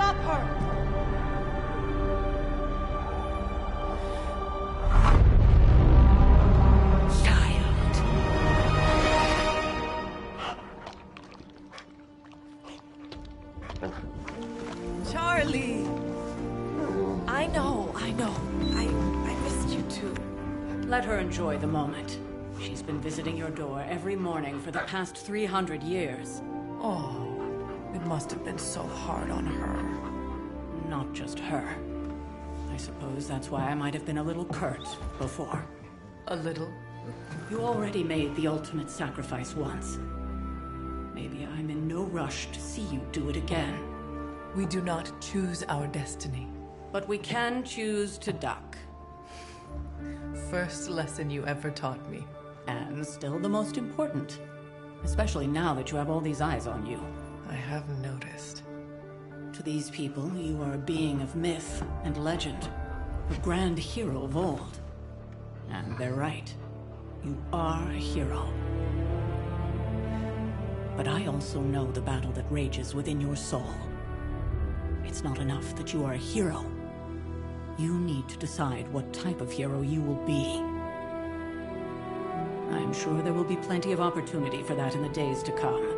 Stop her! Charlie! I know. I missed you too. Let her enjoy the moment. She's been visiting your door every morning for the past 300 years. Oh, it must have been so hard on her. Not just her. I suppose that's why I might have been a little curt before. A little? You already made the ultimate sacrifice once. Maybe I'm in no rush to see you do it again. We do not choose our destiny. But we can choose to duck. First lesson you ever taught me. And still the most important. Especially now that you have all these eyes on you. I have noticed. To these people, you are a being of myth and legend. A grand hero of old. And they're right. You are a hero. But I also know the battle that rages within your soul. It's not enough that you are a hero. You need to decide what type of hero you will be. I'm sure there will be plenty of opportunity for that in the days to come.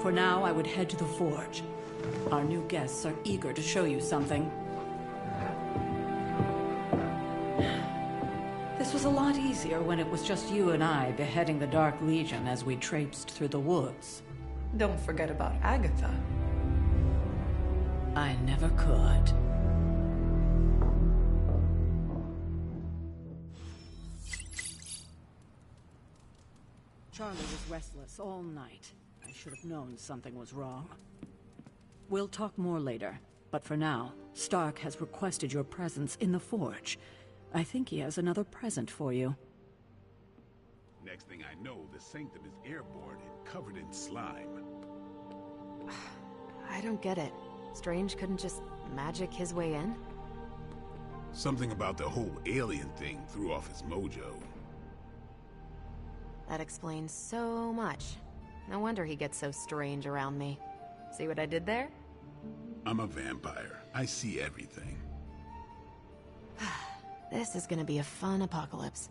For now, I would head to the forge. Our new guests are eager to show you something. This was a lot easier when it was just you and I beheading the Dark Legion as we traipsed through the woods. Don't forget about Agatha. I never could. Charlie was restless all night. I should have known something was wrong. We'll talk more later, but for now, Stark has requested your presence in the forge. I think he has another present for you. Next thing I know, the Sanctum is airborne and covered in slime. I don't get it. Strange couldn't just magic his way in? Something about the whole alien thing threw off his mojo. That explains so much. No wonder he gets so strange around me. See what I did there? I'm a vampire. I see everything. This is gonna be a fun apocalypse.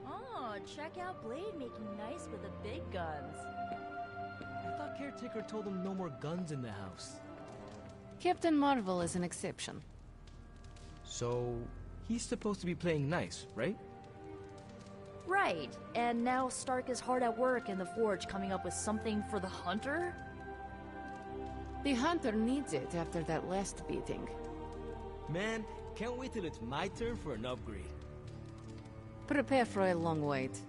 Oh, check out Blade making nice with the big guns. I thought Caretaker told him no more guns in the house. Captain Marvel is an exception. So, he's supposed to be playing nice, right? Right, and now Stark is hard at work in the forge coming up with something for the Hunter? The Hunter needs it after that last beating. Man, can't wait till it's my turn for an upgrade. Prepare for a long wait.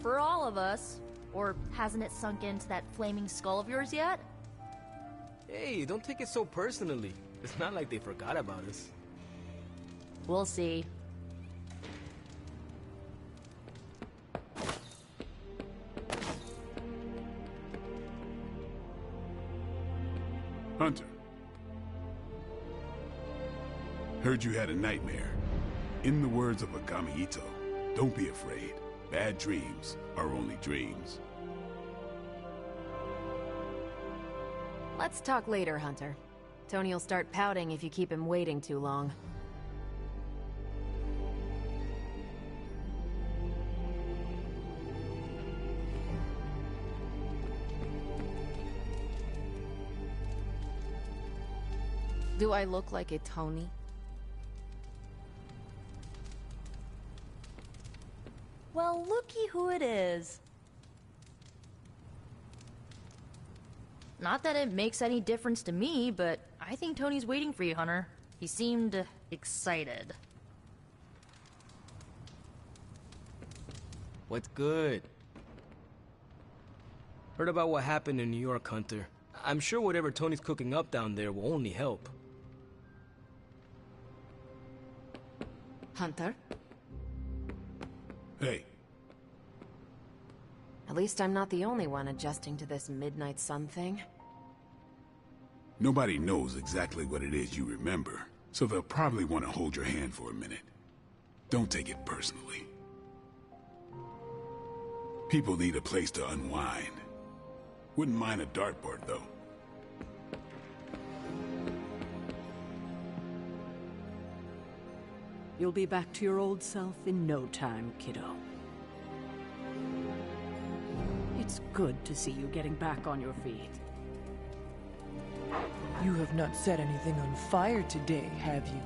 For all of us. Or hasn't it sunk into that flaming skull of yours yet? Hey, don't take it so personally. It's not like they forgot about us. We'll see. Hunter. Heard you had a nightmare. In the words of Akami Ito, don't be afraid. Bad dreams are only dreams. Let's talk later, Hunter. Tony will start pouting if you keep him waiting too long. Do I look like a Tony? Well, looky who it is. Not that it makes any difference to me, but I think Tony's waiting for you, Hunter. He seemed excited. What's good? Heard about what happened in New York, Hunter. I'm sure whatever Tony's cooking up down there will only help. Hunter? Hey. At least I'm not the only one adjusting to this midnight sun thing. Nobody knows exactly what it is you remember, so they'll probably want to hold your hand for a minute. Don't take it personally. People need a place to unwind. Wouldn't mind a dartboard, though. You'll be back to your old self in no time, kiddo. It's good to see you getting back on your feet. You have not set anything on fire today, have you?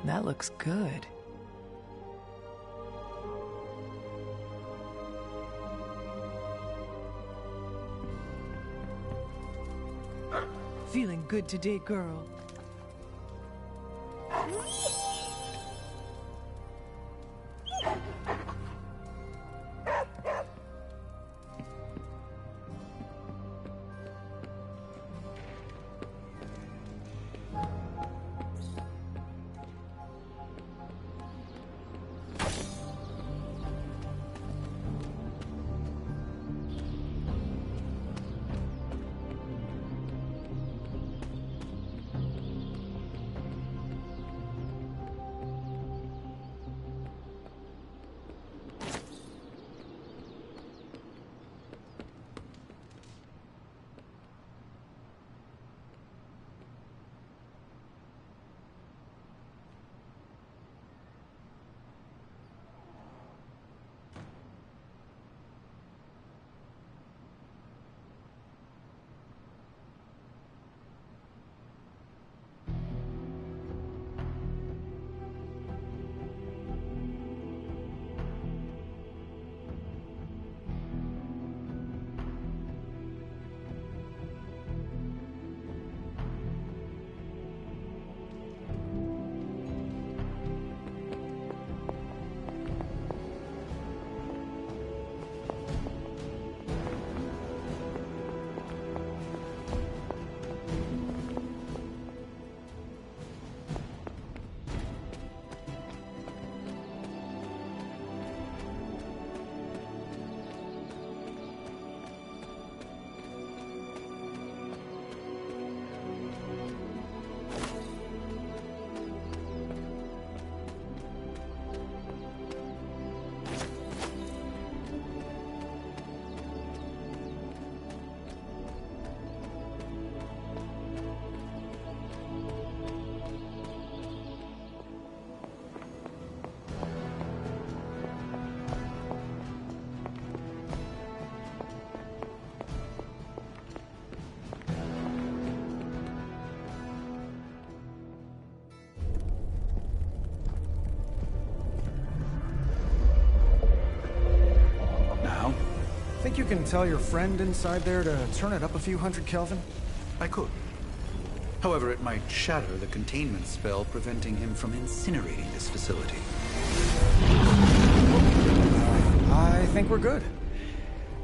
That looks good. Feeling good today, girl. Think you can tell your friend inside there to turn it up a few hundred Kelvin? I could. However, it might shatter the containment spell preventing him from incinerating this facility. I think we're good.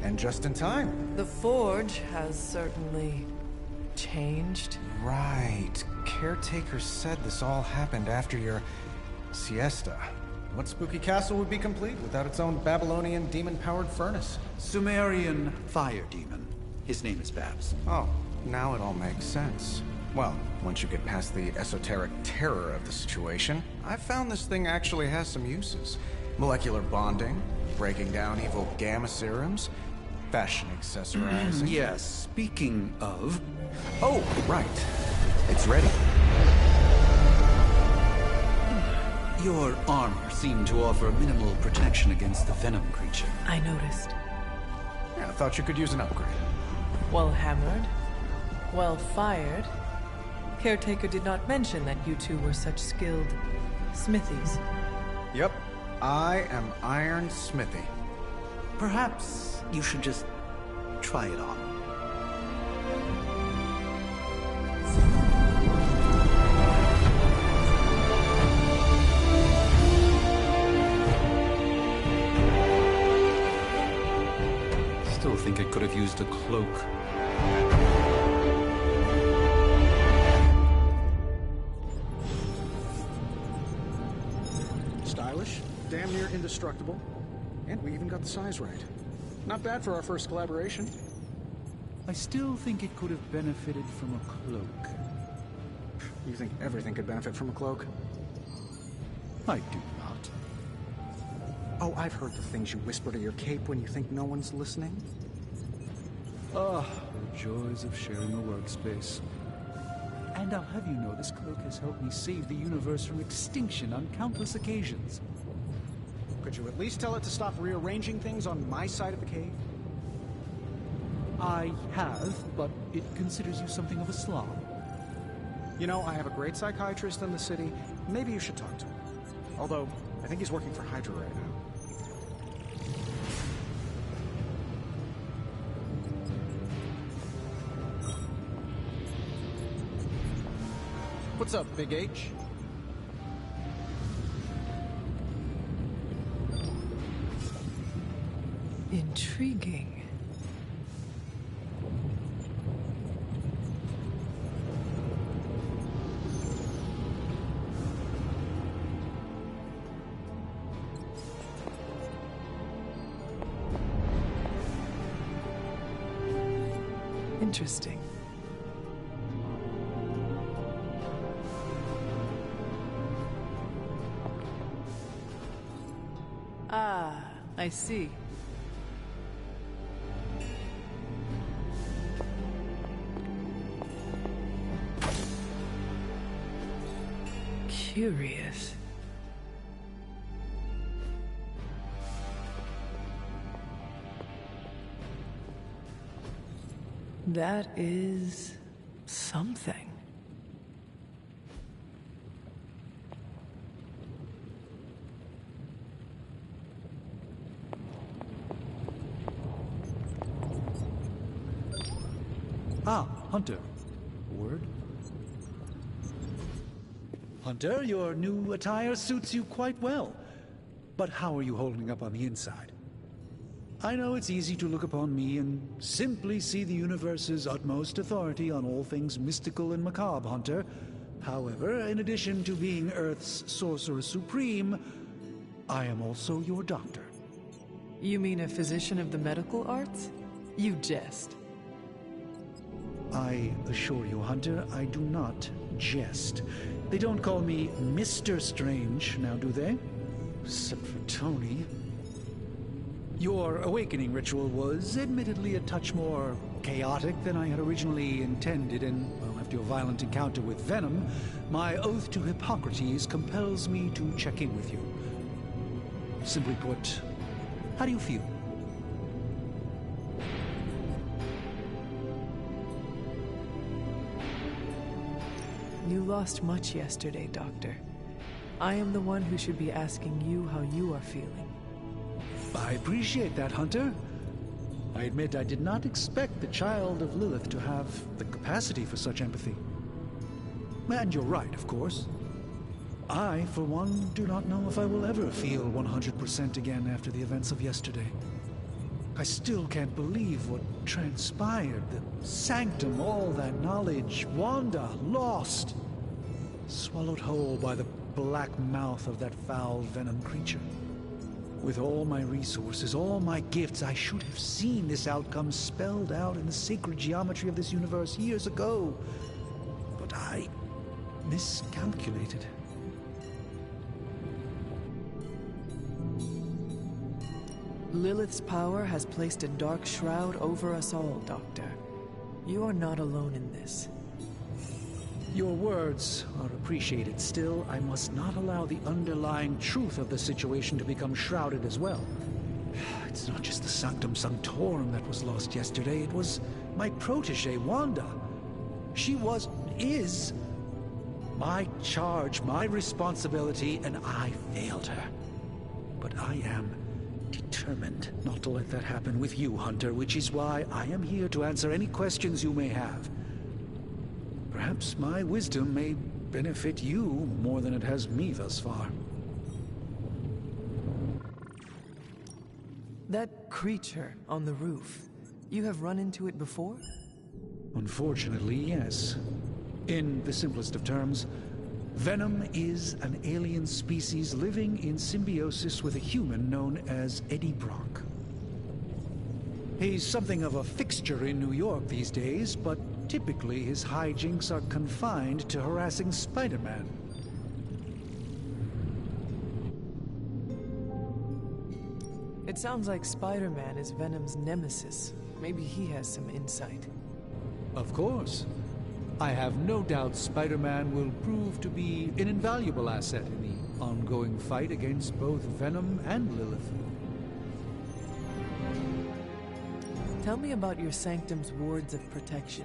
And just in time. The Forge has certainly changed. Right. Caretaker said this all happened after your siesta. What spooky castle would be complete without its own Babylonian demon-powered furnace? Sumerian fire demon. His name is Babs. Oh, now it all makes sense. Well, once you get past the esoteric terror of the situation, I've found this thing actually has some uses. Molecular bonding, breaking down evil gamma serums, fashion accessorizing. Yes, speaking of... Oh, right. It's ready. Your armor seemed to offer minimal protection against the venom creature. I noticed. Yeah, I thought you could use an upgrade. Well hammered. Well fired. Caretaker did not mention that you two were such skilled smithies. Yep. I am Iron Smithy. Perhaps you should just try it on. think it could have used a cloak. Stylish, damn near indestructible, and we even got the size right. Not bad for our first collaboration. I still think it could have benefited from a cloak. You think everything could benefit from a cloak? I do not. Oh, I've heard the things you whisper to your cape when you think no one's listening. Ah, the joys of sharing a workspace. And I'll have you know this cloak has helped me save the universe from extinction on countless occasions. Could you at least tell it to stop rearranging things on my side of the cave? I have, but it considers you something of a slob. You know, I have a great psychiatrist in the city. Maybe you should talk to him. Although, I think he's working for Hydra right now. What's up, Big H? Intriguing. Interesting. Ah, I see. Curious. That is something. Ah, Hunter. Word? Hunter, your new attire suits you quite well. But how are you holding up on the inside? I know it's easy to look upon me and simply see the universe's utmost authority on all things mystical and macabre, Hunter. However, in addition to being Earth's Sorcerer Supreme, I am also your doctor. You mean a physician of the medical arts? You jest. I assure you, Hunter, I do not jest. They don't call me Mr. Strange, now do they? Except for Tony. Your awakening ritual was admittedly a touch more chaotic than I had originally intended, and, well, after your violent encounter with Venom, my oath to Hippocrates compels me to check in with you. Simply put, how do you feel? You lost much yesterday, Doctor. I am the one who should be asking you how you are feeling. I appreciate that, Hunter. I admit I did not expect the child of Lilith to have the capacity for such empathy. And you're right, of course. I, for one, do not know if I will ever feel 100% again after the events of yesterday. I still can't believe what transpired. The sanctum, all that knowledge, Wanda, lost. Swallowed whole by the black mouth of that foul Venom creature. With all my resources, all my gifts, I should have seen this outcome spelled out in the sacred geometry of this universe years ago. But I miscalculated. Lilith's power has placed a dark shroud over us all, Doctor. You are not alone in this. Your words are appreciated. Still, I must not allow the underlying truth of the situation to become shrouded as well. It's not just the Sanctum Sanctorum that was lost yesterday. It was my protege, Wanda. She is my charge, my responsibility, and I failed her. But I am determined not to let that happen with you, Hunter, which is why I am here to answer any questions you may have. Perhaps my wisdom may benefit you more than it has me thus far. That creature on the roof, You have run into it before? Unfortunately, yes. In the simplest of terms, Venom is an alien species living in symbiosis with a human known as Eddie Brock. He's something of a fixture in New York these days, but typically his hijinks are confined to harassing Spider-Man. It sounds like Spider-Man is Venom's nemesis. Maybe he has some insight. Of course. I have no doubt Spider-Man will prove to be an invaluable asset in the ongoing fight against both Venom and Lilith. Tell me about your Sanctum's wards of protection.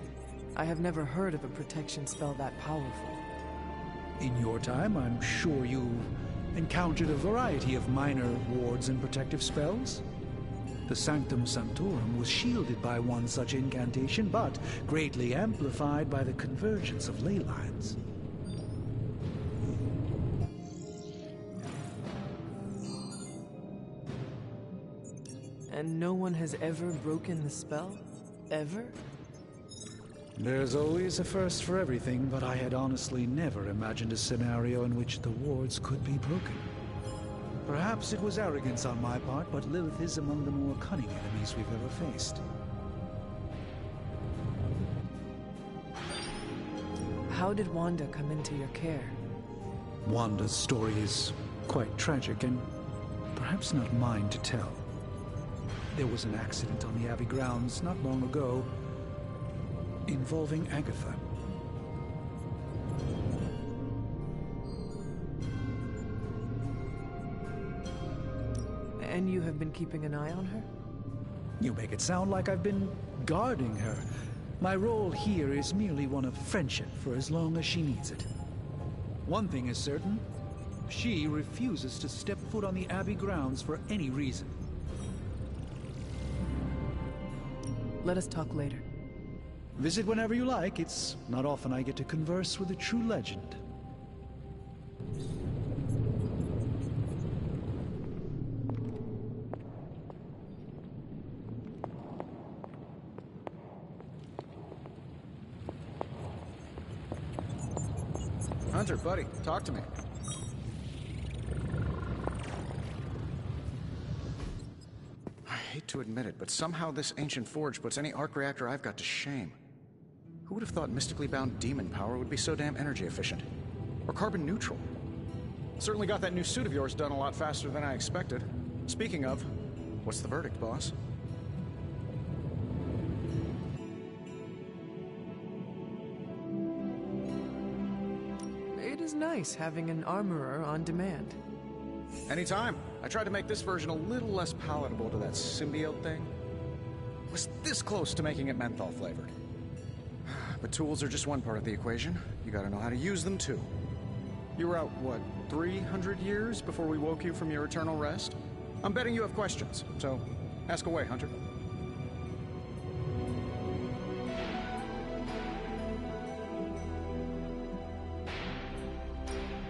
I have never heard of a protection spell that powerful. In your time, I'm sure you've encountered a variety of minor wards and protective spells. The Sanctum Sanctorum was shielded by one such incantation, but greatly amplified by the convergence of ley lines. And no one has ever broken the spell? Ever? There's always a first for everything, but I had honestly never imagined a scenario in which the wards could be broken. Perhaps it was arrogance on my part, but Lilith is among the more cunning enemies we've ever faced. How did Wanda come into your care? Wanda's story is quite tragic and perhaps not mine to tell. There was an accident on the Abbey grounds not long ago involving Agatha. And you have been keeping an eye on her? You make it sound like I've been guarding her. My role here is merely one of friendship for as long as she needs it. One thing is certain, she refuses to step foot on the Abbey grounds for any reason. Let us talk later. Visit whenever you like. It's not often I get to converse with a true legend. Hunter, buddy, talk to me. I hate to admit it, but somehow this ancient forge puts any arc reactor I've got to shame. Who would have thought mystically bound demon power would be so damn energy efficient? Or carbon neutral? Certainly got that new suit of yours done a lot faster than I expected. Speaking of, what's the verdict, boss? It is nice having an armorer on demand. Anytime. I tried to make this version a little less palatable to that symbiote thing. Was this close to making it menthol flavored. But tools are just one part of the equation. You gotta know how to use them too. You were out, what, 300 years before we woke you from your eternal rest? I'm betting you have questions, so ask away, Hunter.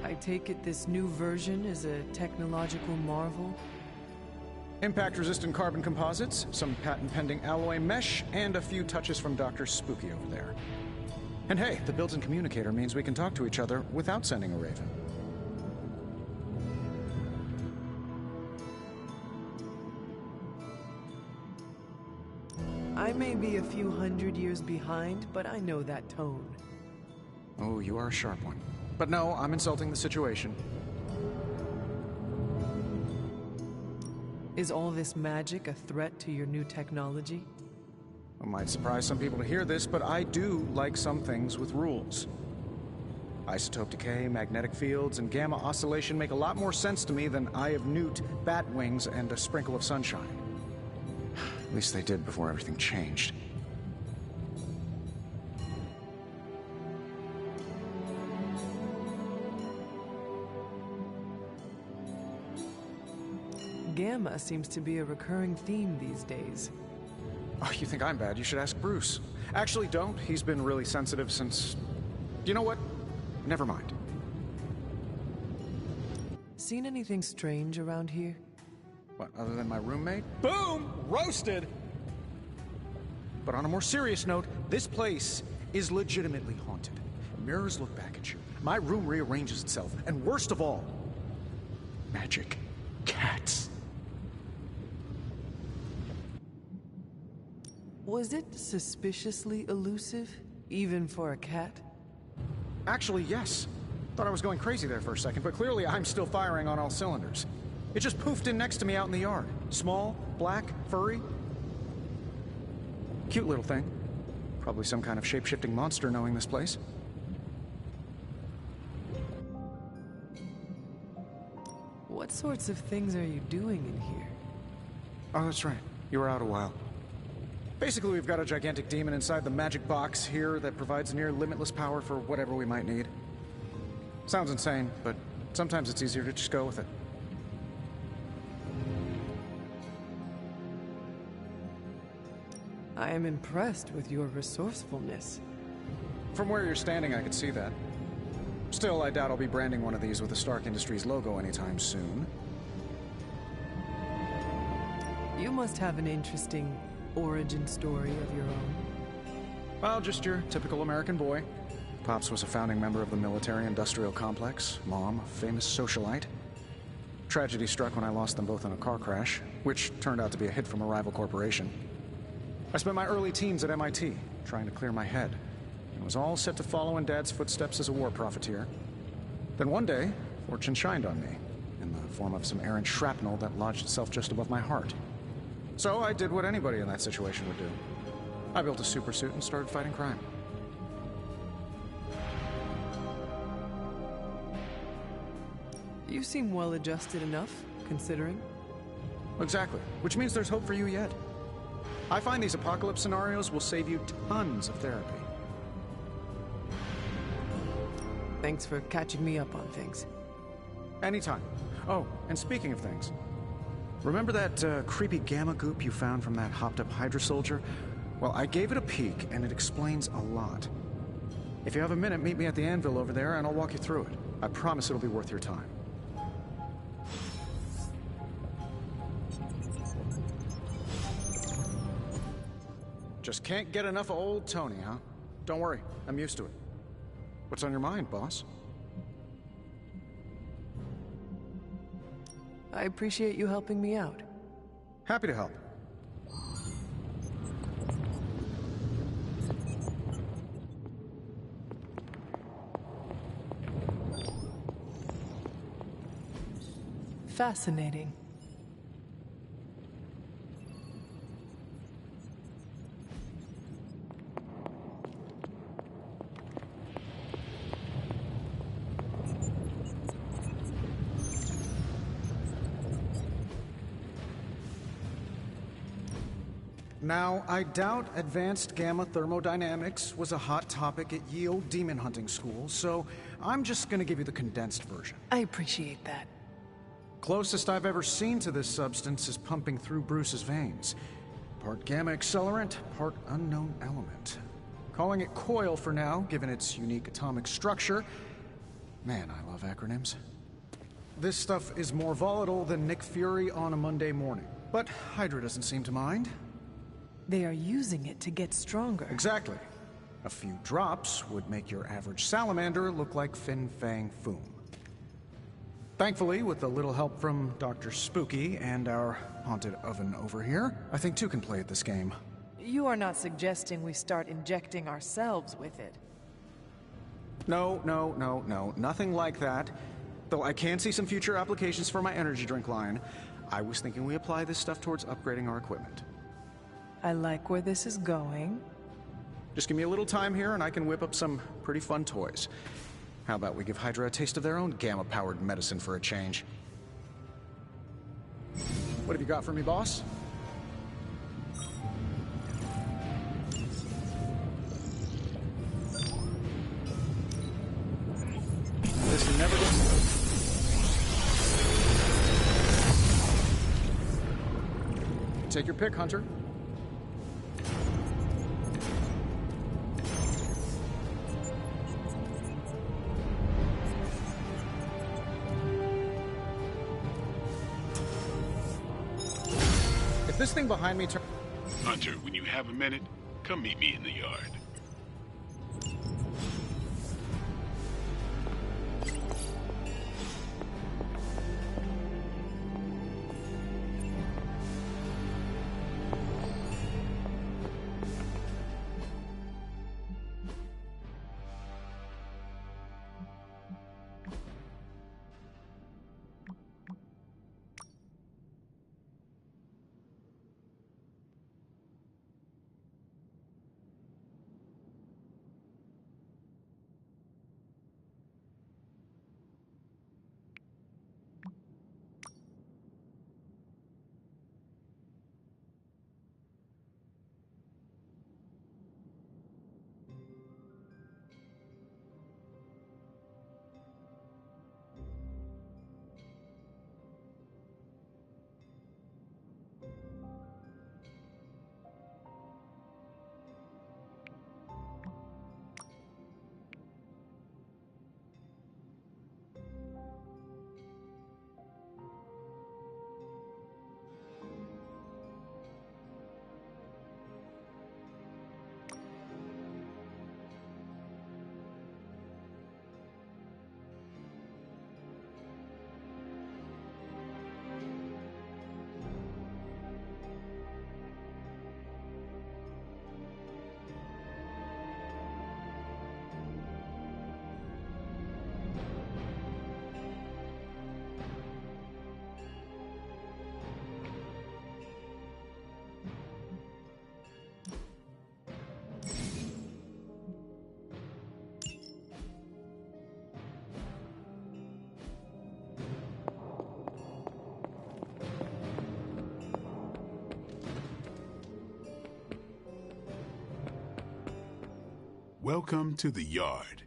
I take it this new version is a technological marvel? Impact-resistant carbon composites, some patent-pending alloy mesh, and a few touches from Dr. Spooky over there. And hey, the built-in communicator means we can talk to each other without sending a raven. I may be a few hundred years behind, but I know that tone. Oh, you are a sharp one. But no, I'm insulting the situation. Is all this magic a threat to your new technology? It might surprise some people to hear this, but I do like some things with rules. Isotope decay, magnetic fields, and gamma oscillation make a lot more sense to me than Eye of Newt, bat wings, and a sprinkle of sunshine. At least they did before everything changed. Gamma seems to be a recurring theme these days. Oh, you think I'm bad? You should ask Bruce. Actually, don't. He's been really sensitive since... You know what? Never mind. Seen anything strange around here? What, other than my roommate? Boom! Roasted! But on a more serious note, this place is legitimately haunted. Mirrors look back at you. My room rearranges itself. And worst of all, magic cats. Was it suspiciously elusive, even for a cat? Actually, yes. Thought I was going crazy there for a second, but clearly I'm still firing on all cylinders. It just poofed in next to me out in the yard. Small, black, furry. Cute little thing. Probably some kind of shape-shifting monster knowing this place. What sorts of things are you doing in here? Oh, that's right. You were out a while. Basically, we've got a gigantic demon inside the magic box here that provides near limitless power for whatever we might need. Sounds insane, but sometimes it's easier to just go with it. I am impressed with your resourcefulness. From where you're standing, I could see that. Still, I doubt I'll be branding one of these with the Stark Industries logo anytime soon. You must have an interesting origin story of your own. Well, just your typical American boy. Pops was a founding member of the military-industrial complex. Mom, a famous socialite. Tragedy struck when I lost them both in a car crash, which turned out to be a hit from a rival corporation. I spent my early teens at MIT, trying to clear my head, and was all set to follow in Dad's footsteps as a war profiteer. Then one day, fortune shined on me, in the form of some errant shrapnel that lodged itself just above my heart. So I did what anybody in that situation would do. I built a supersuit and started fighting crime. You seem well-adjusted enough, considering. Exactly, which means there's hope for you yet. I find these apocalypse scenarios will save you tons of therapy. Thanks for catching me up on things. Anytime. Oh, and speaking of things, remember that creepy gamma goop you found from that hopped-up Hydra soldier? Well, I gave it a peek, and it explains a lot. If you have a minute, meet me at the anvil over there, and I'll walk you through it. I promise it'll be worth your time. Just can't get enough of old Tony, huh? Don't worry, I'm used to it. What's on your mind, boss? I appreciate you helping me out. Happy to help. Fascinating. Now, I doubt advanced gamma thermodynamics was a hot topic at Ye Olde Demon Hunting School, so I'm just gonna give you the condensed version. I appreciate that. Closest I've ever seen to this substance is pumping through Bruce's veins. Part gamma accelerant, part unknown element. Calling it Coil for now, given its unique atomic structure. Man, I love acronyms. This stuff is more volatile than Nick Fury on a Monday morning. But Hydra doesn't seem to mind. They are using it to get stronger. Exactly. A few drops would make your average salamander look like Fin Fang Foom. Thankfully, with a little help from Dr. Spooky and our haunted oven over here, I think two can play at this game. You are not suggesting we start injecting ourselves with it. No, nothing like that. Though I can see some future applications for my energy drink line. I was thinking we apply this stuff towards upgrading our equipment. I like where this is going. Just give me a little time here and I can whip up some pretty fun toys. How about we give Hydra a taste of their own gamma-powered medicine for a change? What have you got for me, boss? This can never get... Take your pick, Hunter. This thing behind me Hunter, when you have a minute, Come meet me in the yard. Welcome to the yard.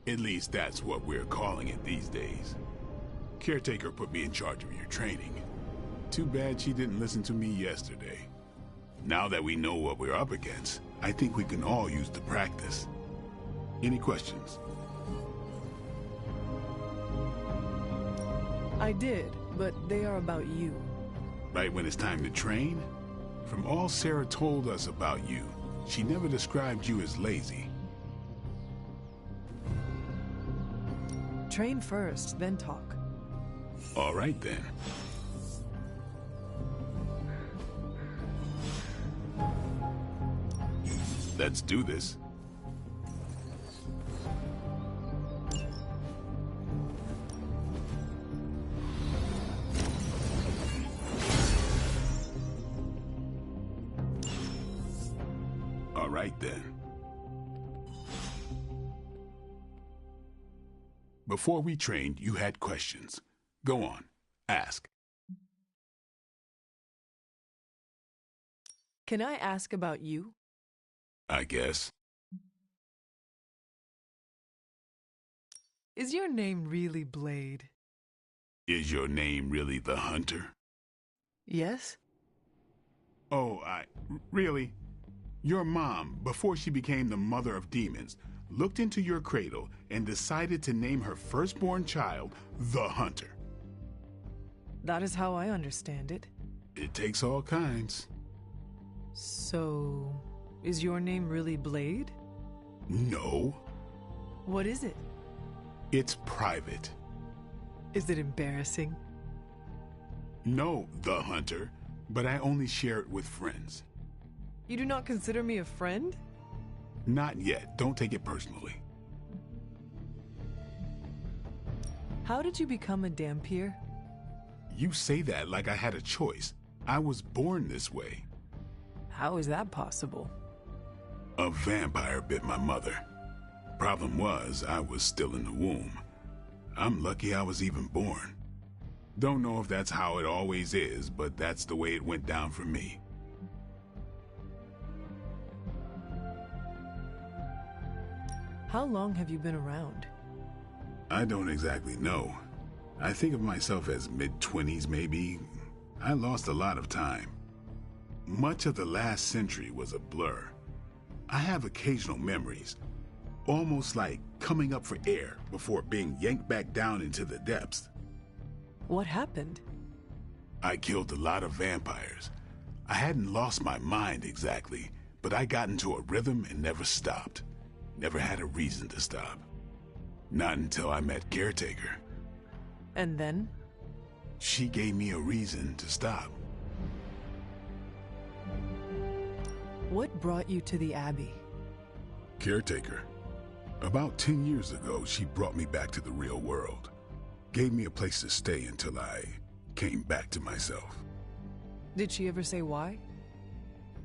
At least that's what we're calling it these days. Caretaker put me in charge of your training. Too bad she didn't listen to me yesterday. Now that we know what we're up against, I think we can all use the practice. Any questions? I did, but they are about you. Right when it's time to train? From all Sarah told us about you, she never described you as lazy. Train first, then talk. All right, then. Let's do this. All right, then. Before we trained, you had questions. Go on, ask. Can I ask about you? I guess. Is your name really Blade? Is your name really the Hunter? Yes? Oh, really? Your mom, before she became the mother of demons, looked into your cradle and decided to name her firstborn child the Hunter. That is how I understand it. It takes all kinds. So, is your name really Blade? No. What is it? It's private. Is it embarrassing? No, the Hunter, but I only share it with friends. You do not consider me a friend? Not yet. Don't take it personally. How did you become a Dhampir? You say that like I had a choice. I was born this way. How is that possible? A vampire bit my mother. Problem was, I was still in the womb. I'm lucky I was even born. Don't know if that's how it always is, but that's the way it went down for me. How long have you been around? I don't exactly know. I think of myself as mid-20s, maybe. I lost a lot of time. Much of the last century was a blur. I have occasional memories, almost like coming up for air before being yanked back down into the depths. What happened? I killed a lot of vampires. I hadn't lost my mind exactly, but I got into a rhythm and never stopped. Never had a reason to stop. Not until I met Caretaker. And then? She gave me a reason to stop. What brought you to the Abbey? Caretaker. About 10 years ago, she brought me back to the real world. Gave me a place to stay until I came back to myself. Did she ever say why?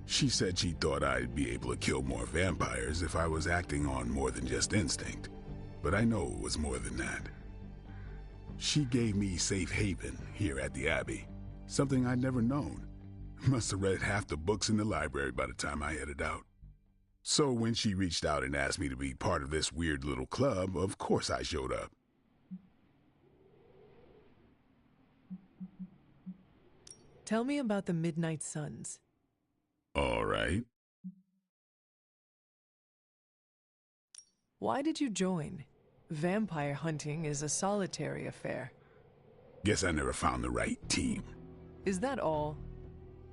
She said she thought I'd be able to kill more vampires if I was acting on more than just instinct. But I know it was more than that. She gave me safe haven here at the Abbey, something I'd never known. Must have read half the books in the library by the time I headed out. So when she reached out and asked me to be part of this weird little club, of course I showed up. Tell me about the Midnight Suns. All right. Why did you join? Vampire hunting is a solitary affair. Guess I never found the right team. Is that all?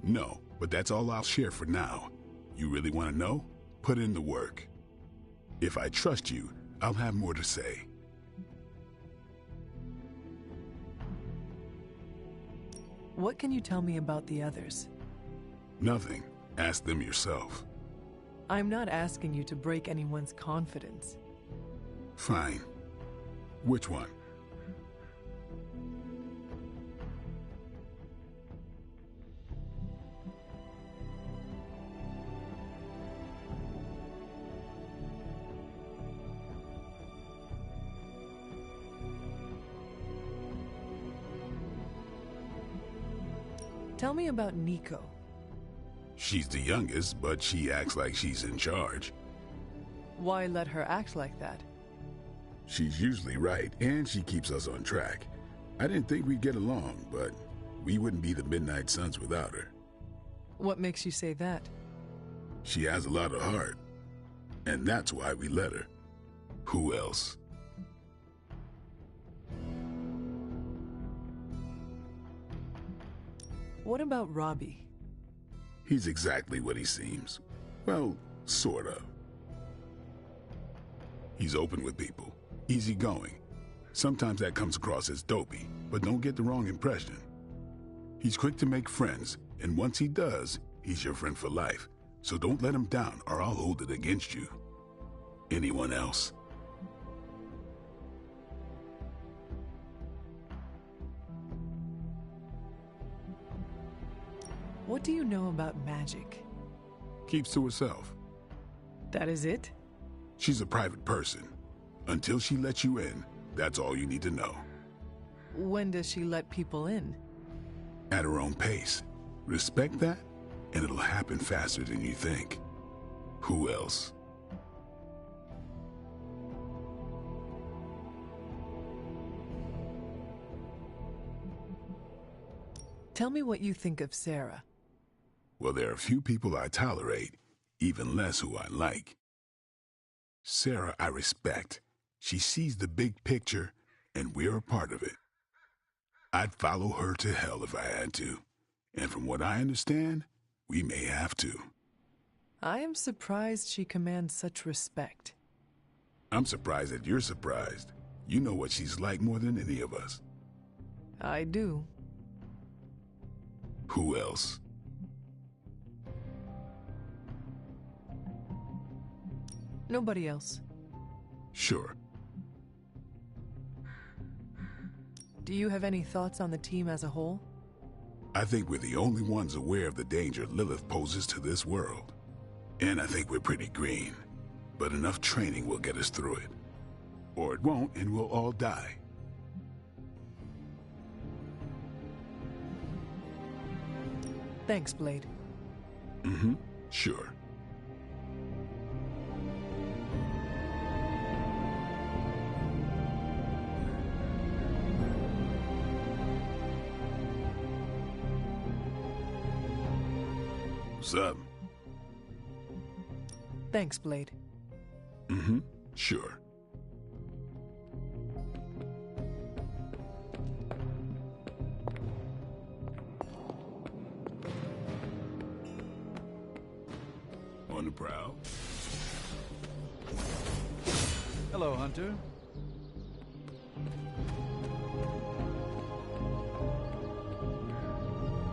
No, but that's all I'll share for now. You really want to know? Put in the work. If I trust you, I'll have more to say. What can you tell me about the others? Nothing. Ask them yourself. I'm not asking you to break anyone's confidence. Fine. Which one? Tell me about Nico. She's the youngest, but she acts like she's in charge. Why let her act like that? She's usually right, and she keeps us on track. I didn't think we'd get along, but we wouldn't be the Midnight Suns without her. What makes you say that? She has a lot of heart, and that's why we let her. Who else? What about Robbie? He's exactly what he seems. Well, sort of. He's open with people, easygoing. Sometimes that comes across as dopey, but don't get the wrong impression. He's quick to make friends, and once he does, he's your friend for life. So don't let him down, or I'll hold it against you. Anyone else? What do you know about magic? Keeps to herself. That is it? She's a private person. Until she lets you in, that's all you need to know. When does she let people in? At her own pace. Respect that, and it'll happen faster than you think. Who else? Tell me what you think of Sarah. Well, there are few people I tolerate, even less who I like. Sarah I respect. She sees the big picture, and we're a part of it. I'd follow her to hell if I had to. And from what I understand, we may have to. I am surprised she commands such respect. I'm surprised that you're surprised. You know what she's like more than any of us. I do. Who else? Nobody else. Sure. Do you have any thoughts on the team as a whole? I think we're the only ones aware of the danger Lilith poses to this world. And I think we're pretty green. But enough training will get us through it. Or it won't, and we'll all die. Thanks, Blade. Mm-hmm. Sure. What's up? Thanks, Blade. Mm-hmm. Sure. Hello, Hunter.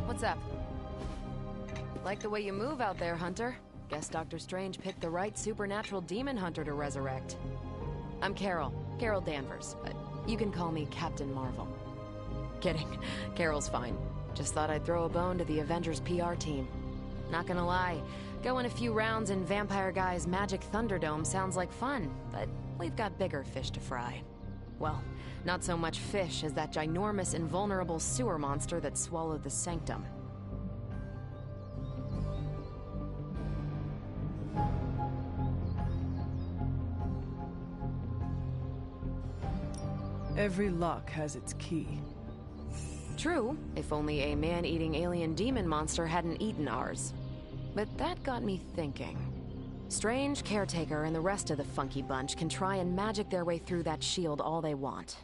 What's up? Like the way you move out there, Hunter. Guess Dr. Strange picked the right supernatural demon hunter to resurrect. I'm Carol Danvers, but you can call me Captain Marvel. Kidding, Carol's fine. Just thought I'd throw a bone to the Avengers PR team. Not gonna lie, going a few rounds in Vampire Guy's Magic Thunderdome sounds like fun, but we've got bigger fish to fry. Well, not so much fish as that ginormous invulnerable sewer monster that swallowed the Sanctum. Every lock has its key. True, if only a man-eating alien demon monster hadn't eaten ours. But that got me thinking. Strange, Caretaker, and the rest of the funky bunch can try and magic their way through that shield all they want.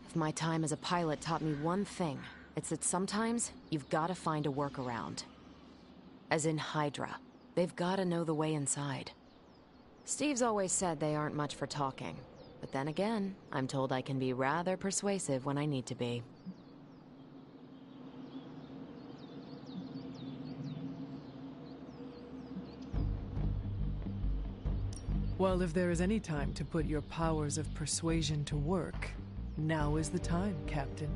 If my time as a pilot taught me one thing, it's that sometimes you've gotta find a workaround. As in Hydra. They've gotta know the way inside. Steve's always said they aren't much for talking. But then again, I'm told I can be rather persuasive when I need to be. Well, if there is any time to put your powers of persuasion to work, now is the time, Captain.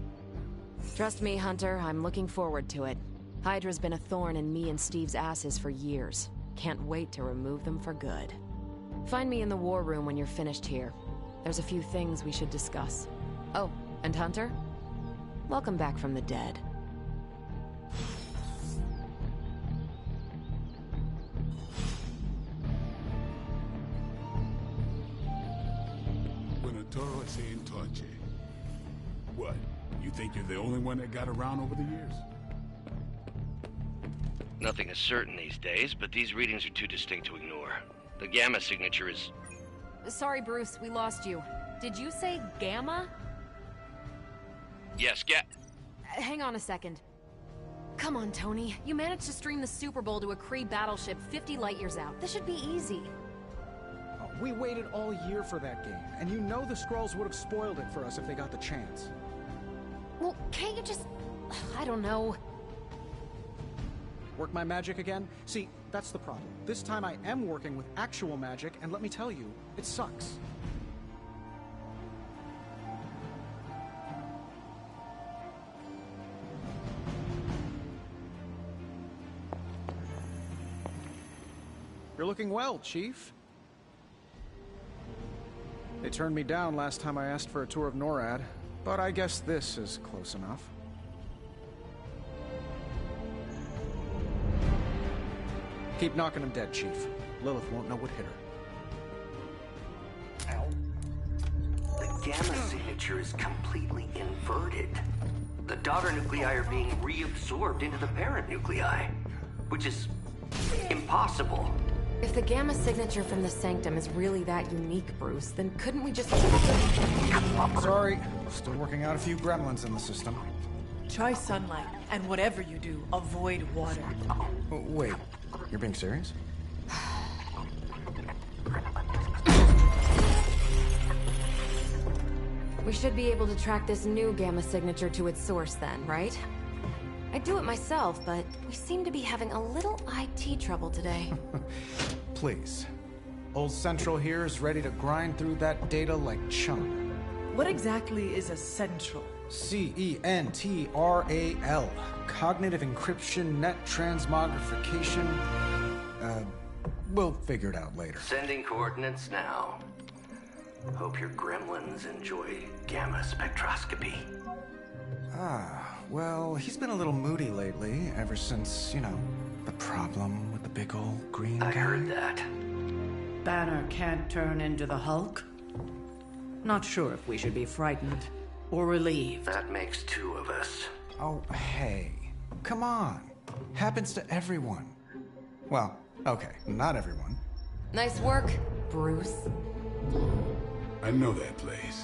Trust me, Hunter, I'm looking forward to it. Hydra's been a thorn in me and Steve's asses for years. Can't wait to remove them for good. Find me in the war room when you're finished here. There's a few things we should discuss. Oh, and Hunter? Welcome back from the dead. What? You think you're the only one that got around over the years? Nothing is certain these days, but these readings are too distinct to ignore. The Gamma signature is... Sorry, Bruce, we lost you. Did you say Gamma? Yes, Hang on a second. Come on, Tony. You managed to stream the Super Bowl to a Kree battleship 50 light-years out. This should be easy. We waited all year for that game, and you know the Skrulls would have spoiled it for us if they got the chance. Well, can't you just... I don't know. Work my magic again? See, that's the problem. This time I am working with actual magic, and let me tell you, it sucks. You're looking well, Chief. They turned me down last time I asked for a tour of NORAD, but I guess this is close enough. Keep knocking him dead, Chief. Lilith won't know what hit her. Ow. The Gamma signature is completely inverted. The daughter nuclei are being reabsorbed into the parent nuclei, which is impossible. If the Gamma signature from the Sanctum is really that unique, Bruce, then couldn't we just... Sorry, still working out a few gremlins in the system. Try sunlight, and whatever you do, avoid water. Wait, you're being serious? We should be able to track this new Gamma signature to its source then, right? I'd do it myself, but we seem to be having a little IT trouble today. Please. Old Central here is ready to grind through that data like chum. What exactly is a Central? CENTRAL. Cognitive Encryption Net Transmogrification. We'll figure it out later. Sending coordinates now. Hope your gremlins enjoy gamma spectroscopy. Well, he's been a little moody lately, ever since, you know, the problem with the big old green guy. I heard that. Banner can't turn into the Hulk? Not sure if we should be frightened or relieved. That makes two of us. Oh, hey. Come on. Happens to everyone. Well, okay, not everyone. Nice work, Bruce. I know that place.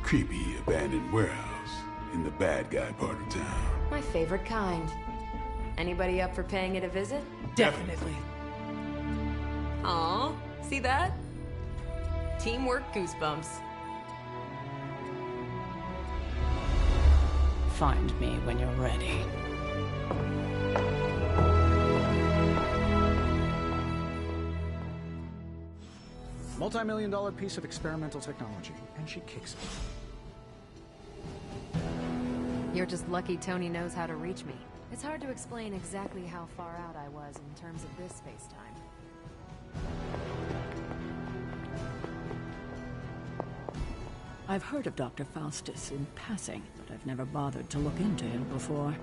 Creepy abandoned warehouse in the bad guy part of town. My favorite kind. Anybody up for paying it a visit? Definitely. Aw, see that? Teamwork goosebumps. Find me when you're ready. Multi-million-dollar piece of experimental technology, and she kicks it. You're just lucky Tony knows how to reach me. It's hard to explain exactly how far out I was in terms of this space-time. I've heard of Dr. Faustus in passing, but I've never bothered to look into him before.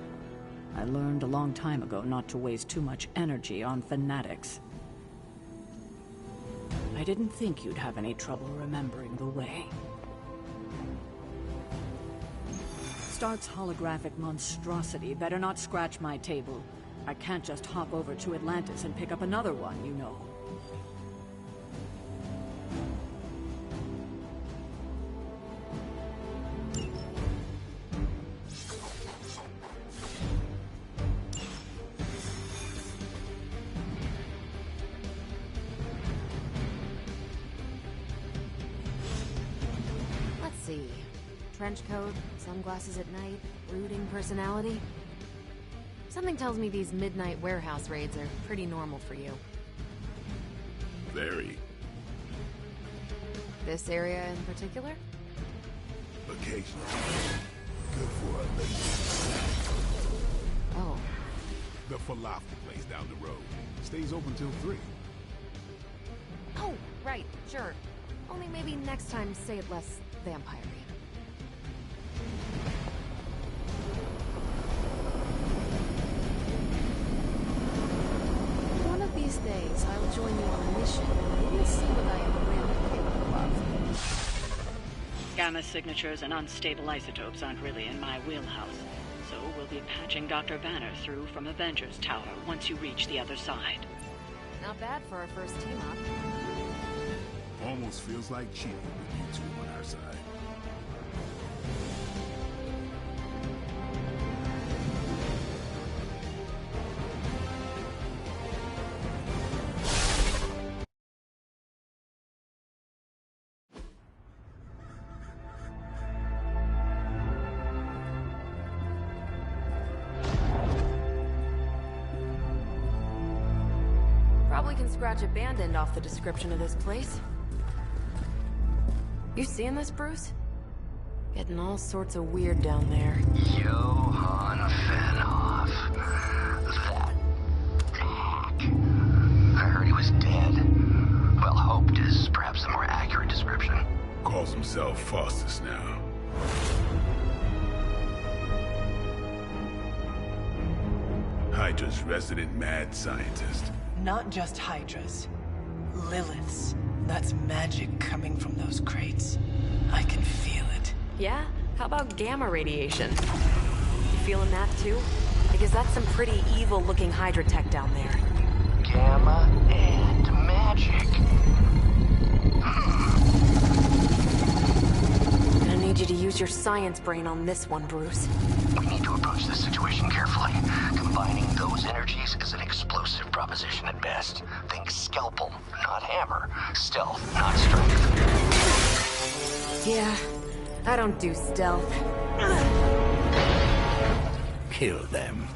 I learned a long time ago not to waste too much energy on fanatics. I didn't think you'd have any trouble remembering the way. Stark's holographic monstrosity better not scratch my table. I can't just hop over to Atlantis and pick up another one, you know. Trench coat, sunglasses at night, brooding personality. Something tells me these midnight warehouse raids are pretty normal for you. Very. This area in particular? Occasionally. Good for a lady. Oh. The falafel place down the road. Stays open till 3. Oh, right, sure. Only maybe next time say it less vampire-y. One of these days, I'll join you on a mission. We'll see what I am really capable of. Gamma signatures and unstable isotopes aren't really in my wheelhouse, so we'll be patching Dr. Banner through from Avengers Tower once you reach the other side. Not bad for our first team-up. Almost feels like cheating with you two on our side. Probably can scratch abandoned off the description of this place. You seeing this, Bruce? Getting all sorts of weird down there. Johann Fenhoff. That hack. I heard he was dead. Well, hoped is perhaps the more accurate description. Calls himself Faustus now. Hydra's resident mad scientist. Not just Hydra's. Lilith's. That's magic coming from those crates. I can feel it. Yeah? How about gamma radiation? You feeling that too? Because that's some pretty evil-looking Hydra tech down there. Gamma and magic. Gonna need you to use your science brain on this one, Bruce. We need to approach this situation carefully. Combining those energies is an explosive proposition at best. Think scalpel, not hammer. Stealth, not strength. Yeah, I don't do stealth. Kill them.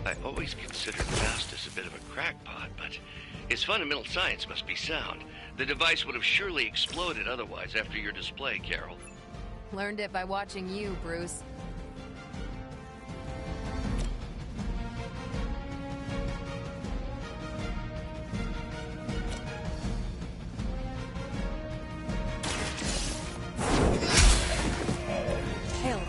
I always considered Faustus a bit of a crackpot, but his fundamental science must be sound. The device would have surely exploded otherwise after your display, Carol. Learned it by watching you, Bruce. Hell.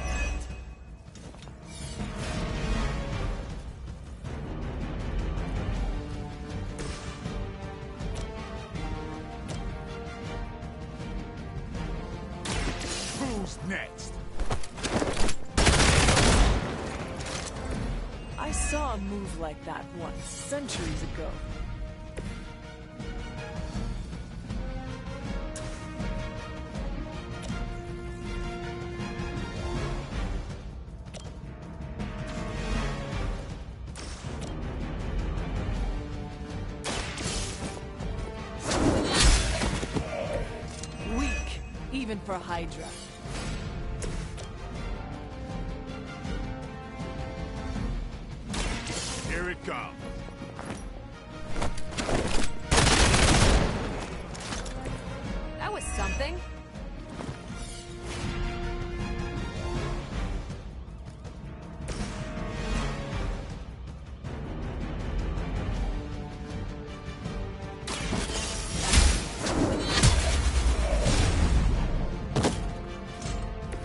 Who's next? I saw a move like that once, centuries ago. even for Hydra. Here it comes. That was something.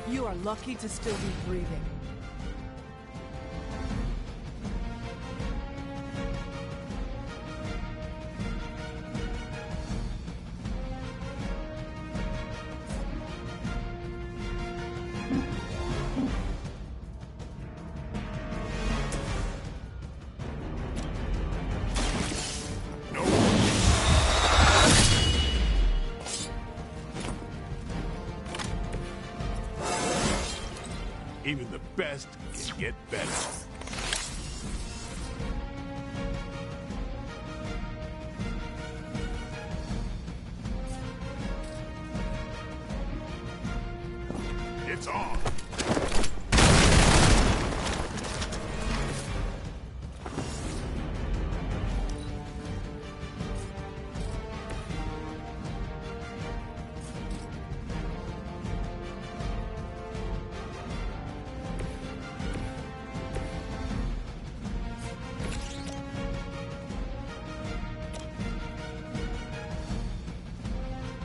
You are lucky to still be breathing. Even the best can get better. It's on.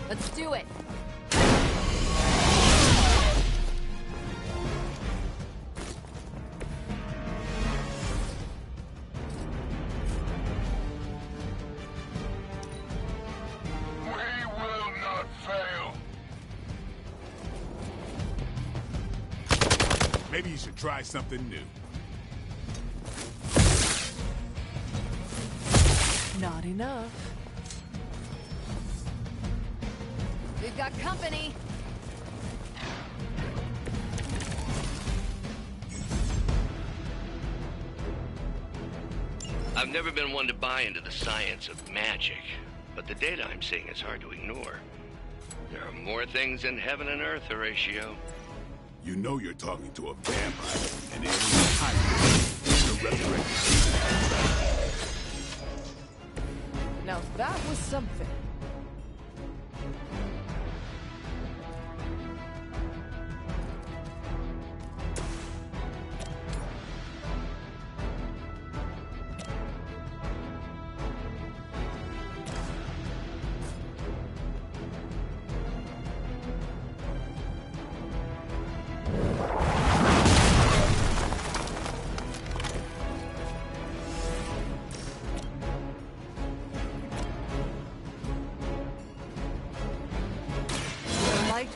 Let's do it. Maybe you should try something new. Not enough. We've got company. I've never been one to buy into the science of magic, but the data I'm seeing is hard to ignore. There are more things in heaven and earth, Horatio. You know you're talking to a vampire, and it ain't time to resurrect. Now that was something.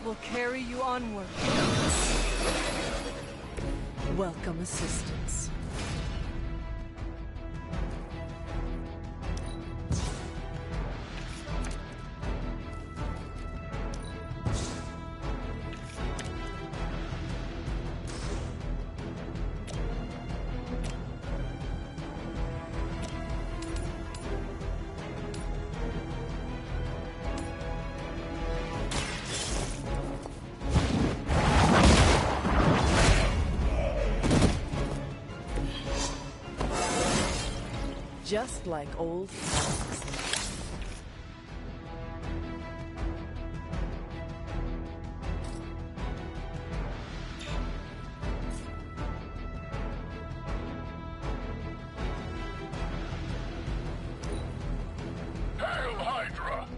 Will carry you onward. Welcome assistance. Just like old times. Hail Hydra!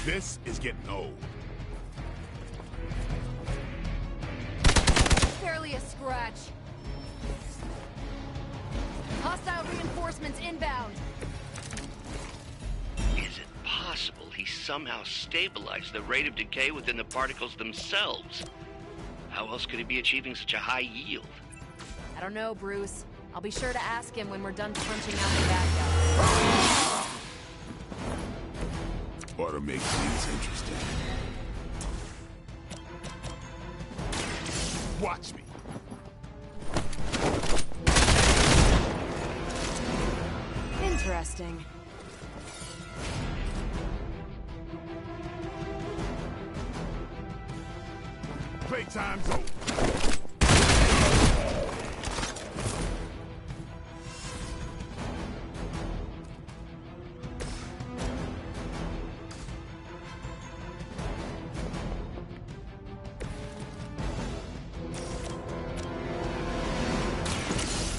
This is getting old. Barely a scratch. Hostile reinforcements inbound. Is it possible he somehow stabilized the rate of decay within the particles themselves? How else could he be achieving such a high yield? I don't know, Bruce. I'll be sure to ask him when we're done punching out the bad guys. Ought to make things interesting. Watch me. Interesting. Playtime's over.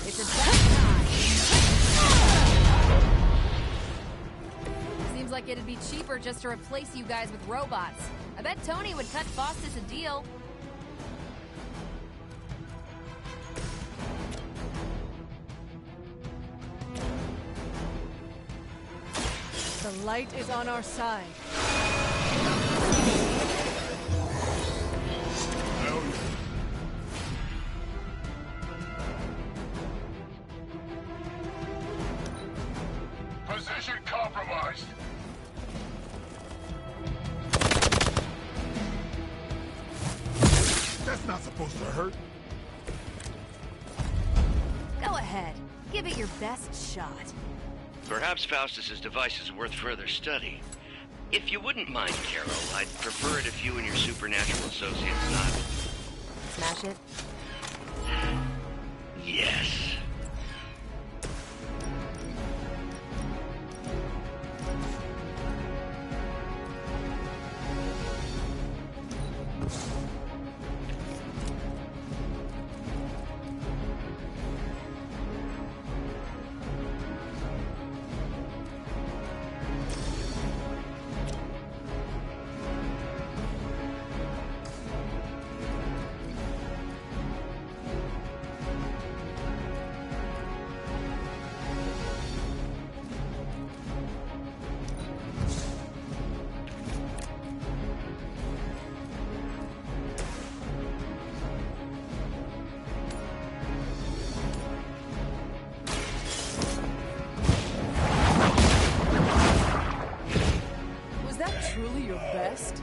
It's about time. Seems like it'd be cheaper just to replace you guys with robots. I bet Tony would cut Faustus a deal. The light is on our side. Position compromised. That's not supposed to hurt. Go ahead. Give it your best shot. Perhaps Faustus's device is worth further study. If you wouldn't mind, Carol, I'd prefer it if you and your supernatural associates not... Smash it? Yes. Was that truly your best?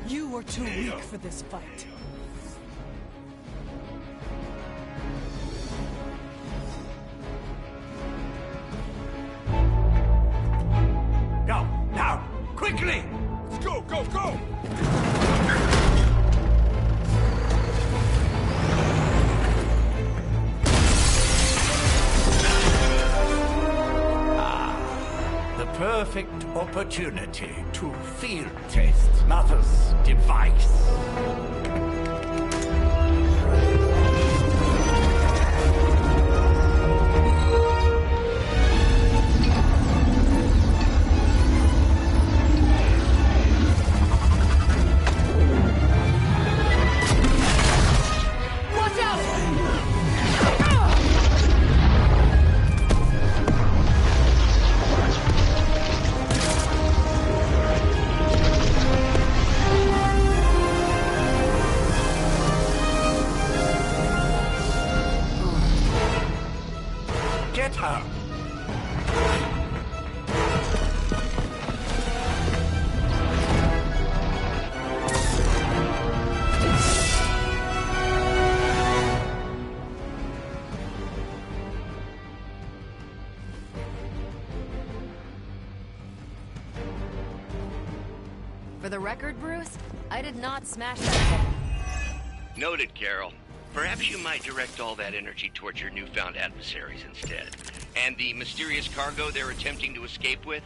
You were too weak for this fight. Go, now, quickly! Let's go, go, go! The perfect opportunity to field test Mother's device. Watch out! Get her! For the record, Bruce, I did not smash that. Noted, Carol. Perhaps you might direct all that energy towards your newfound adversaries instead. And the mysterious cargo they're attempting to escape with?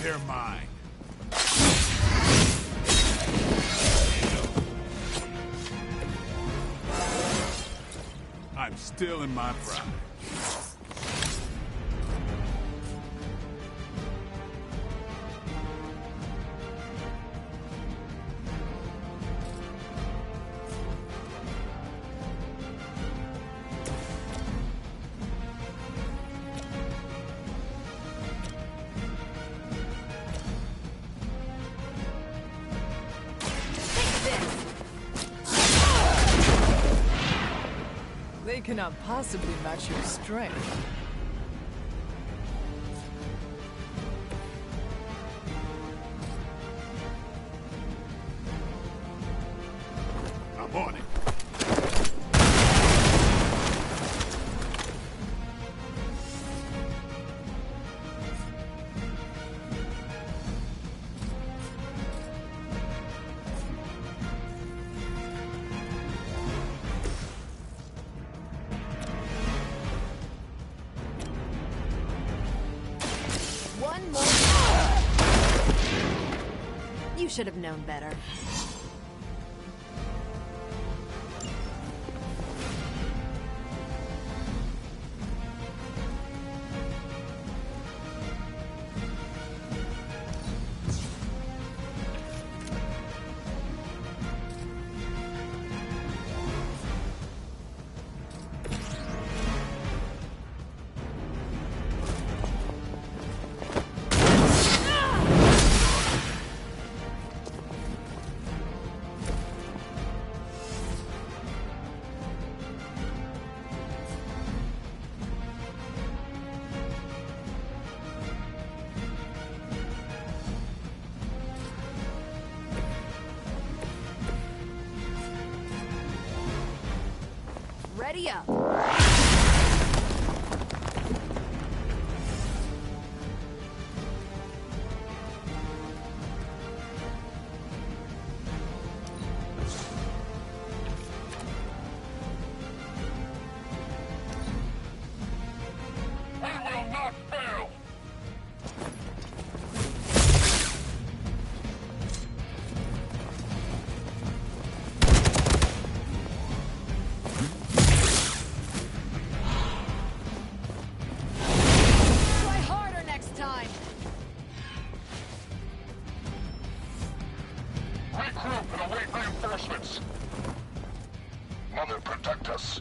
They're mine. I'm still in my prime. They cannot possibly match your strength. I'm on it. One more. You should have known better. Ready up. Mother, protect us.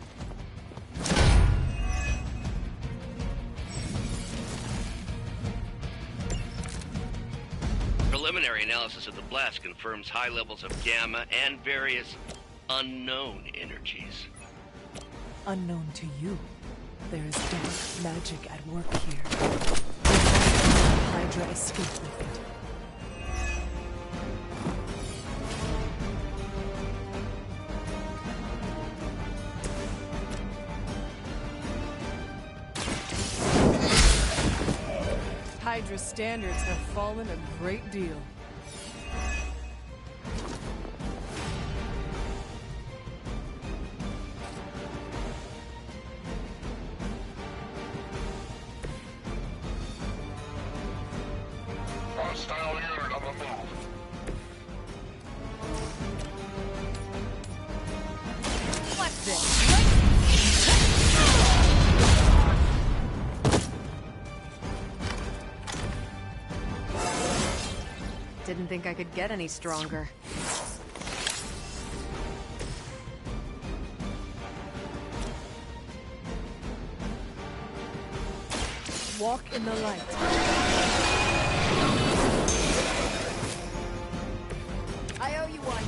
Preliminary analysis of the blast confirms high levels of gamma and various unknown energies. Unknown to you, there is dark magic at work here. Hydra escaped with it. Hydra's standards have fallen a great deal. Hostile unit on the move. What's this? Didn't think I could get any stronger. Walk in the light. I owe you one.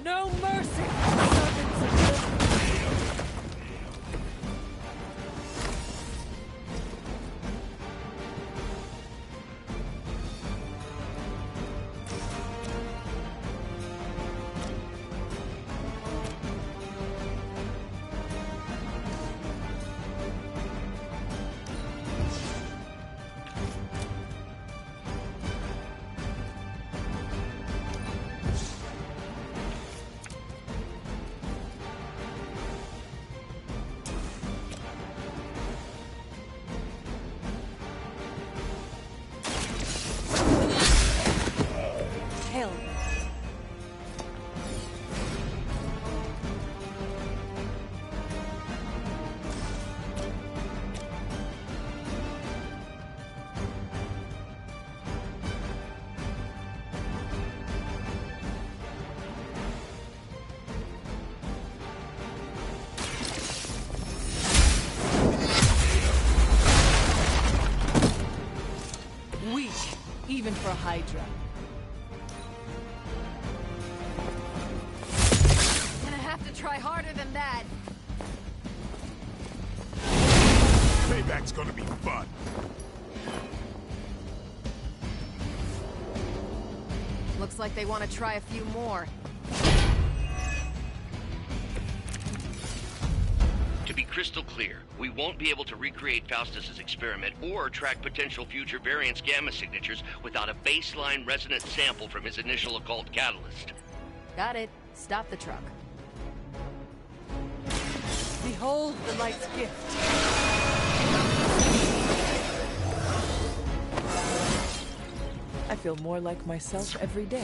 No mercy! even for Hydra. Gonna have to try harder than that. Payback's gonna be fun. Looks like they want to try a few more. To be crystal clear, we won't be able to recreate Faustus's experiment or track potential future variants' gamma signatures without a baseline resonant sample from his initial occult catalyst. Got it. Stop the truck. Behold the light's gift. I feel more like myself every day.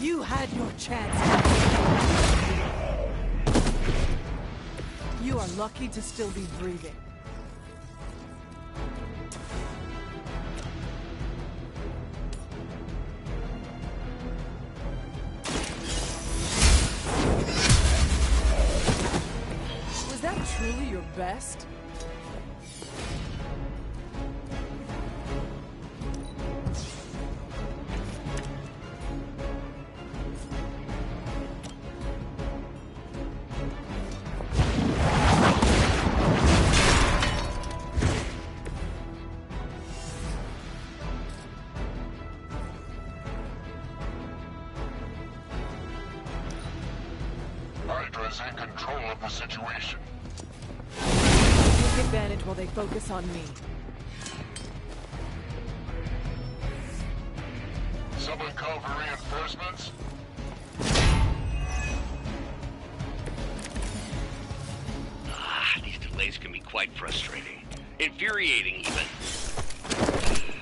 You had your chance. You are lucky to still be breathing. Was that truly your best? Hydra's in control of the situation. Take advantage while they focus on me. Someone call for reinforcements? These delays can be quite frustrating. Infuriating, even.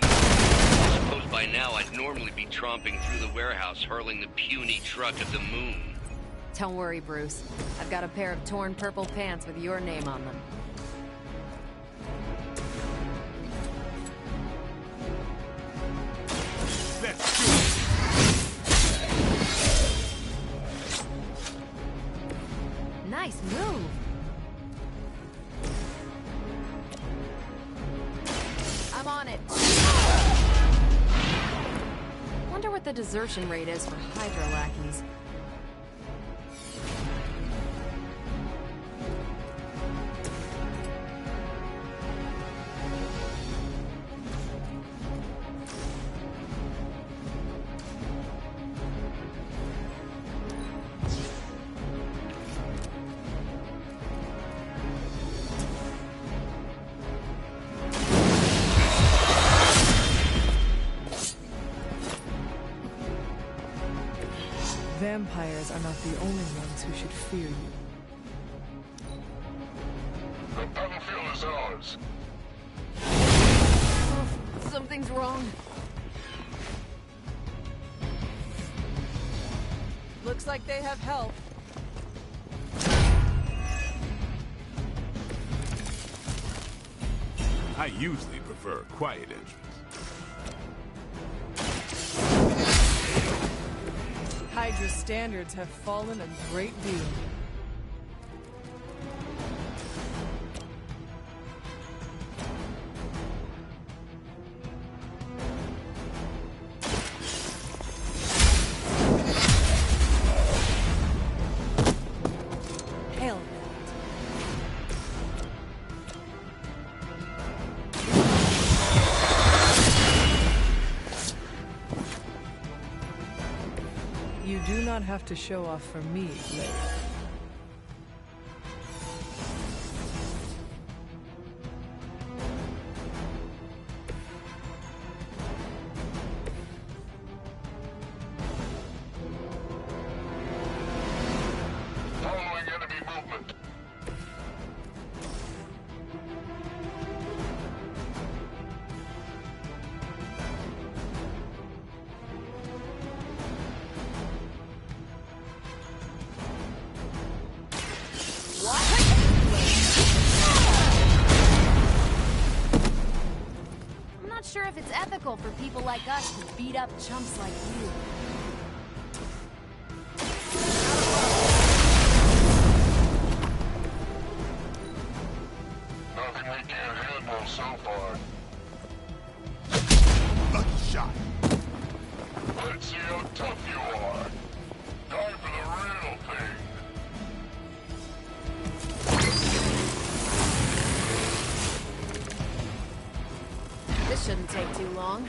I suppose by now I'd normally be tromping through the warehouse hurling the puny truck at the moon. Don't worry, Bruce. I've got a pair of torn purple pants with your name on them. Let's do it. Nice move. I'm on it. Wonder what the desertion rate is for Hydra lackeys. Vampires are not the only ones who should fear you. The battlefield is ours. Oh, something's wrong. Looks like they have help. I usually prefer a quiet entrance. Hydra's standards have fallen a great deal. Hell. You do not have to show off for me, Blade. Following enemy movement. typical for people like us to beat up chumps like you. Nothing we can't handle so far. Lucky shot. Let's see how tough you are. Time for the real thing. This shouldn't take too long.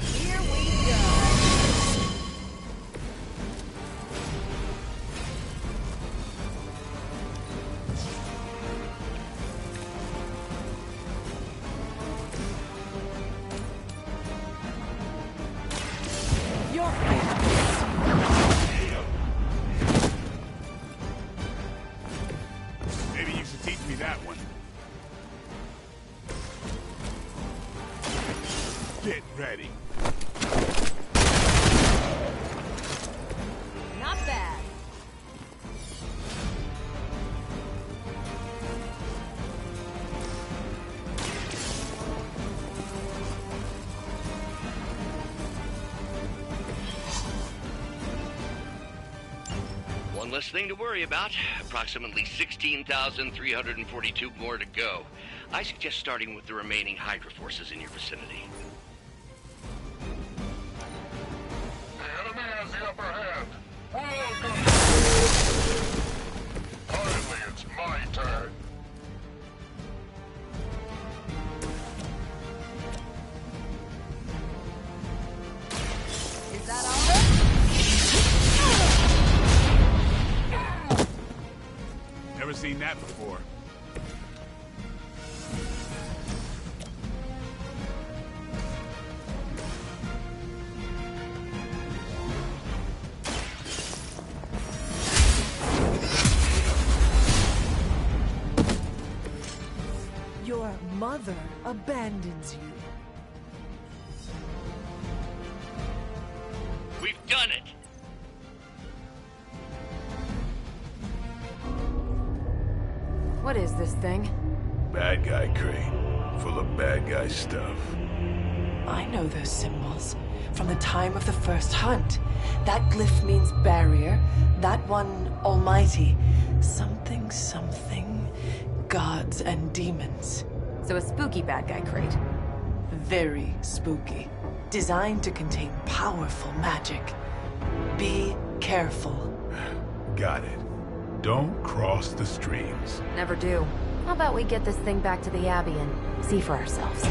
Here we go. Maybe you should teach me that one. Get ready. Not bad. One less thing to worry about. Approximately 16,342 more to go. I suggest starting with the remaining Hydra forces in your vicinity. The enemy has the upper hand. Welcome! Finally, it's my turn. Is that all? Never seen that before. Your mother abandons you. We've done it! What is this thing? Bad guy crate. Full of bad guy stuff. I know those symbols from the time of the first hunt. That glyph means barrier, that one almighty. Something, something, gods and demons. So a spooky bad guy crate. Very spooky. Designed to contain powerful magic. Be careful. Got it. Don't cross the streams. Never do. How about we get this thing back to the Abbey and see for ourselves?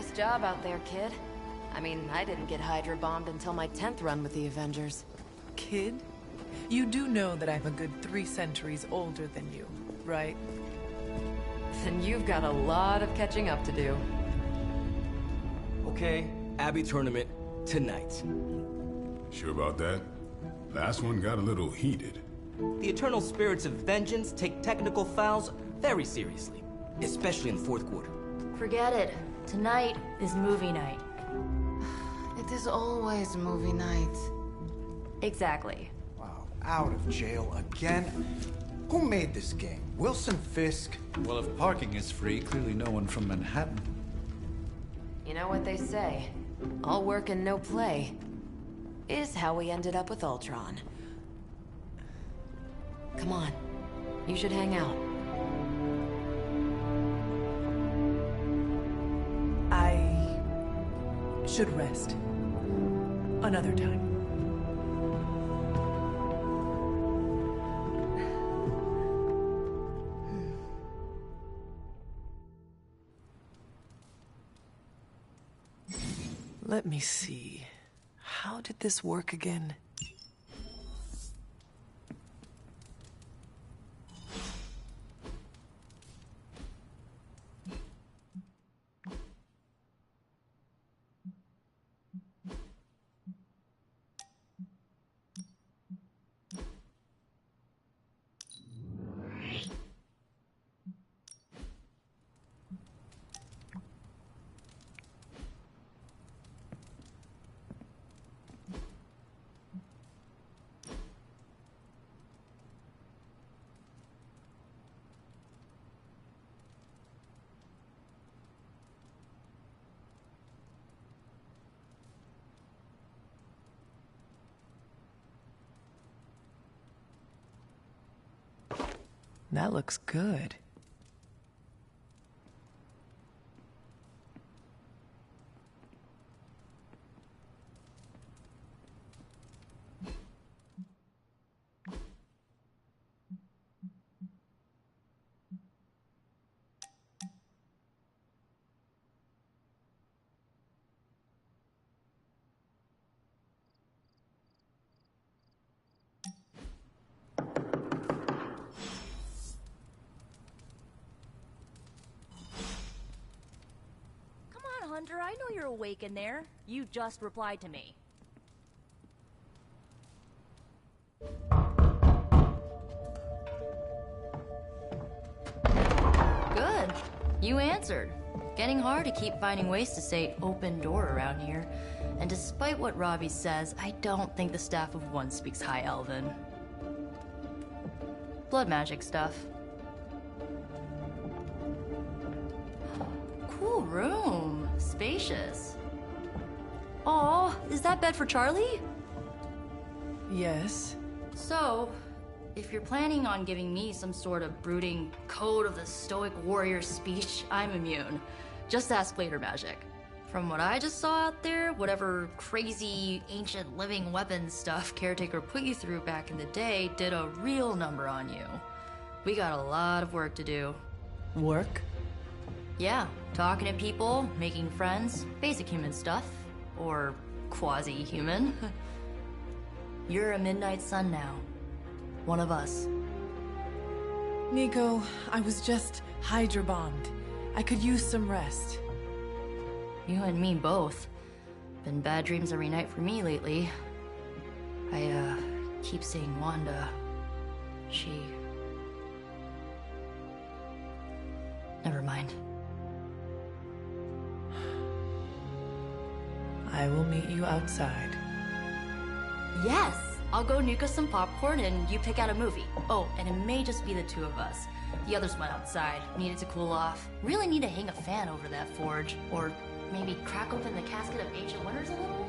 Nice job out there, kid. I mean, I didn't get Hydra bombed until my 10th run with the Avengers. Kid? You do know that I'm a good 3 centuries older than you, right? Then you've got a lot of catching up to do. Okay, Abbey tournament tonight. Sure about that? Last one got a little heated. The Eternal Spirits of Vengeance take technical fouls very seriously, especially in the fourth quarter. Forget it. Tonight is movie night. It is always movie night. Exactly. Wow, out of jail again? Who made this game? Wilson Fisk? Well, if parking is free, clearly no one from Manhattan. You know what they say? All work and no play is how we ended up with Ultron. Come on. You should hang out. I should rest. Another time. Let me see. How did this work again? That looks good. Hunter, I know you're awake in there. You just replied to me. Good. You answered. Getting hard to keep finding ways to say open door around here. And despite what Robbie says, I don't think the staff of One speaks High Elven. Blood magic stuff. Cool room. Spacious. Aw, is that bed for Charlie? Yes. So, if you're planning on giving me some sort of brooding code of the stoic warrior speech, I'm immune. Just ask later, Magic. From what I just saw out there, whatever crazy ancient living weapons stuff Caretaker put you through back in the day did a real number on you. We got a lot of work to do. Work? Yeah, talking to people, making friends, basic human stuff. Or quasi-human. You're a Midnight Sun now. One of us. Nico, I was just Hydra bombed. I could use some rest. You and me both. Been bad dreams every night for me lately. I, keep seeing Wanda. She... Never mind. I will meet you outside. Yes! I'll go nuke us some popcorn and you pick out a movie. Oh, and it may just be the two of us. The others went outside, needed to cool off. Really need to hang a fan over that forge. Or maybe crack open the casket of ancient wonders a little?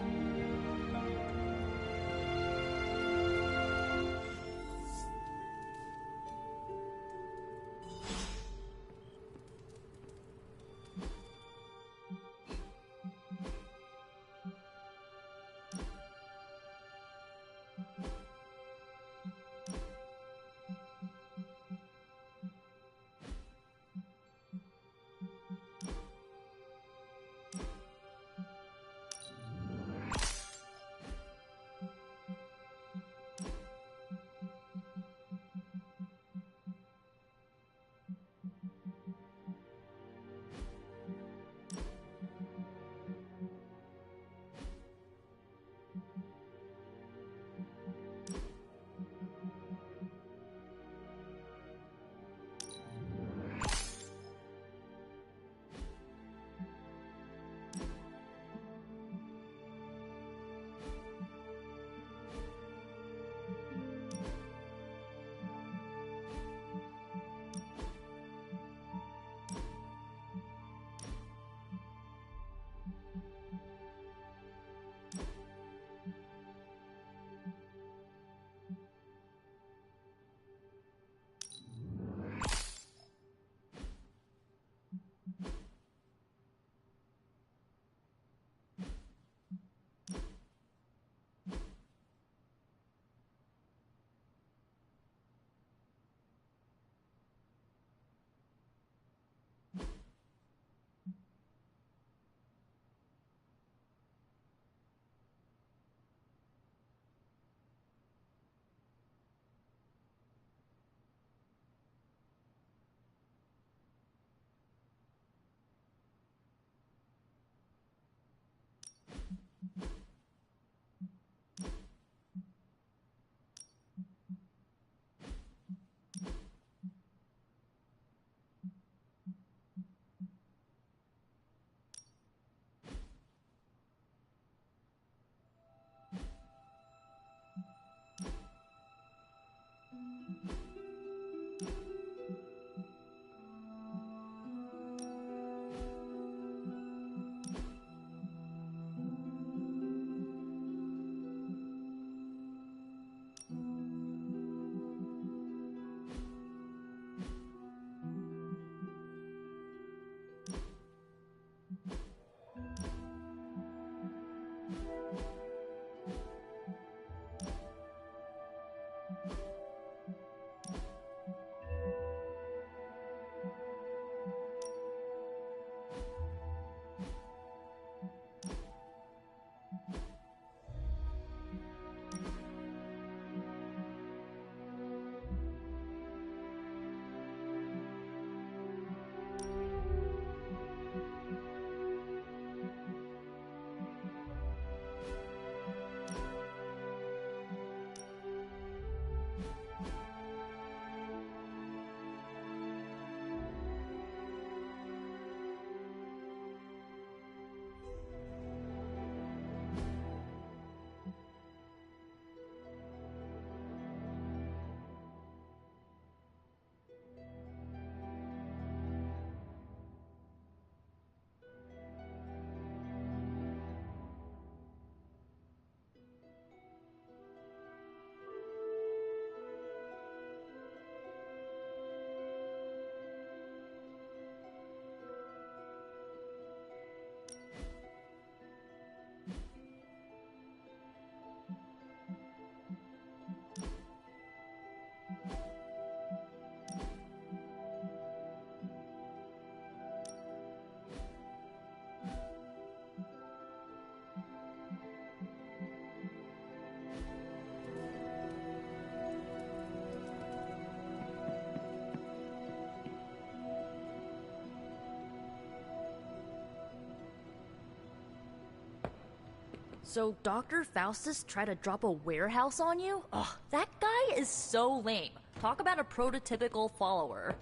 So Dr. Faustus tried to drop a warehouse on you? Ugh, that guy is so lame. Talk about a prototypical follower.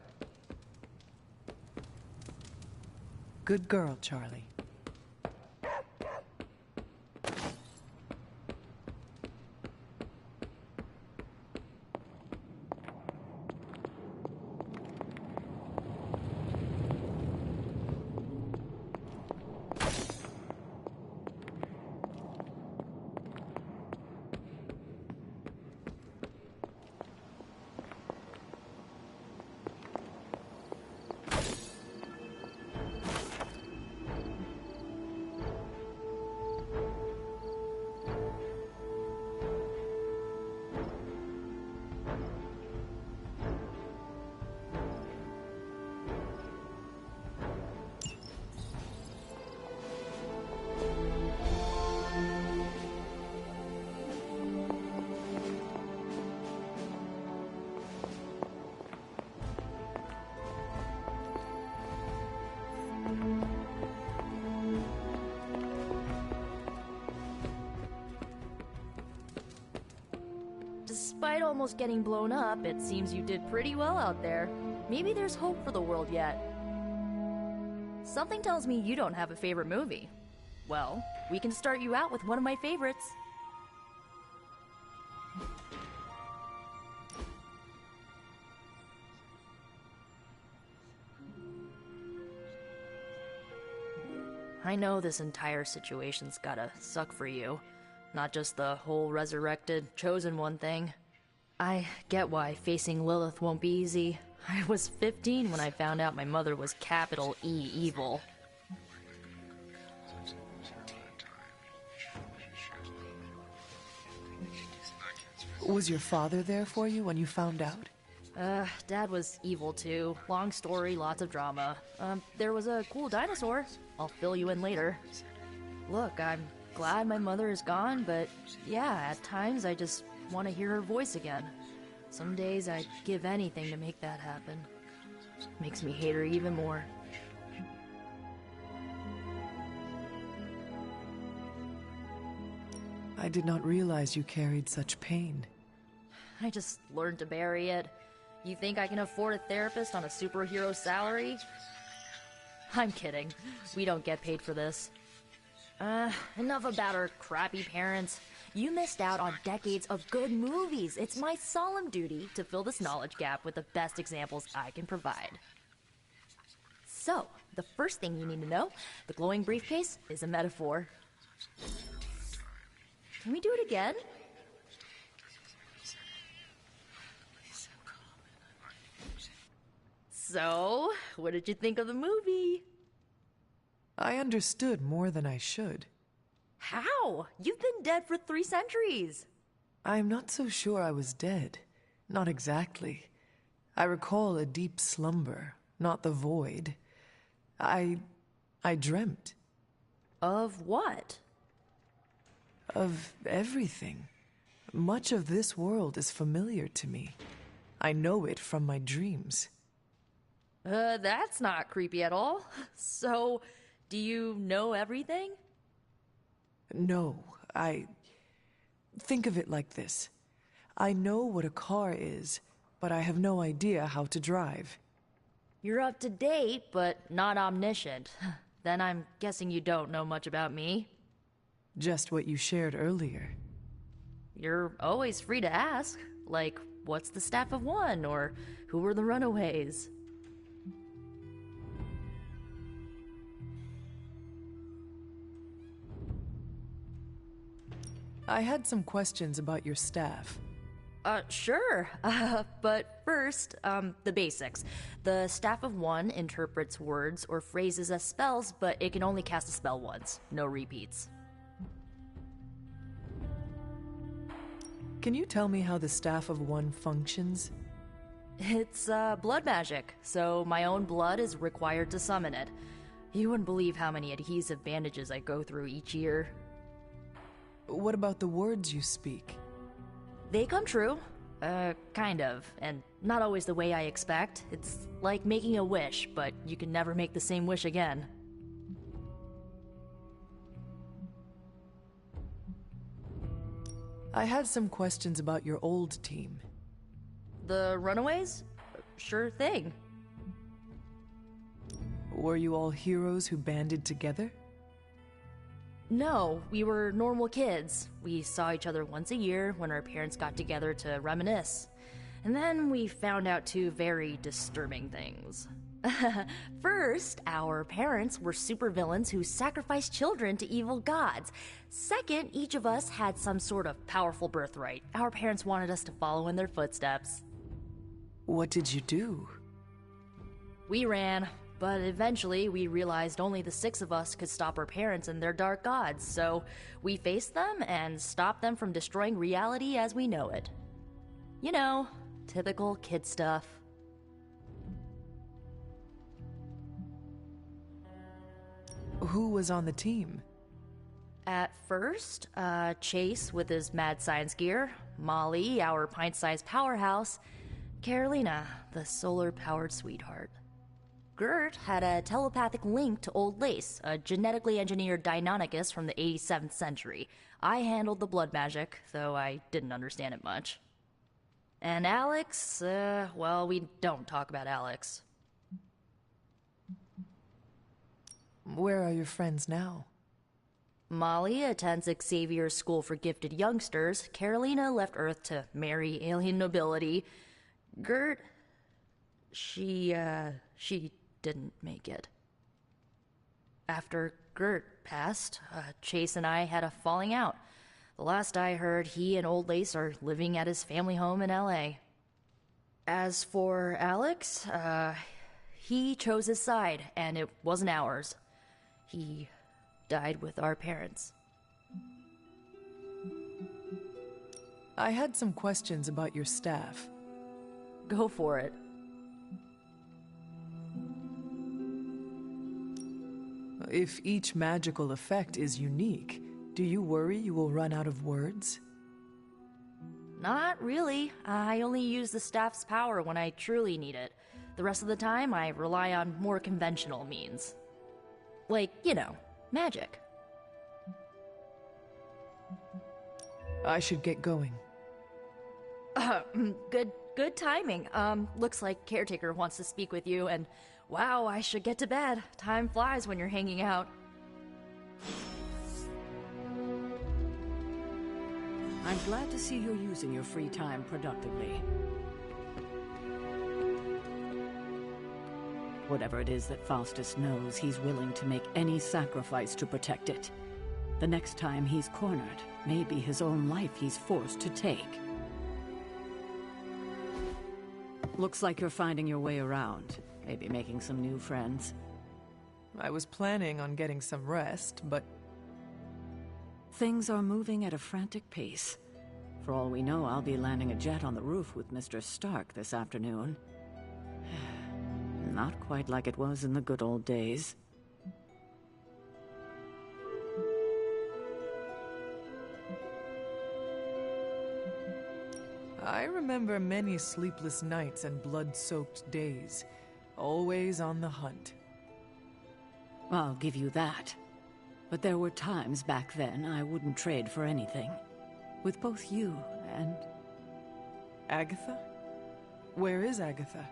Good girl, Charlie. Despite almost getting blown up, it seems you did pretty well out there. Maybe there's hope for the world yet. Something tells me you don't have a favorite movie. Well, we can start you out with one of my favorites. I know this entire situation's gotta suck for you. Not just the whole resurrected, chosen one thing. I get why facing Lilith won't be easy. I was 15 when I found out my mother was capital E evil. Was your father there for you when you found out? Dad was evil too. Long story, lots of drama. There was a cool dinosaur. I'll fill you in later. Look, I'm glad my mother is gone, but yeah, at times I just want to hear her voice again. Some days I'd give anything to make that happen. Makes me hate her even more. I did not realize you carried such pain. I just learned to bury it. You think I can afford a therapist on a superhero salary? I'm kidding. We don't get paid for this. Enough about our crappy parents. You missed out on decades of good movies. It's my solemn duty to fill this knowledge gap with the best examples I can provide. So, the first thing you need to know, the glowing briefcase is a metaphor. Can we do it again? So, what did you think of the movie? I understood more than I should. How? You've been dead for 3 centuries. I'm not so sure I was dead. Not exactly. I recall a deep slumber, not the void. I dreamt. Of what? Of everything. Much of this world is familiar to me. I know it from my dreams. That's not creepy at all. So, do you know everything? No, Think of it like this. I know what a car is, but I have no idea how to drive. You're up to date, but not omniscient. Then I'm guessing you don't know much about me. Just what you shared earlier. You're always free to ask. Like, what's the Staff of One? Or who were the Runaways? I had some questions about your staff. Sure. But first, the basics. The Staff of One interprets words or phrases as spells, but it can only cast a spell once. No repeats. Can you tell me how the Staff of One functions? It's, blood magic, so my own blood is required to summon it. You wouldn't believe how many adhesive bandages I go through each year. What about the words you speak? They come true. Kind of. And not always the way I expect. It's like making a wish, but you can never make the same wish again. I had some questions about your old team. The Runaways? Sure thing. Were you all heroes who banded together? No, we were normal kids. We saw each other once a year when our parents got together to reminisce. And then we found out two very disturbing things. First, our parents were supervillains who sacrificed children to evil gods. Second, each of us had some sort of powerful birthright. Our parents wanted us to follow in their footsteps. What did you do? We ran. But eventually, we realized only the 6 of us could stop our parents and their dark gods, so we faced them and stopped them from destroying reality as we know it. You know, typical kid stuff. Who was on the team? At first, Chase with his mad science gear, Molly, our pint-sized powerhouse, Carolina, the solar-powered sweetheart. Gert had a telepathic link to Old Lace, a genetically engineered Deinonychus from the 87th century. I handled the blood magic, though I didn't understand it much. And Alex, well, we don't talk about Alex. Where are your friends now? Molly attends Xavier's School for Gifted Youngsters. Carolina left Earth to marry alien nobility. Gert, she didn't make it. After Gert passed, Chase and I had a falling out. The last I heard, he and Old Lace are living at his family home in LA. As for Alex, he chose his side, and it wasn't ours. He died with our parents. I had some questions about your staff. Go for it. If each magical effect is unique, do you worry you will run out of words? Not really. I only use the staff's power when I truly need it. The rest of the time, I rely on more conventional means. Like, you know, magic. I should get going. Good timing. Looks like Caretaker wants to speak with you, and wow, I should get to bed. Time flies when you're hanging out. I'm glad to see you're using your free time productively. Whatever it is that Faustus knows, he's willing to make any sacrifice to protect it. The next time he's cornered, may be his own life he's forced to take. Looks like you're finding your way around. Maybe making some new friends. I was planning on getting some rest, but... Things are moving at a frantic pace. For all we know, I'll be landing a jet on the roof with Mr. Stark this afternoon. Not quite like it was in the good old days. I remember many sleepless nights and blood-soaked days, always on the hunt. I'll give you that. But there were times back then I wouldn't trade for anything. With both you and... Agatha? Where is Agatha?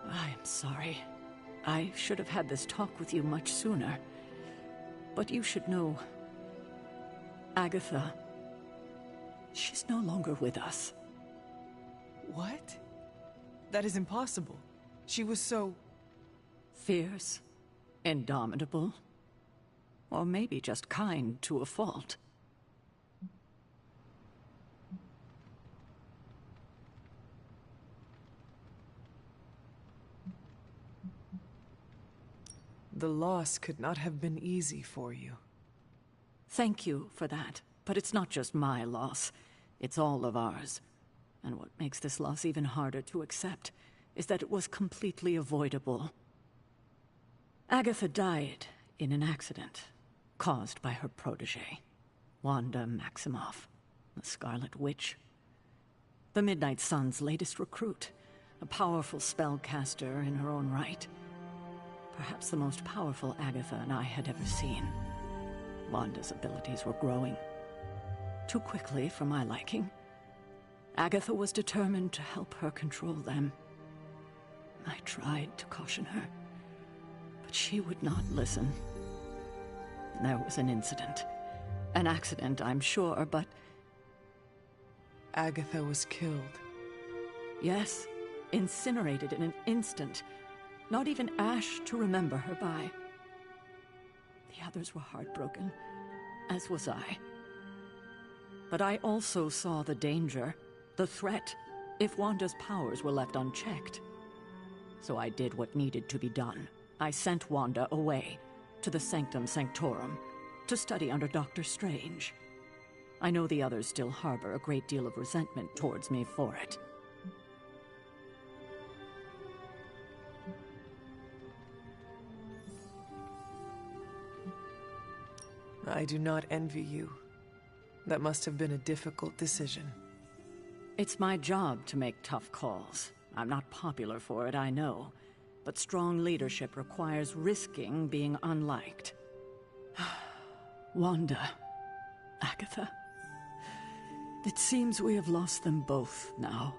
I am sorry. I should have had this talk with you much sooner. But you should know... Agatha... she's no longer with us. What? That is impossible. She was so... fierce, indomitable, or maybe just kind to a fault. The loss could not have been easy for you. Thank you for that, but it's not just my loss. It's all of ours. And what makes this loss even harder to accept is that it was completely avoidable. Agatha died in an accident caused by her protege, Wanda Maximoff, the Scarlet Witch. The Midnight Sun's latest recruit, a powerful spellcaster in her own right. Perhaps the most powerful Agatha and I had ever seen. Wanda's abilities were growing. Too quickly for my liking. Agatha was determined to help her control them. I tried to caution her, but she would not listen. There was an incident. An accident, I'm sure, but... Agatha was killed. Yes, incinerated in an instant. Not even ash to remember her by. The others were heartbroken, as was I. But I also saw the danger, the threat, if Wanda's powers were left unchecked. So I did what needed to be done. I sent Wanda away, to the Sanctum Sanctorum, to study under Doctor Strange. I know the others still harbor a great deal of resentment towards me for it. I do not envy you. That must have been a difficult decision. It's my job to make tough calls. I'm not popular for it, I know. But strong leadership requires risking being unliked. Wanda, Agatha. It seems we have lost them both now.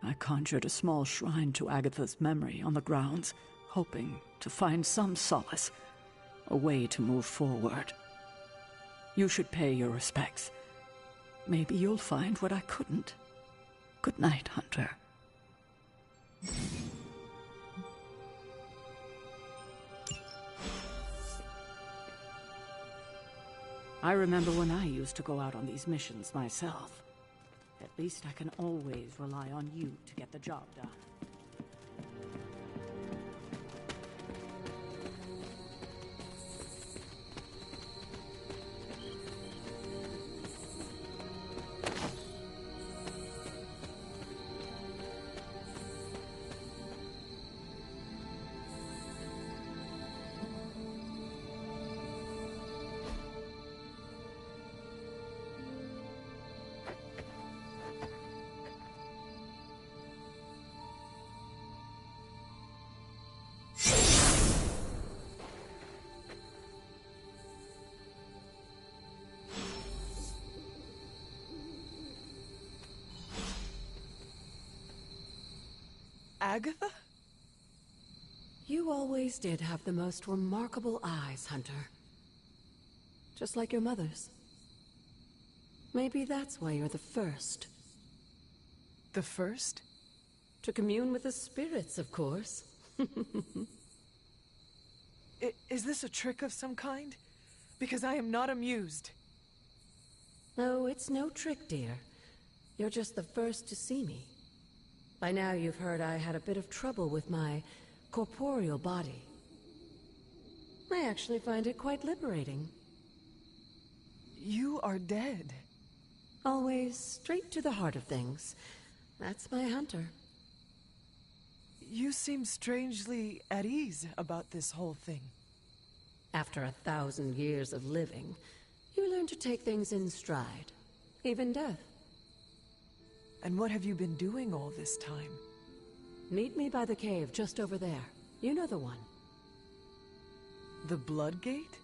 I conjured a small shrine to Agatha's memory on the grounds, hoping to find some solace, a way to move forward. You should pay your respects. Maybe you'll find what I couldn't. Good night, Hunter. I remember when I used to go out on these missions myself. At least I can always rely on you to get the job done. Agatha? You always did have the most remarkable eyes, Hunter. Just like your mother's. Maybe that's why you're the first. The first? To commune with the spirits, of course. Is this a trick of some kind? Because I am not amused. No, it's no trick, dear. You're just the first to see me. By now you've heard I had a bit of trouble with my corporeal body. I actually find it quite liberating. You are dead. Always straight to the heart of things. That's my hunter. You seem strangely at ease about this whole thing. After 1,000 years of living, you learn to take things in stride. Even death. And what have you been doing all this time? Meet me by the cave just over there. You know the one. The Blood Gate?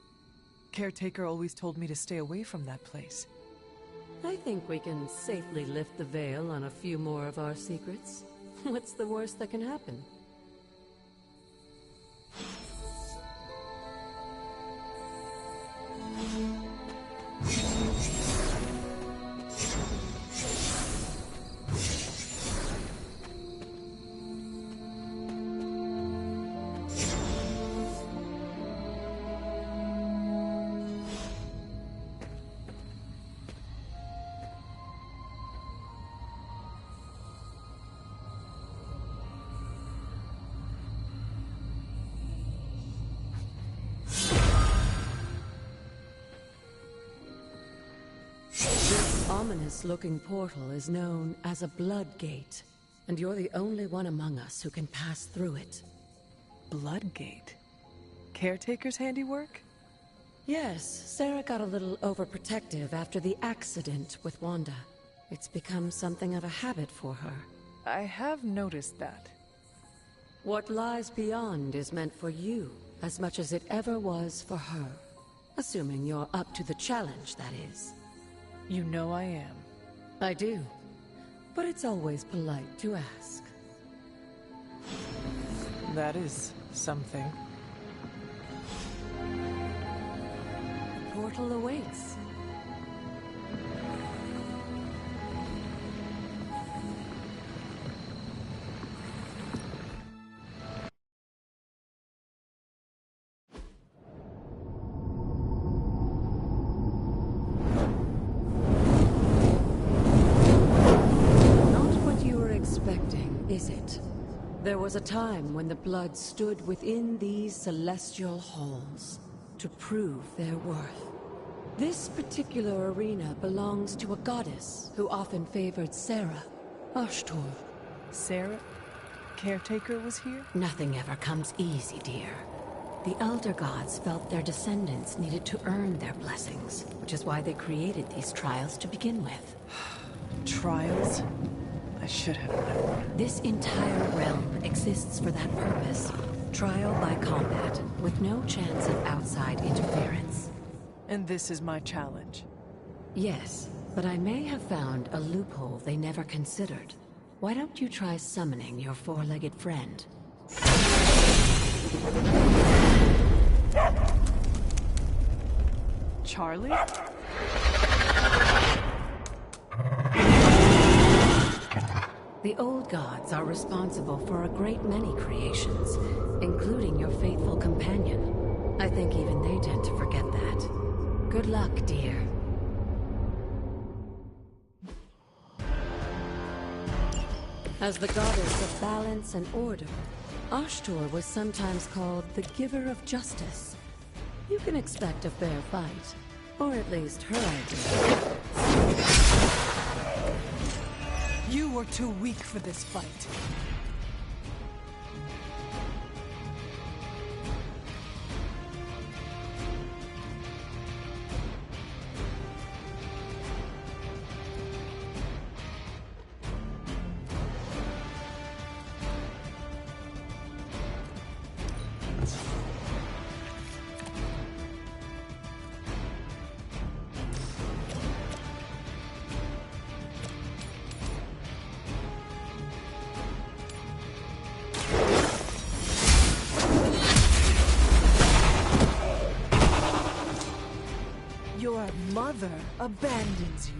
Caretaker always told me to stay away from that place. I think we can safely lift the veil on a few more of our secrets. What's the worst that can happen? Ominous-looking portal is known as a Blood Gate, and you're the only one among us who can pass through it. Blood Gate? Caretaker's handiwork? Yes, Sarah got a little overprotective after the accident with Wanda. It's become something of a habit for her. I have noticed that. What lies beyond is meant for you as much as it ever was for her. Assuming you're up to the challenge, that is. You know I am. I do. But it's always polite to ask. That is something. Portal awaits. Is it? There was a time when the blood stood within these celestial halls to prove their worth. This particular arena belongs to a goddess who often favored Sarah, Ashtor. Sarah? Caretaker was here? Nothing ever comes easy, dear. The Elder Gods felt their descendants needed to earn their blessings, which is why they created these trials to begin with. Trials? I should have known. This entire realm exists for that purpose. Trial by combat, with no chance of outside interference. And this is my challenge? Yes, but I may have found a loophole they never considered. Why don't you try summoning your four-legged friend? Charlie? The old gods are responsible for a great many creations, including your faithful companion. I think even they tend to forget that. Good luck, dear. As the goddess of balance and order, Ashtor was sometimes called the giver of justice. You can expect a fair fight, or at least her idea. You were too weak for this fight. Your mother abandons you.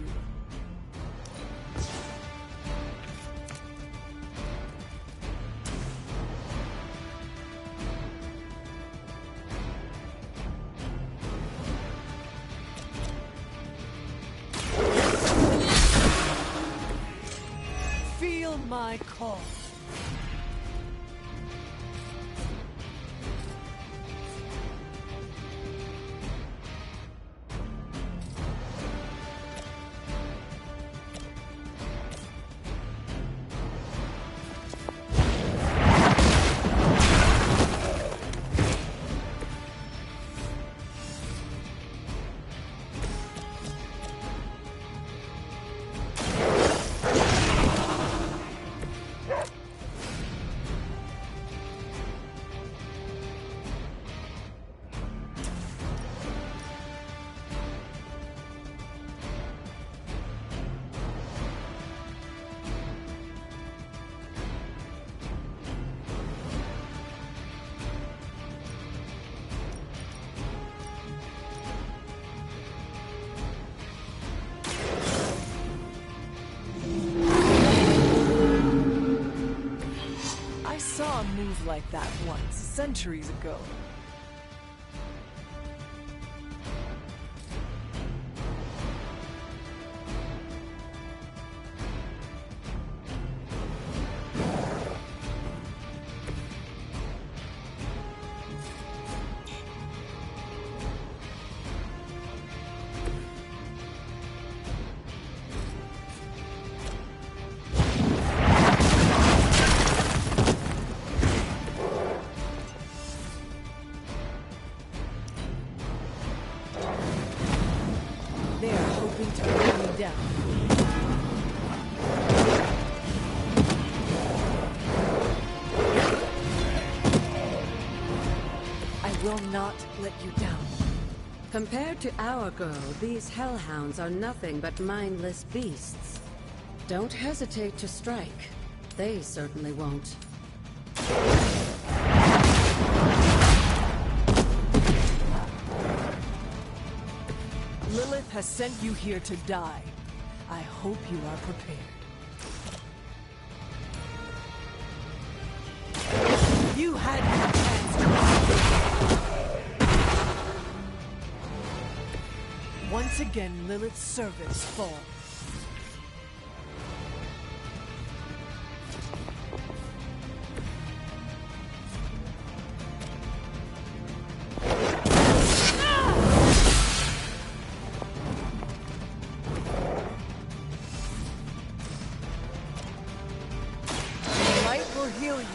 Feel my call. was like that once, centuries ago. Will not let you down. Compared to our girl, these hellhounds are nothing but mindless beasts. Don't hesitate to strike. They certainly won't. Lilith has sent you here to die. I hope you are prepared. You had your chance to once again, Lilith's servants fall. Light will heal you.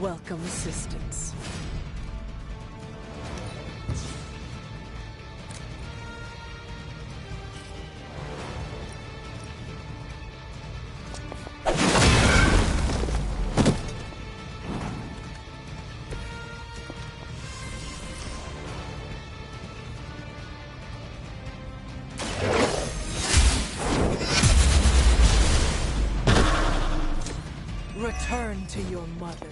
Welcome assistance. Return to your mother.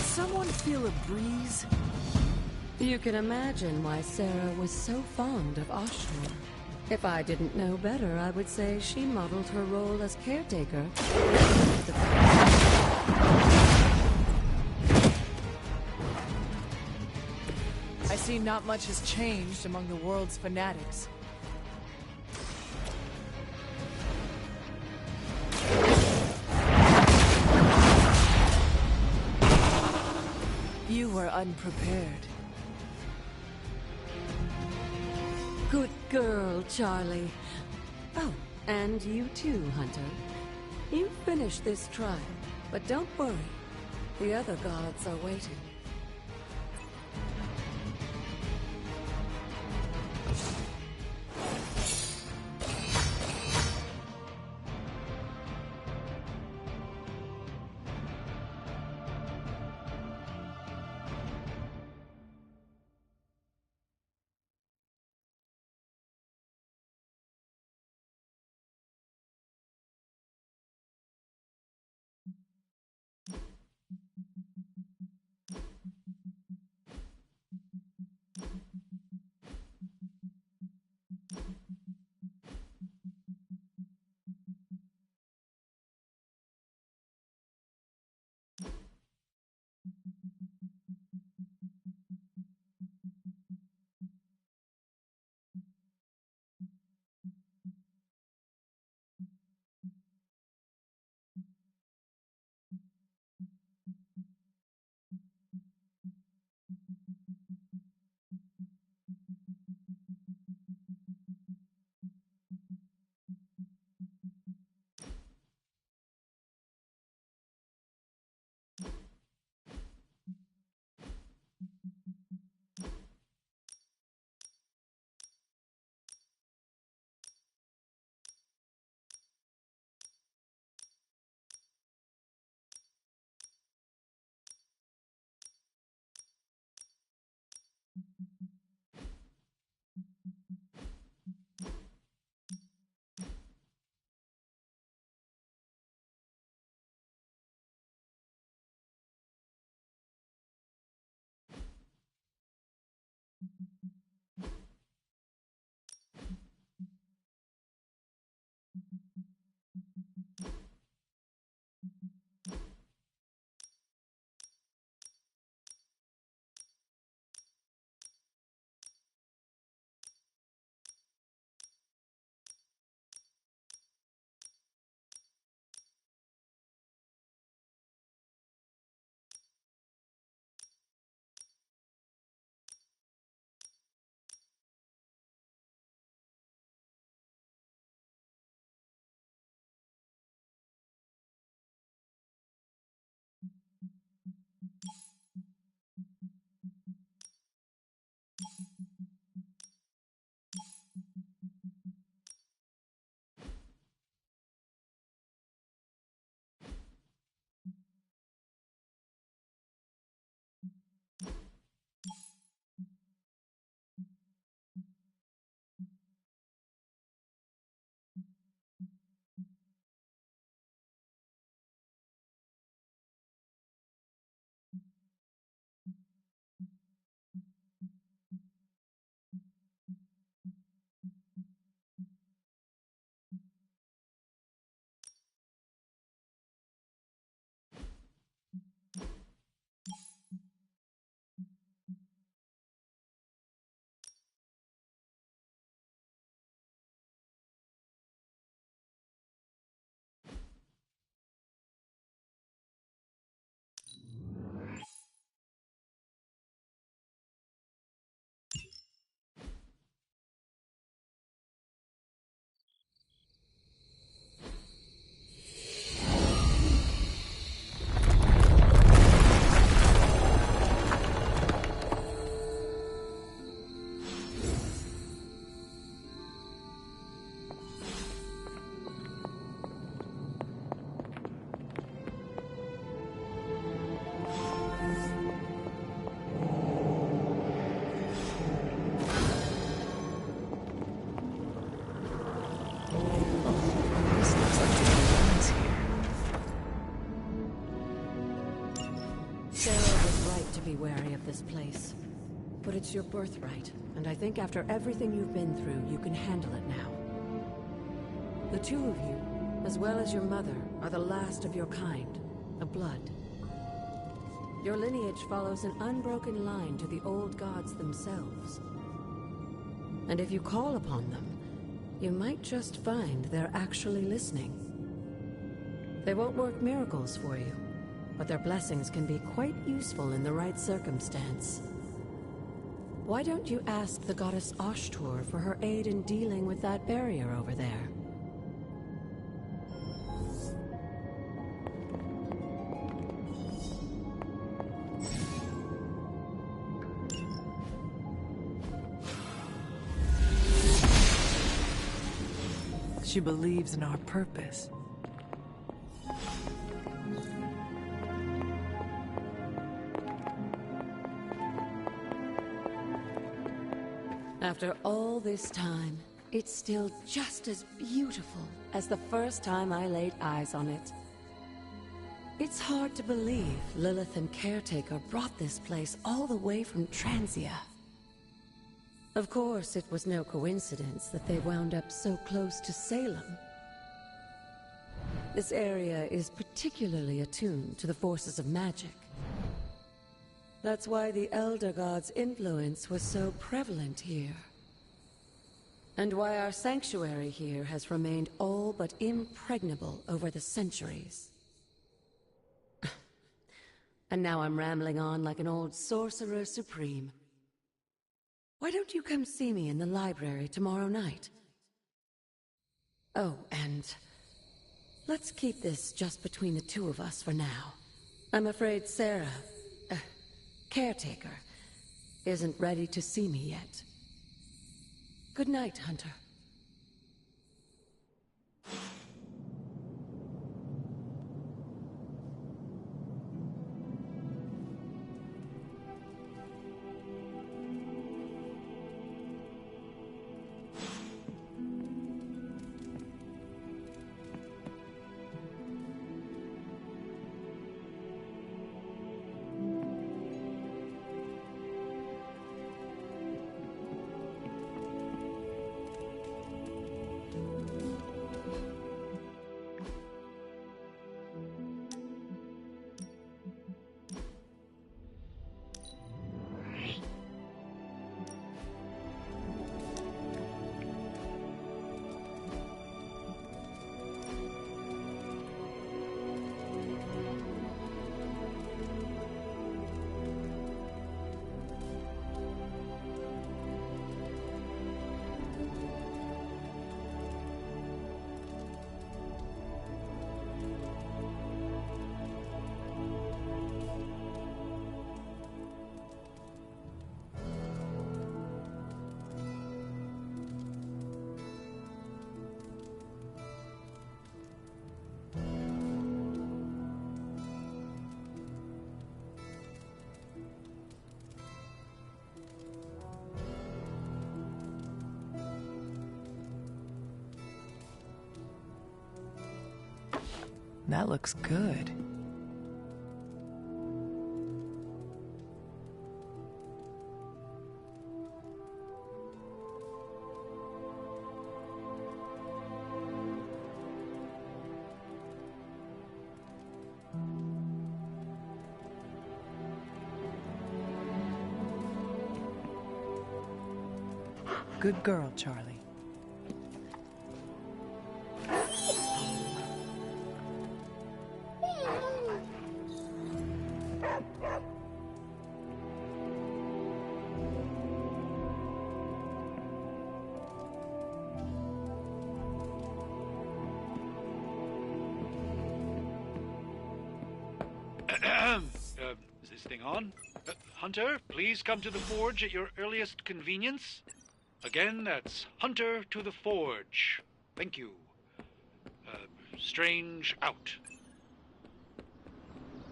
Someone feel a breeze? You can imagine why Sarah was so fond of Ashtor. If I didn't know better, I would say she modeled her role as caretaker. I see not much has changed among the world's fanatics. You were unprepared. Good girl, Charlie. Oh, and you too, Hunter. You finished this trial, but don't worry. The other gods are waiting. this place. But it's your birthright, and I think after everything you've been through, you can handle it now. The two of you, as well as your mother, are the last of your kind, the Blood. Your lineage follows an unbroken line to the old gods themselves. And if you call upon them, you might just find they're actually listening. They won't work miracles for you, but their blessings can be quite useful in the right circumstance. Why don't you ask the goddess Ashtur for her aid in dealing with that barrier over there? She believes in our purpose. After all this time, it's still just as beautiful as the first time I laid eyes on it. It's hard to believe Lilith and Caretaker brought this place all the way from Transia. Of course, it was no coincidence that they wound up so close to Salem. This area is particularly attuned to the forces of magic. That's why the Elder God's influence was so prevalent here. And why our sanctuary here has remained all but impregnable over the centuries. And now I'm rambling on like an old sorcerer supreme. Why don't you come see me in the library tomorrow night? Oh, and let's keep this just between the two of us for now. I'm afraid Sarah, Caretaker, isn't ready to see me yet. Good night, Hunter. That looks good. Good girl, Charlie. Is this thing on? Hunter, please come to the forge at your earliest convenience. Again, that's Hunter to the forge. Thank you. Strange out.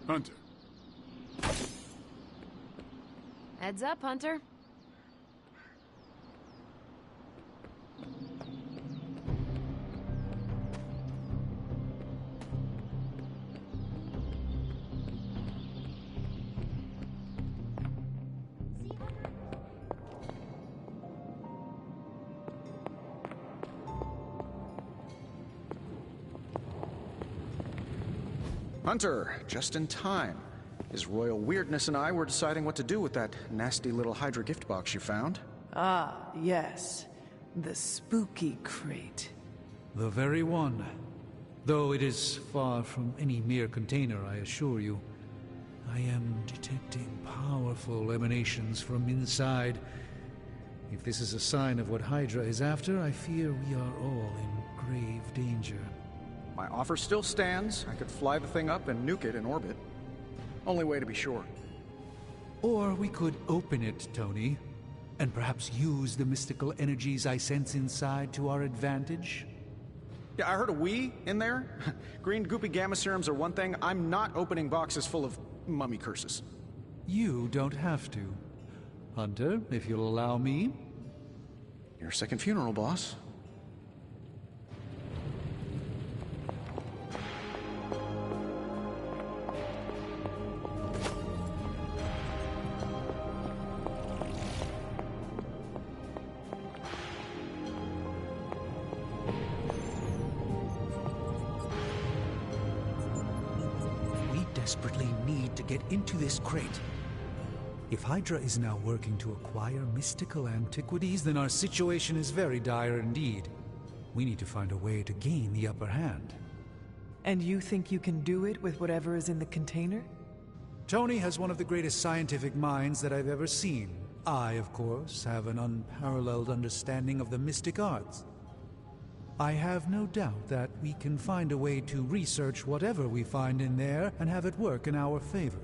Hunter. Heads up, Hunter. Hunter, just in time. His royal weirdness and I were deciding what to do with that nasty little Hydra gift box you found. Ah, yes. The spooky crate. The very one. Though it is far from any mere container, I assure you. I am detecting powerful emanations from inside. If this is a sign of what Hydra is after, I fear we are all in grave danger. My offer still stands. I could fly the thing up and nuke it in orbit. Only way to be sure. Or we could open it, Tony, and perhaps use the mystical energies I sense inside to our advantage. Yeah, I heard a we in there. Green goopy gamma serums are one thing. I'm not opening boxes full of mummy curses. You don't have to. Hunter, if you'll allow me. Your second funeral, boss. Desperately need to get into this crate. If Hydra is now working to acquire mystical antiquities, then our situation is very dire indeed. We need to find a way to gain the upper hand. And you think you can do it with whatever is in the container? Tony has one of the greatest scientific minds that I've ever seen. I, of course, have an unparalleled understanding of the mystic arts. I have no doubt that we can find a way to research whatever we find in there and have it work in our favor.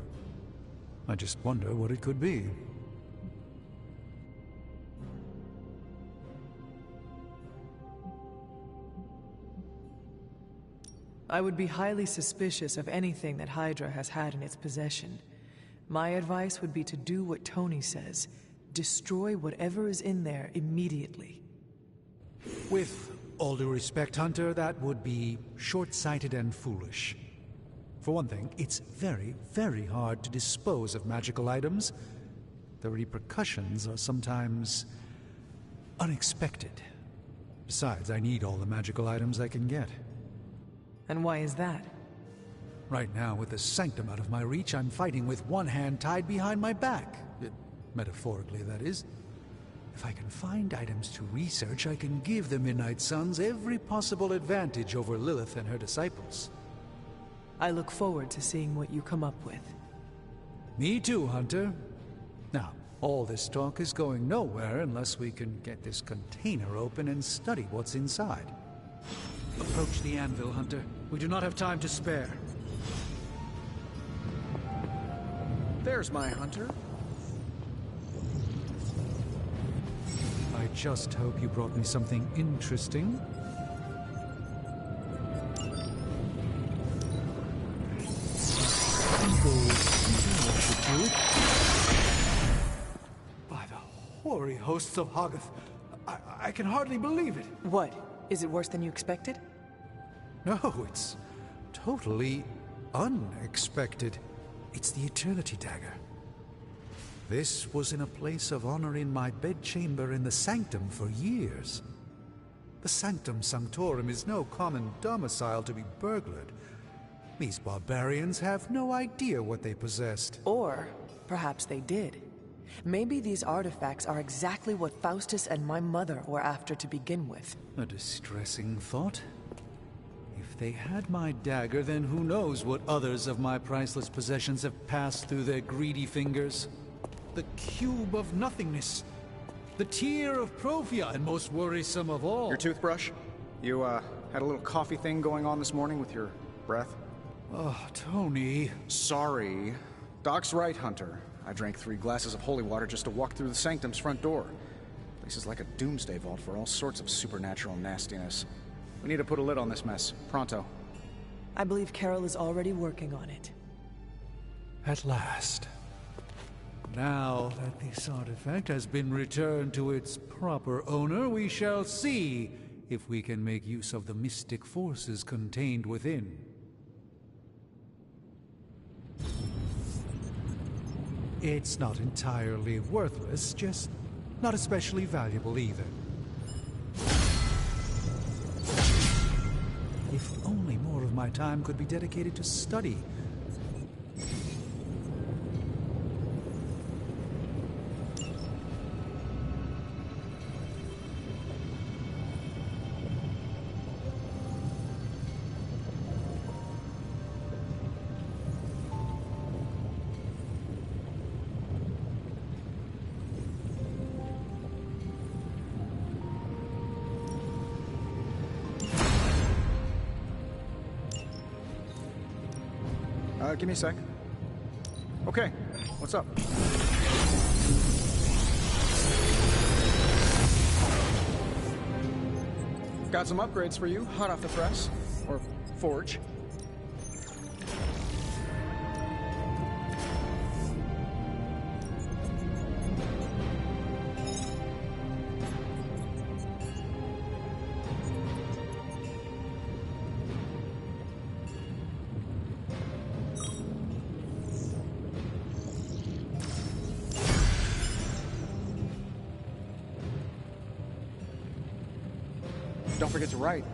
I just wonder what it could be. I would be highly suspicious of anything that Hydra has had in its possession. My advice would be to do what Tony says. Destroy whatever is in there immediately. With all due respect, Hunter, that would be short-sighted and foolish. For one thing, it's very, very hard to dispose of magical items. The repercussions are sometimes unexpected. Besides, I need all the magical items I can get. And why is that? Right now, with the Sanctum out of my reach, I'm fighting with one hand tied behind my back. Metaphorically, that is. If I can find items to research, I can give the Midnight Suns every possible advantage over Lilith and her disciples. I look forward to seeing what you come up with. Me too, Hunter. Now, all this talk is going nowhere unless we can get this container open and study what's inside. Approach the anvil, Hunter. We do not have time to spare. There's my Hunter. I just hope you brought me something interesting. By the hoary hosts of Hoggoth, I can hardly believe it. What? Is it worse than you expected? No, it's totally unexpected. It's the Eternity Dagger. This was in a place of honor in my bedchamber in the Sanctum for years. The Sanctum Sanctorum is no common domicile to be burglared. These barbarians have no idea what they possessed. Or perhaps they did. Maybe these artifacts are exactly what Faustus and my mother were after to begin with. A distressing thought. If they had my dagger, then who knows what others of my priceless possessions have passed through their greedy fingers. The Cube of Nothingness. The Tear of Profia, and most worrisome of all. Your toothbrush? You, had a little coffee thing going on this morning with your breath? Oh, Tony. Sorry. Doc's right, Hunter. I drank 3 glasses of holy water just to walk through the Sanctum's front door. This is like a doomsday vault for all sorts of supernatural nastiness. We need to put a lid on this mess. Pronto. I believe Carol is already working on it. At last. Now that this artifact has been returned to its proper owner, we shall see if we can make use of the mystic forces contained within. It's not entirely worthless, just not especially valuable either. If only more of my time could be dedicated to study. Give me a sec. Okay, what's up? Got some upgrades for you, hot off the press. Or forge. Don't forget to write.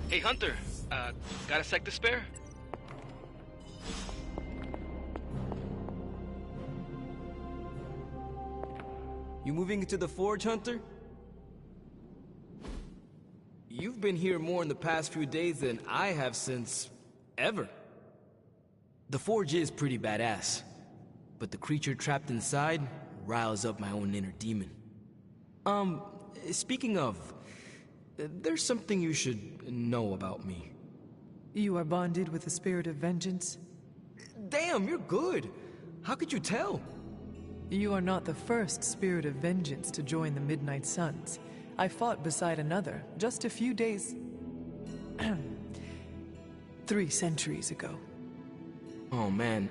Hey, Hunter. Got a sec to spare? You moving into the Forge, Hunter? You've been here more in the past few days than I have since... ever. The Forge is pretty badass, but the creature trapped inside riles up my own inner demon. Speaking of... there's something you should know about me. You are bonded with the spirit of vengeance? Damn, you're good. How could you tell? You are not the first spirit of vengeance to join the Midnight Suns. I fought beside another just a few days... 3 centuries ago. Oh man,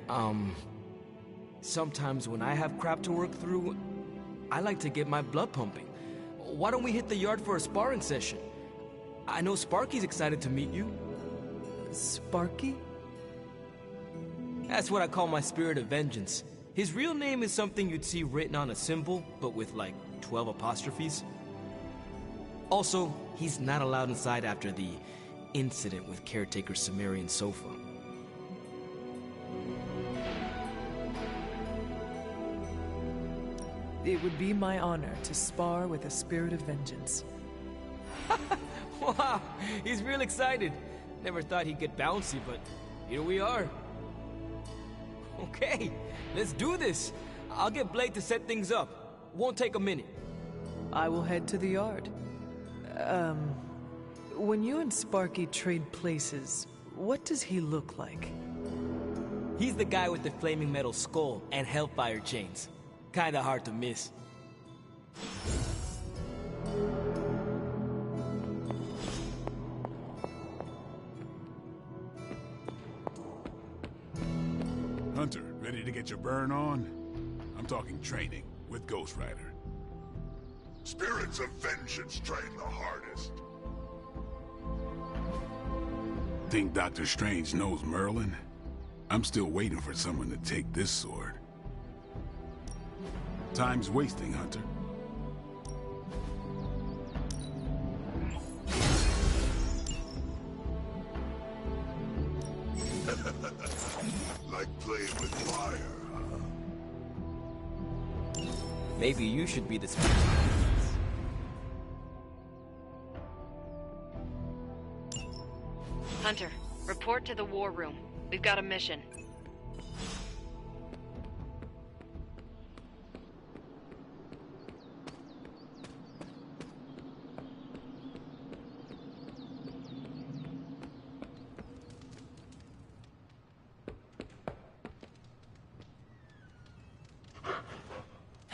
sometimes when I have crap to work through, I like to get my blood pumping. Why don't we hit the yard for a sparring session? I know Sparky's excited to meet you. Sparky? That's what I call my spirit of vengeance. His real name is something you'd see written on a symbol, but with like 12 apostrophes. Also, he's not allowed inside after the incident with caretaker Sumerian Sofa. It would be my honor to spar with a spirit of vengeance. Wow, he's real excited. Never thought he'd get bouncy, but here we are. Okay, let's do this. I'll get Blade to set things up. Won't take a minute. I will head to the yard. When you and Sparky trade places, what does he look like? He's the guy with the flaming metal skull and hellfire chains. Kinda hard to miss. Hunter, ready to get your burn on? I'm talking training with Ghost Rider. Spirits of vengeance train the hardest. Think Dr. Strange knows Merlin? I'm still waiting for someone to take this sword. Time's wasting, Hunter. Like playing with fire, huh? Maybe you should be the speaker. Hunter, report to the war room. We've got a mission.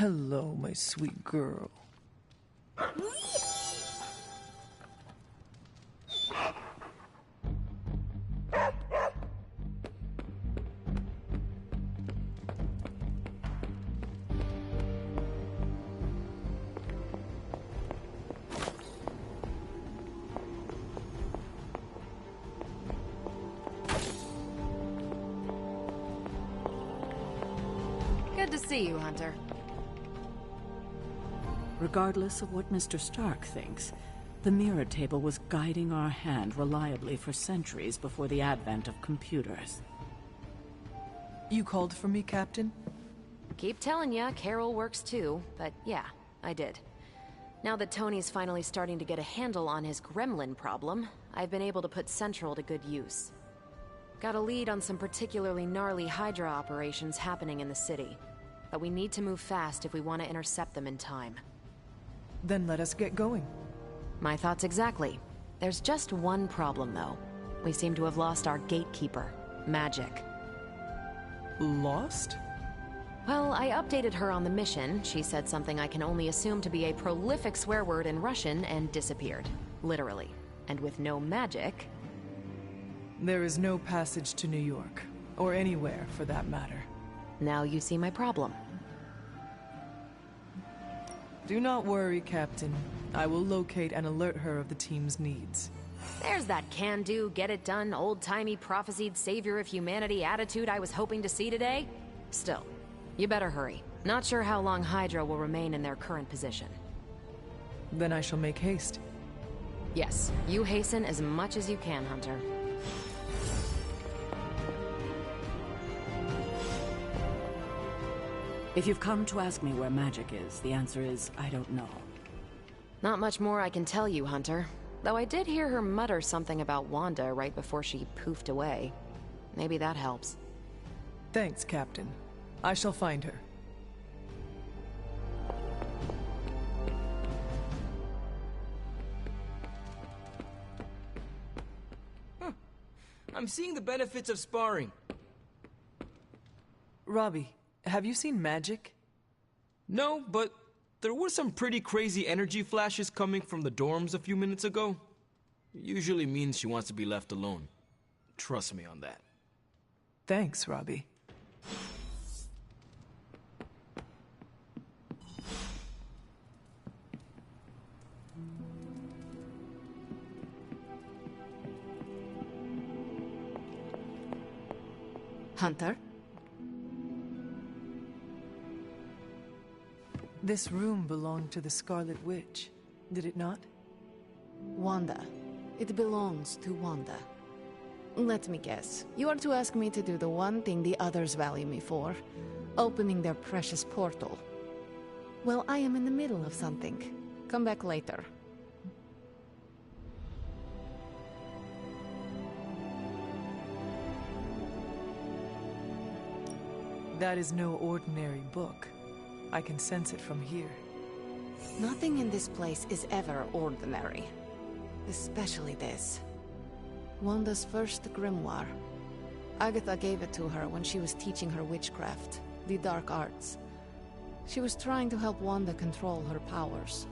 Hello, my sweet girl. Good to see you, Hunter. Regardless of what Mr. Stark thinks, the mirror table was guiding our hand reliably for centuries before the advent of computers. You called for me, Captain? Keep telling ya, Carol works too, but yeah, I did. Now that Tony's finally starting to get a handle on his gremlin problem, I've been able to put Central to good use. Got a lead on some particularly gnarly Hydra operations happening in the city, but we need to move fast if we want to intercept them in time. Then let us get going. My thoughts exactly. There's just one problem, though. We seem to have lost our gatekeeper, Magic. Lost? Well, I updated her on the mission. She said something I can only assume to be a prolific swear word in Russian and disappeared. Literally. And with no magic... There is no passage to New York. Or anywhere, for that matter. Now you see my problem. Do not worry, Captain. I will locate and alert her of the team's needs. There's that can-do, get-it-done, old-timey prophesied savior of humanity attitude I was hoping to see today. Still, you better hurry. Not sure how long Hydra will remain in their current position. Then I shall make haste. Yes, you hasten as much as you can, Hunter. If you've come to ask me where Magic is, the answer is, I don't know. Not much more I can tell you, Hunter. Though I did hear her mutter something about Wanda right before she poofed away. Maybe that helps. Thanks, Captain. I shall find her. I'm seeing the benefits of sparring. Robbie, have you seen Magic? No, but there were some pretty crazy energy flashes coming from the dorms a few minutes ago. It usually means she wants to be left alone. Trust me on that. Thanks, Robbie. Hunter? This room belonged to the Scarlet Witch, did it not? Wanda. It belongs to Wanda. Let me guess. You are to ask me to do the one thing the others value me for. Opening their precious portal. Well, I am in the middle of something. Come back later. That is no ordinary book. I can sense it from here. Nothing in this place is ever ordinary. Especially this. Wanda's first grimoire. Agatha gave it to her when she was teaching her witchcraft, the dark arts. She was trying to help Wanda control her powers.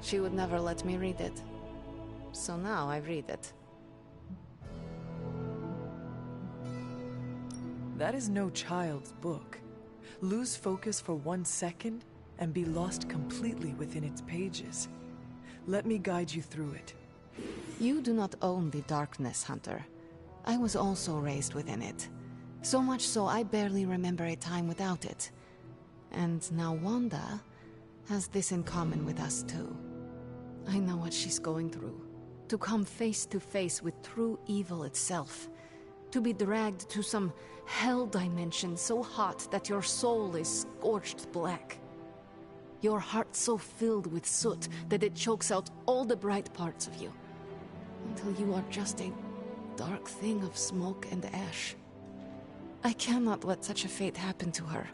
She would never let me read it. So now I read it. That is no child's book. Lose focus for 1 second and be lost completely within its pages. Let me guide you through it. You do not own the darkness, Hunter. I was also raised within it. So much so I barely remember a time without it. And now Wanda has this in common with us too. I know what she's going through. To come face to face with true evil itself. To be dragged to some hell dimension so hot that your soul is scorched black. Your heart so filled with soot that it chokes out all the bright parts of you. Until you are just a dark thing of smoke and ash. I cannot let such a fate happen to her.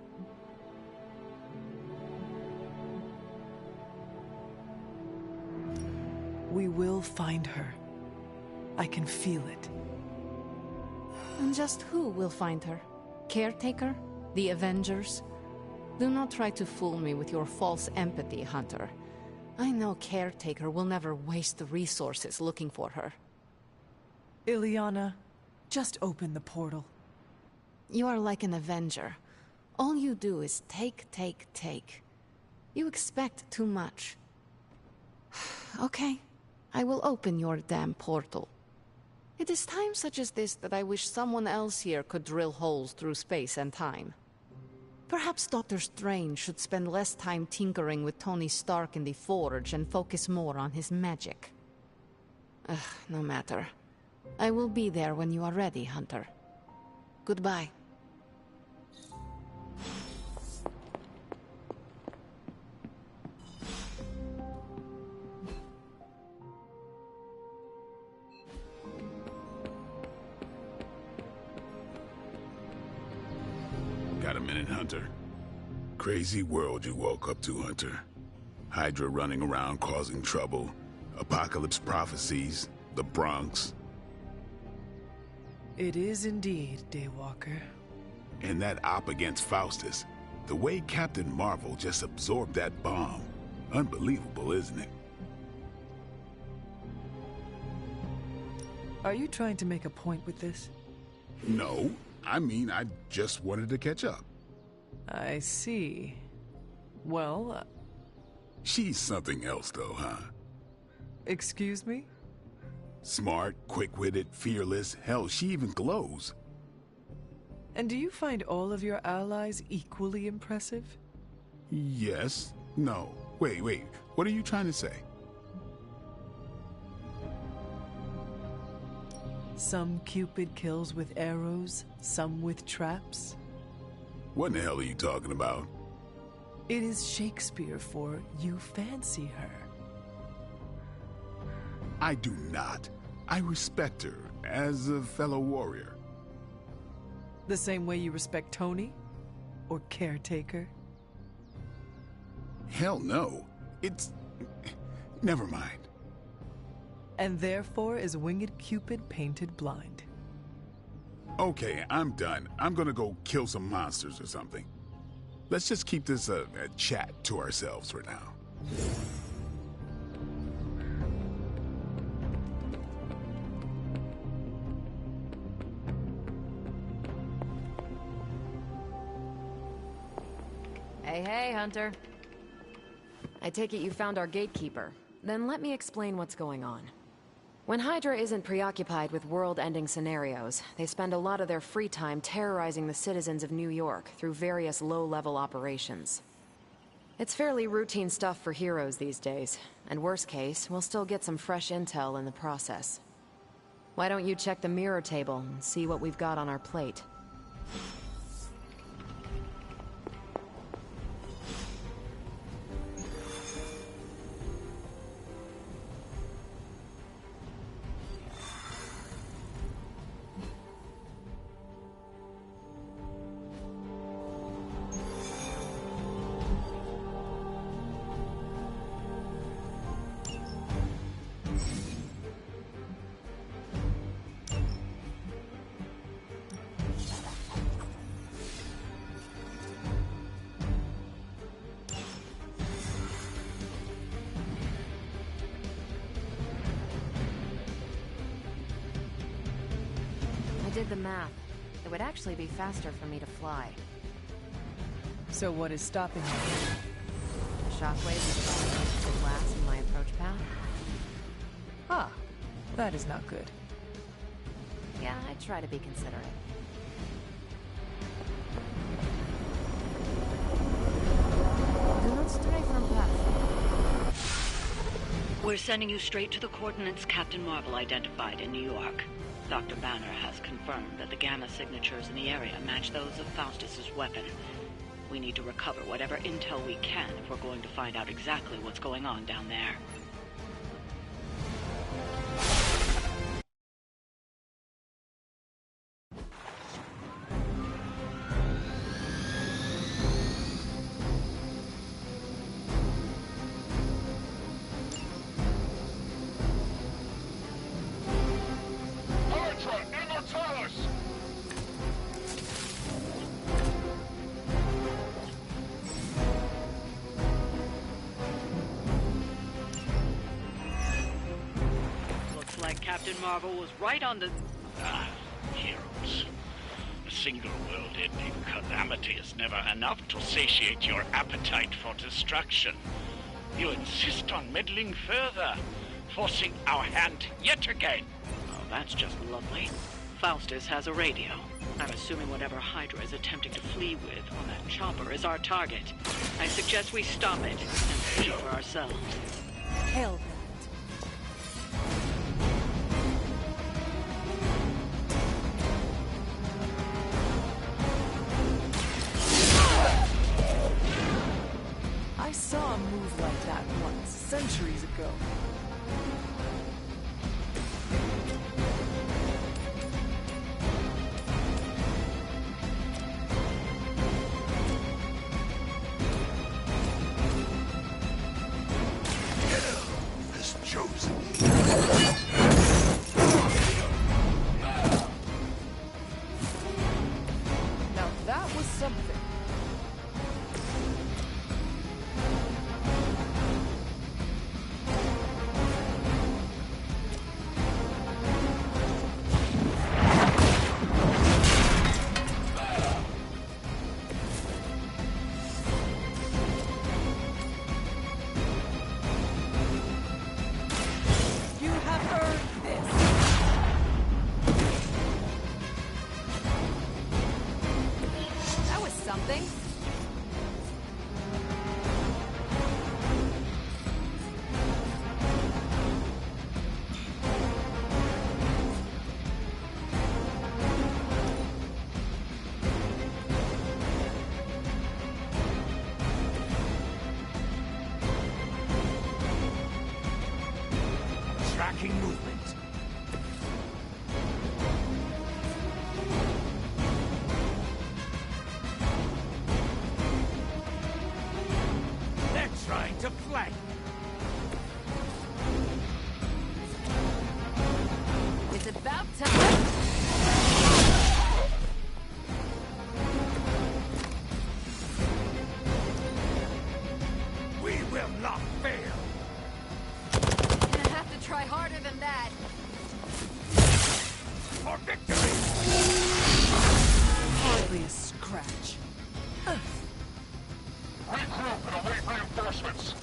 We will find her. I can feel it. And just who will find her? Caretaker? The Avengers? Do not try to fool me with your false empathy, Hunter. I know Caretaker will never waste the resources looking for her. Ilyana, just open the portal. You are like an Avenger. All you do is take, take, take. You expect too much. Okay, I will open your damn portal. It is times such as this that I wish someone else here could drill holes through space and time. Perhaps Dr. Strange should spend less time tinkering with Tony Stark in the Forge and focus more on his magic. No matter. I will be there when you are ready, Hunter. Goodbye. Got a minute, Hunter? Crazy world you woke up to, Hunter. Hydra running around causing trouble, apocalypse prophecies, the Bronx. It is indeed, Daywalker. And that op against Faustus. The way Captain Marvel just absorbed that bomb. Unbelievable, isn't it? Are you trying to make a point with this? No. I mean, I just wanted to catch up. I see. Well... She's something else, though, huh? Excuse me? Smart, quick-witted, fearless. Hell, she even glows. And do you find all of your allies equally impressive? Yes. No. Wait. What are you trying to say? Some Cupid kills with arrows, some with traps. What in the hell are you talking about? It is Shakespeare for you fancy her. I do not. I respect her as a fellow warrior. The same way you respect Tony? Or Caretaker? Hell no. It's... Never mind. And therefore is Winged Cupid painted blind. Okay, I'm done. I'm gonna go kill some monsters or something. Let's just keep this a chat to ourselves for now. Hey, Hunter. I take it you found our gatekeeper. Then let me explain what's going on. When Hydra isn't preoccupied with world-ending scenarios, they spend a lot of their free time terrorizing the citizens of New York through various low-level operations. It's fairly routine stuff for heroes these days, and worst case, we'll still get some fresh intel in the process. Why don't you check the mirror table and see what we've got on our plate? Did the math. It would actually be faster for me to fly. So what is stopping you? Shockwaves of glass in my approach path? Ah, that is not good. Yeah, I try to be considerate. Do not stray from path. We're sending you straight to the coordinates Captain Marvel identified in New York. Dr. Banner has confirmed that the gamma signatures in the area match those of Faustus's weapon. We need to recover whatever intel we can if we're going to find out exactly what's going on down there. Captain Marvel was right on the... Ah, heroes. A single world-ending calamity is never enough to satiate your appetite for destruction. You insist on meddling further, forcing our hand yet again. Oh, that's just lovely. Faustus has a radio. I'm assuming whatever Hydra is attempting to flee with on that chopper is our target. I suggest we stop it and see for ourselves. Hell. I saw a move like that once, centuries ago. Now that was something. You have earned this. That was something. Tracking movement. They're trying to flank. It's about time. We will not fail. Gonna have to try harder than that. For victory! Hardly a scratch. Regroup and await reinforcements.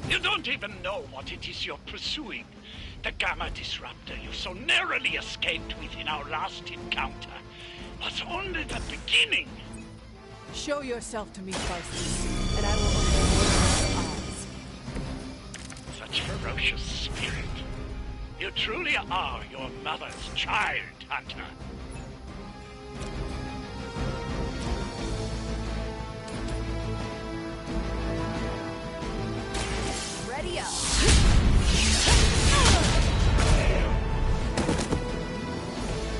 You don't even know what it is you're pursuing. The Gamma Disruptor you so narrowly escaped with in our last encounter was only the beginning. Show yourself to me, Faustus, and I will open your eyes. Such ferocious spirit. You truly are your mother's child, Hunter. Ready up.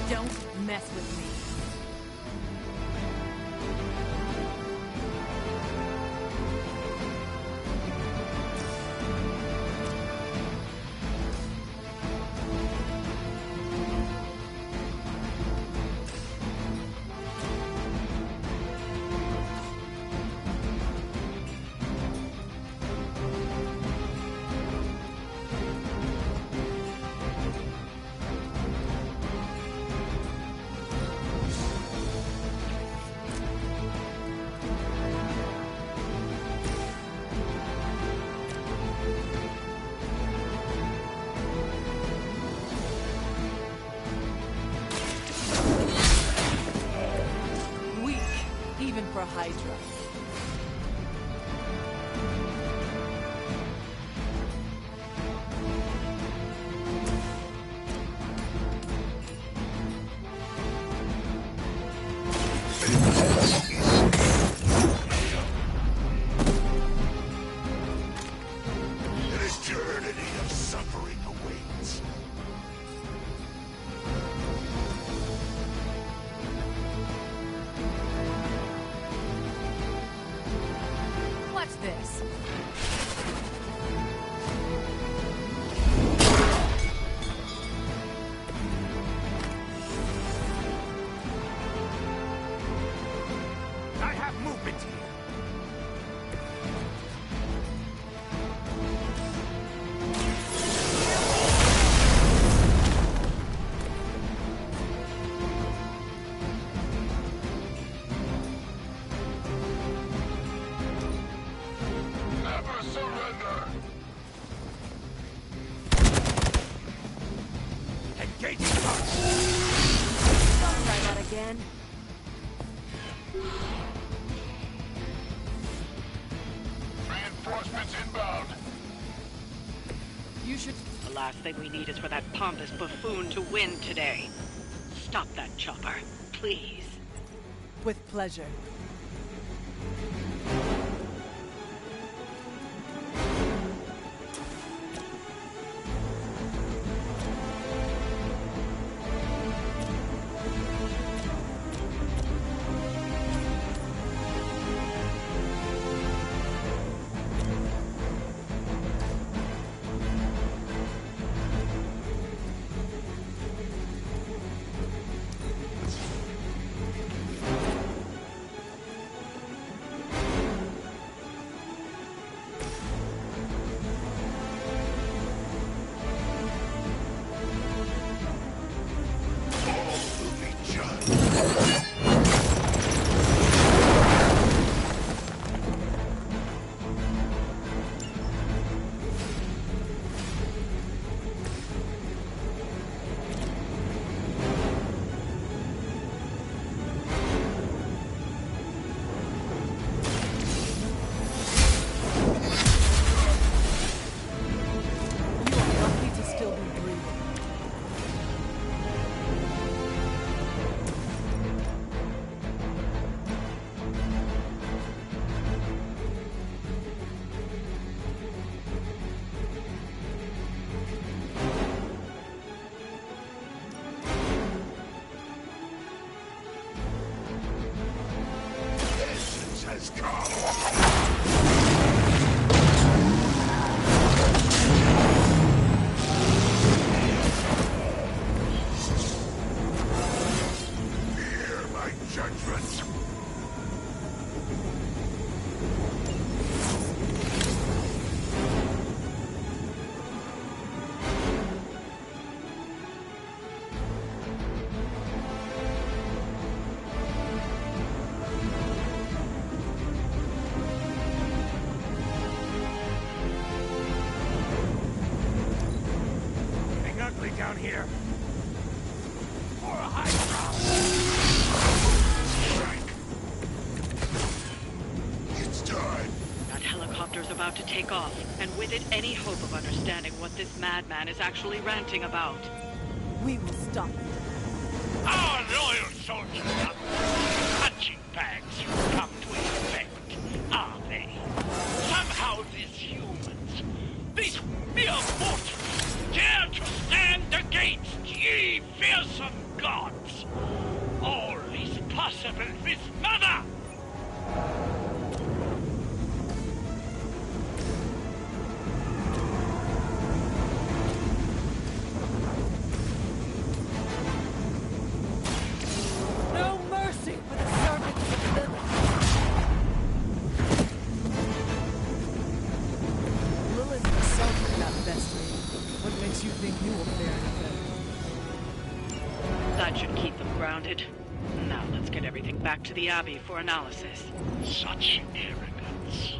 Don't mess with me. Even for Hydra. An eternity of suffering awaits. Don't try that again. Reinforcements inbound. You should... The last thing we need is for that pompous buffoon to win today. Stop that chopper, please. With pleasure. Down here. For a high ground. It's time. That helicopter's about to take off, and with it, any hope of understanding what this madman is actually ranting about. We will stop it. Our loyal soldiers are punching bags you come to expect, are they? Somehow these humans, these mere mortals, dare to stand against ye fearsome gods. All is possible with Mother. No mercy for the servants of Lilith. Lilith herself did not best me. What makes you think you will fare any better? That should keep them grounded. Now let's get everything back to the Abbey for analysis. Such arrogance.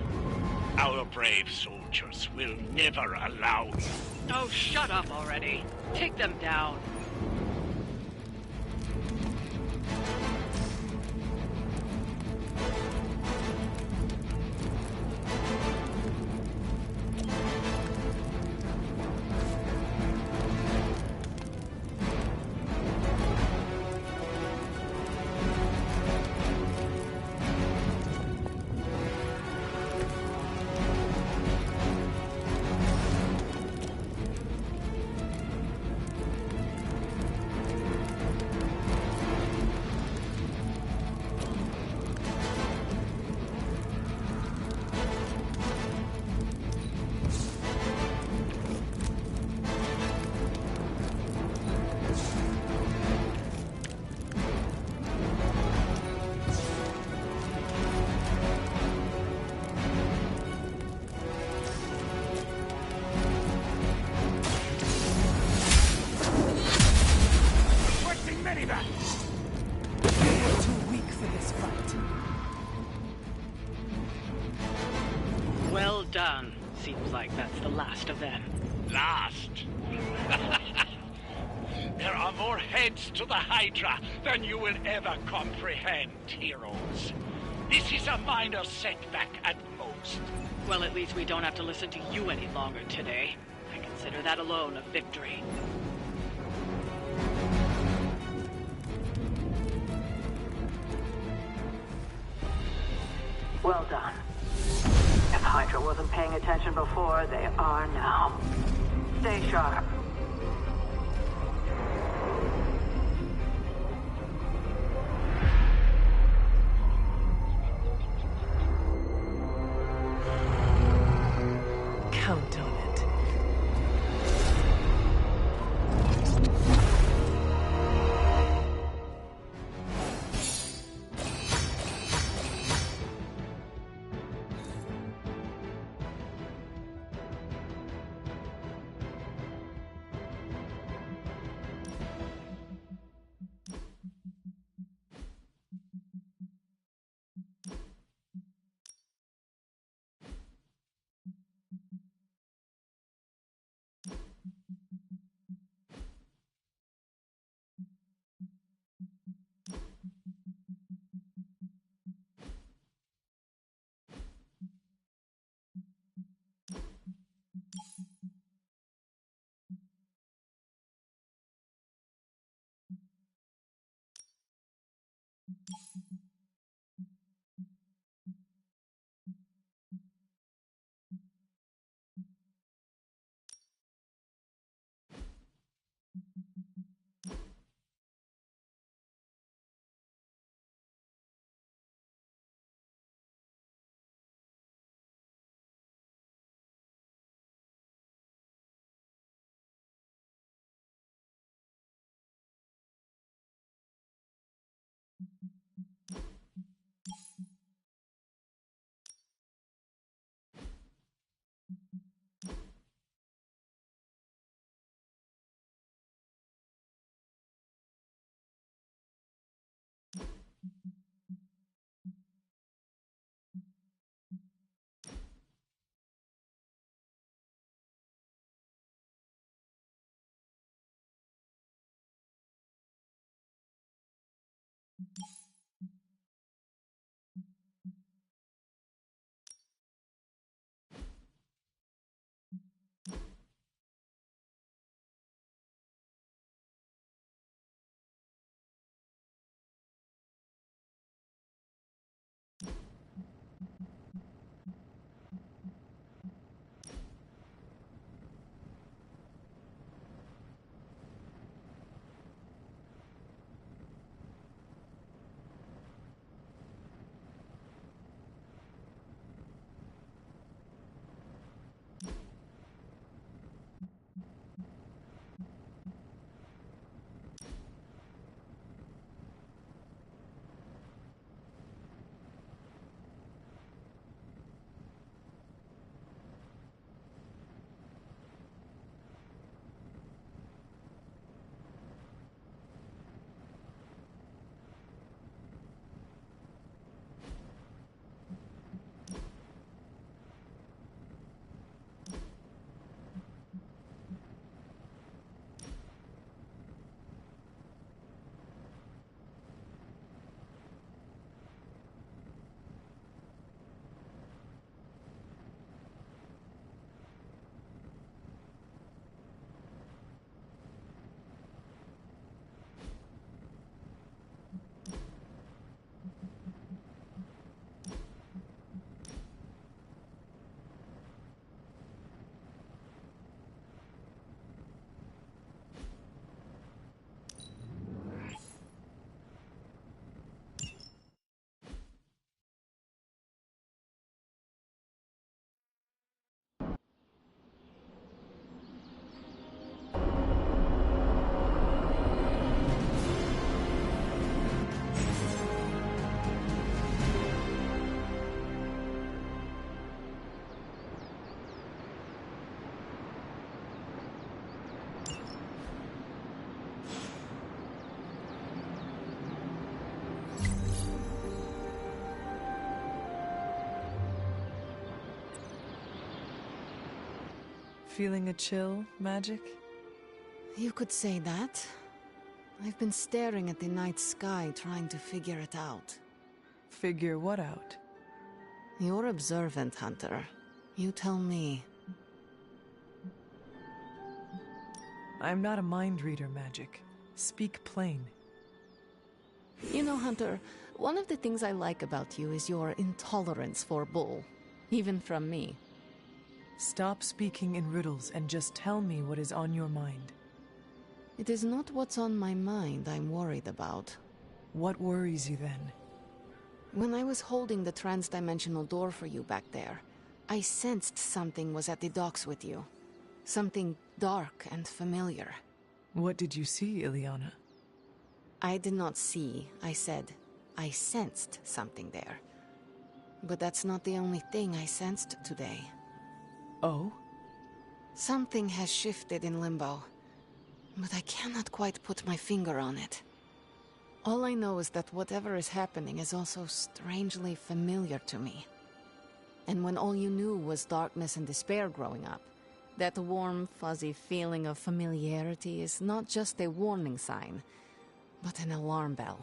Our brave soldiers will never allow you. Oh, shut up already. Take them down. Well done. Seems like that's the last of them. Last? There are more heads to the Hydra than you will ever comprehend, heroes. This is a minor setback at most. Well, at least we don't have to listen to you any longer today. I consider that alone a victory. Well done. If Hydra wasn't paying attention before, they are now. Stay sharp. Count on it. Feeling a chill, Magic? You could say that. I've been staring at the night sky trying to figure it out. Figure what out? You're observant, Hunter. You tell me. I'm not a mind reader, Magic. Speak plain. You know, Hunter, one of the things I like about you is your intolerance for bull. Even from me. Stop speaking in riddles and just tell me what is on your mind. It is not what's on my mind I'm worried about. What worries you then? When I was holding the trans-dimensional door for you back there, I sensed something was at the docks with you. Something dark and familiar. What did you see, Illyana? I did not see, I said. I sensed something there. But that's not the only thing I sensed today. Oh? Something has shifted in Limbo. But I cannot quite put my finger on it. All I know is that whatever is happening is also strangely familiar to me. And when all you knew was darkness and despair growing up, that warm, fuzzy feeling of familiarity is not just a warning sign, but an alarm bell.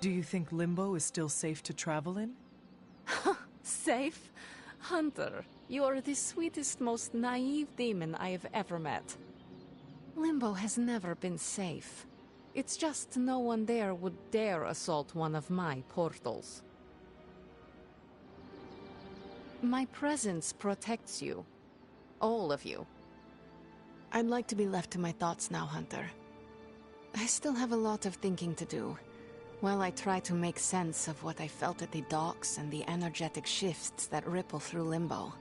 Do you think Limbo is still safe to travel in? Safe? Hunter, you are the sweetest, most naive demon I have ever met. Limbo has never been safe. It's just no one there would dare assault one of my portals. My presence protects you. All of you. I'd like to be left to my thoughts now, Hunter. I still have a lot of thinking to do, while I try to make sense of what I felt at the docks and the energetic shifts that ripple through Limbo.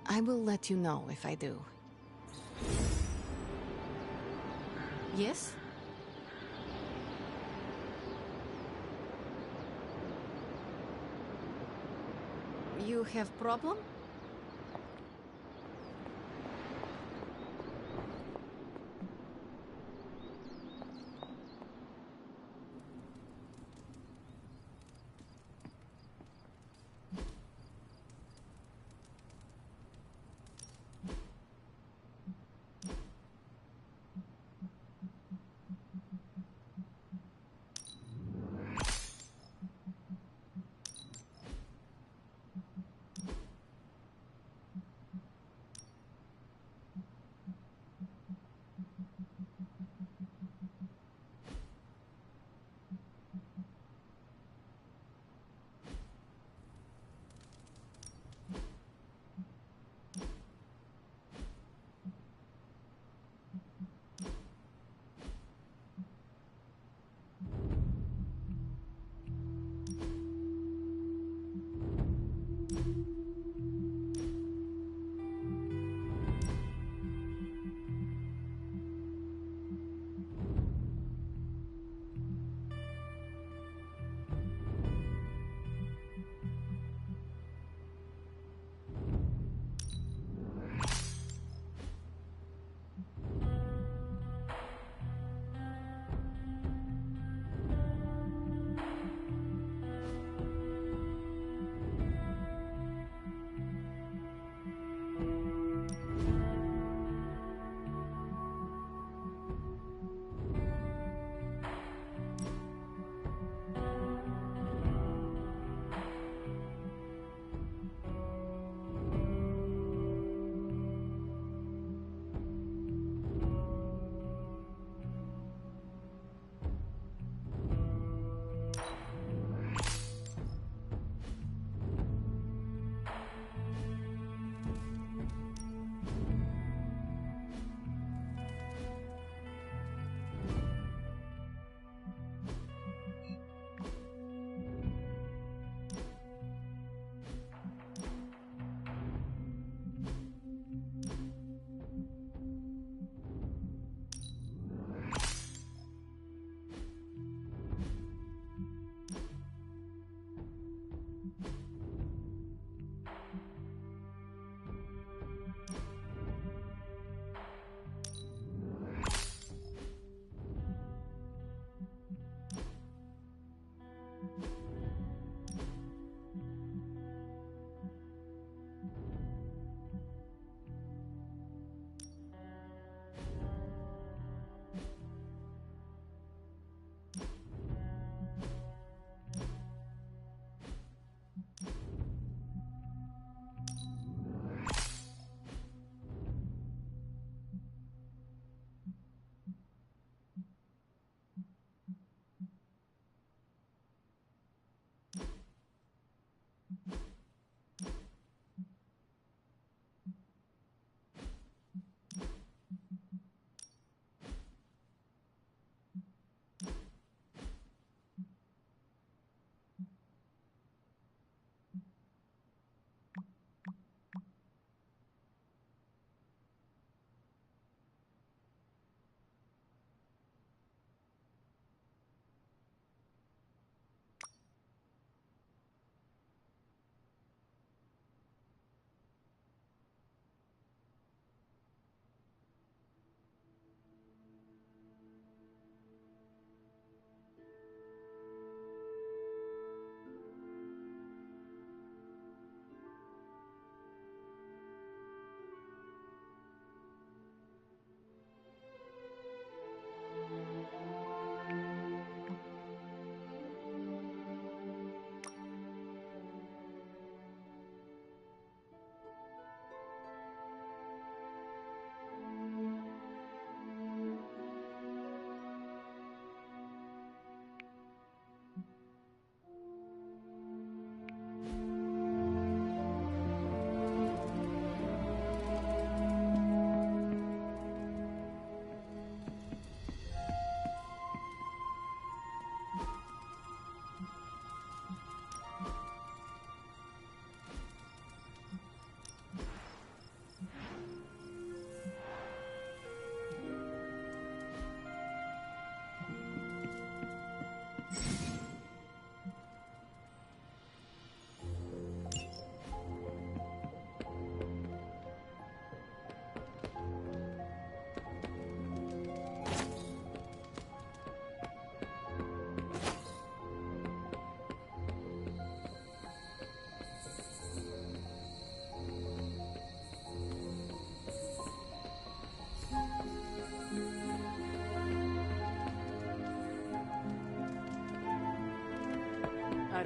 I will let you know if I do. Yes? You have problem?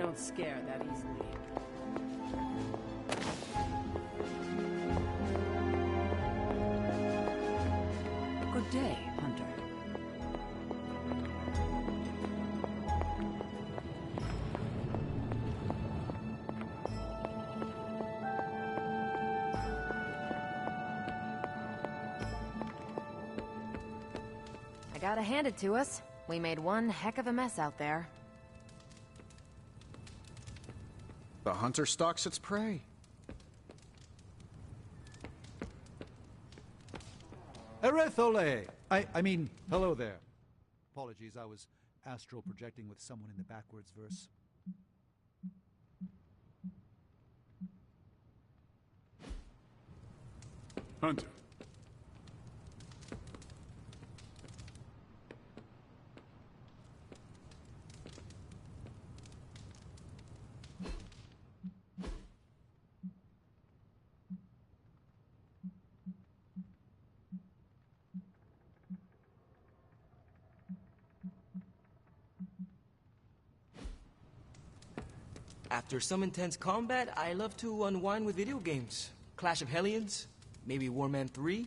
don't scare that easily. Good day, Hunter. I gotta hand it to us. We made one heck of a mess out there. The hunter stalks its prey. Erethole! I mean, hello there. Apologies, I was astral projecting with someone in the backwards verse. Hunter. After some intense combat, I love to unwind with video games. Clash of Hellions, maybe Warman 3.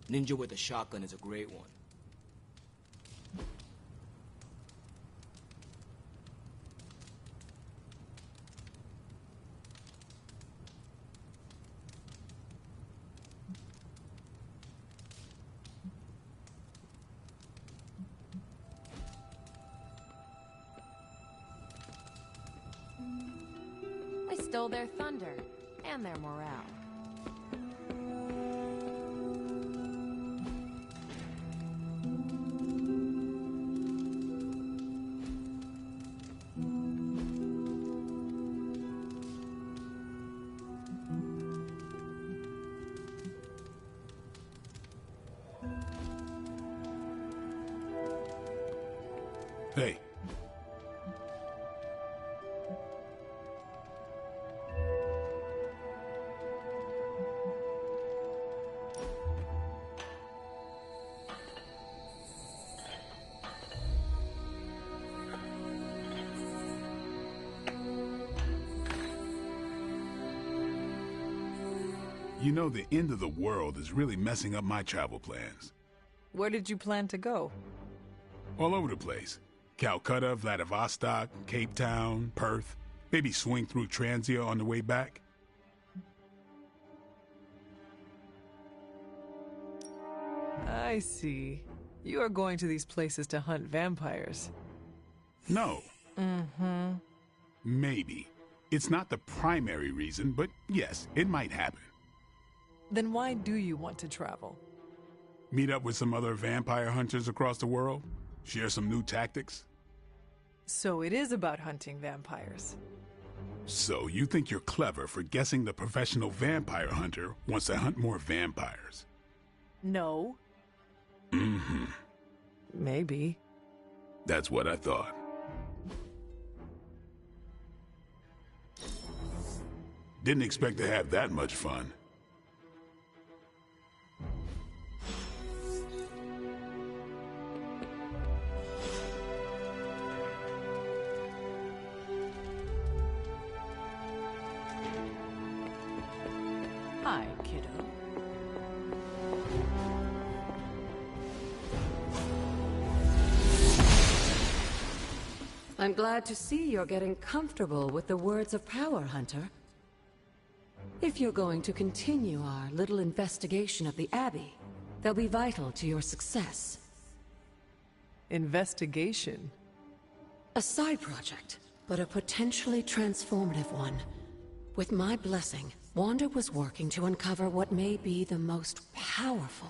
Ninja with a shotgun is a great one. I stole their thunder and their morale. Hey. You know, the end of the world is really messing up my travel plans. Where did you plan to go? All over the place. Calcutta, Vladivostok, Cape Town, Perth. Maybe swing through Transia on the way back. I see. You are going to these places to hunt vampires. No. Mm-hmm. Maybe. It's not the primary reason, but yes, it might happen. Then why do you want to travel? Meet up with some other vampire hunters across the world? Share some new tactics? So it is about hunting vampires. So you think you're clever for guessing the professional vampire hunter wants to hunt more vampires? No. Mm-hmm. Maybe. That's what I thought. Didn't expect to have that much fun. Hi, kiddo. I'm glad to see you're getting comfortable with the words of power, Hunter. If you're going to continue our little investigation of the Abbey, they'll be vital to your success. Investigation? A side project, but a potentially transformative one. With my blessing, Wanda was working to uncover what may be the most powerful.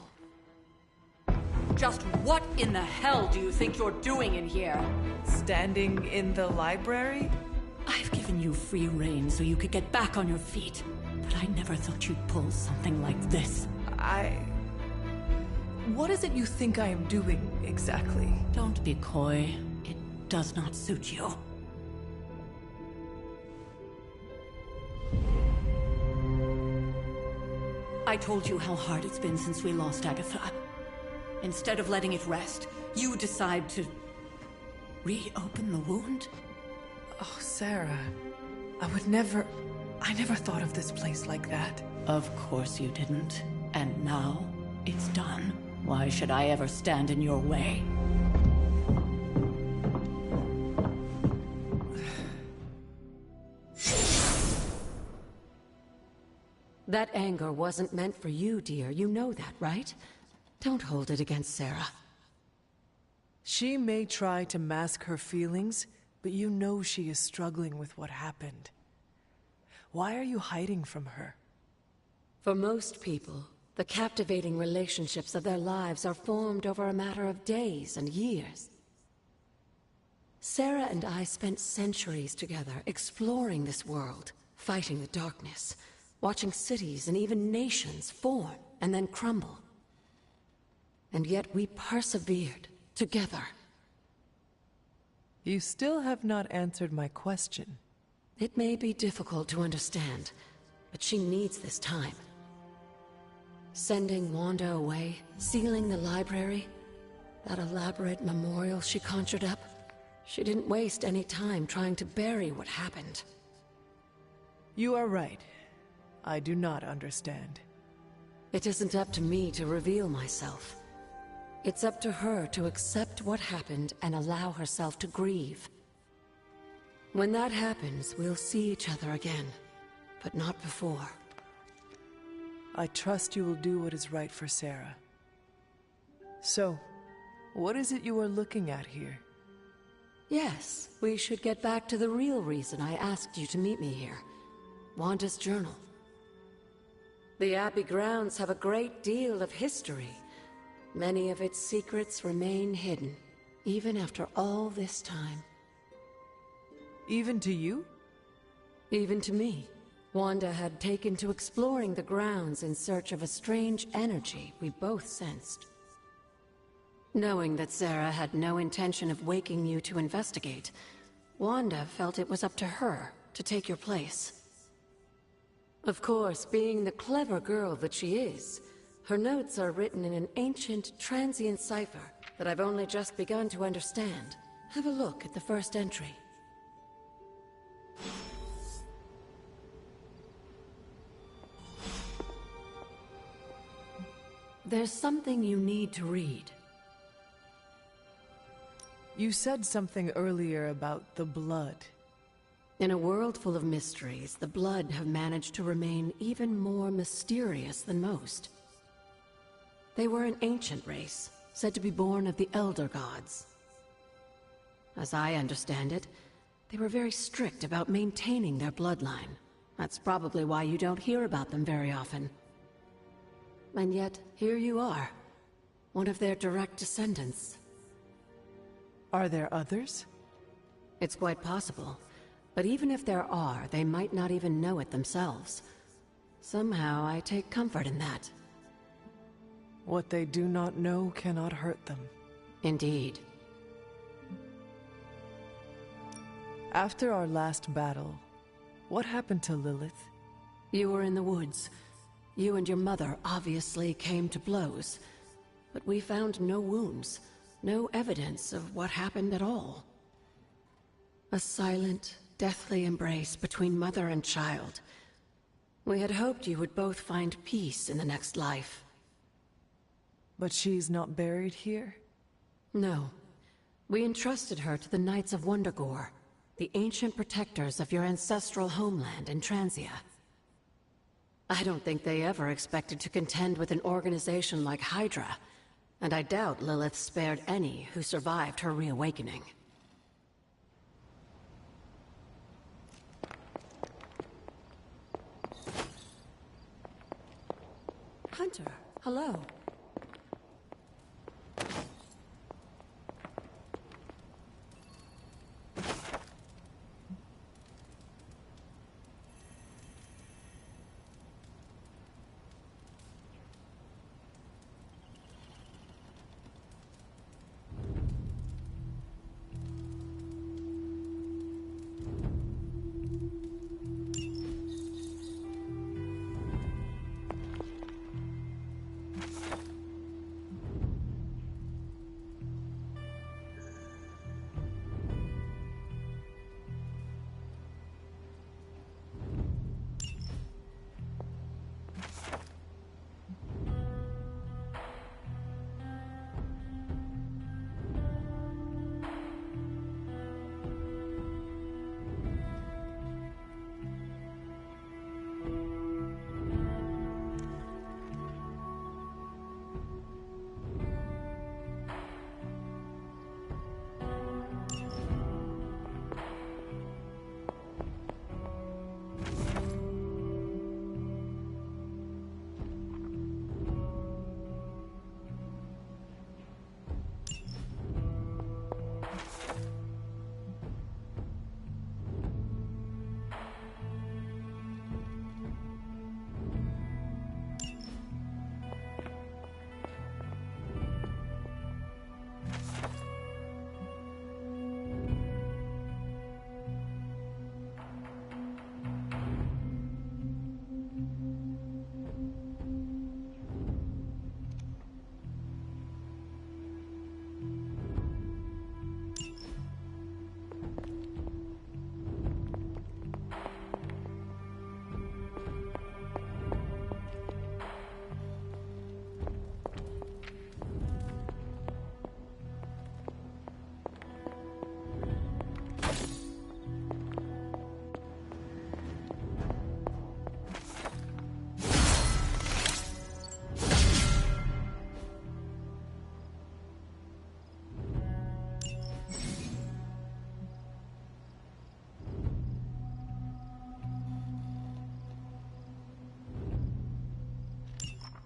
Just what in the hell do you think you're doing in here? Standing in the library? I've given you free rein so you could get back on your feet. But I never thought you'd pull something like this. What is it you think I am doing, exactly? Don't be coy. It does not suit you. I told you how hard it's been since we lost Agatha. Instead of letting it rest, you decide to reopen the wound? Oh, Sarah. I never thought of this place like that. Of course you didn't. And now, it's done. Why should I ever stand in your way? That anger wasn't meant for you, dear. You know that, right? Don't hold it against Sarah. She may try to mask her feelings, but you know she is struggling with what happened. Why are you hiding from her? For most people, the captivating relationships of their lives are formed over a matter of days and years. Sarah and I spent centuries together exploring this world, fighting the darkness, watching cities and even nations form and then crumble. And yet we persevered together. You still have not answered my question. It may be difficult to understand, but she needs this time. Sending Wanda away, sealing the library, that elaborate memorial she conjured up, she didn't waste any time trying to bury what happened. You are right. I do not understand. It isn't up to me to reveal myself. It's up to her to accept what happened and allow herself to grieve. When that happens, we'll see each other again, but not before. I trust you will do what is right for Sarah. So, what is it you are looking at here? Yes, we should get back to the real reason I asked you to meet me here. Wanda's journal. The Abbey grounds have a great deal of history. Many of its secrets remain hidden, even after all this time. Even to you? Even to me. Wanda had taken to exploring the grounds in search of a strange energy we both sensed. Knowing that Sarah had no intention of waking you to investigate, Wanda felt it was up to her to take your place. Of course, being the clever girl that she is, her notes are written in an ancient, transient cipher that I've only just begun to understand. Have a look at the first entry. There's something you need to read. You said something earlier about the blood. In a world full of mysteries, the Blood have managed to remain even more mysterious than most. They were an ancient race, said to be born of the Elder Gods. As I understand it, they were very strict about maintaining their bloodline. That's probably why you don't hear about them very often. And yet, here you are, one of their direct descendants. Are there others? It's quite possible. But even if there are, they might not even know it themselves. Somehow, I take comfort in that. What they do not know cannot hurt them. Indeed. After our last battle, what happened to Lilith? You were in the woods. You and your mother obviously came to blows. But we found no wounds, no evidence of what happened at all. A silent, deathly embrace between mother and child. We had hoped you would both find peace in the next life. But she's not buried here? No. We entrusted her to the Knights of Wundagore, the ancient protectors of your ancestral homeland in Transia. I don't think they ever expected to contend with an organization like Hydra, and I doubt Lilith spared any who survived her reawakening. Hunter, hello.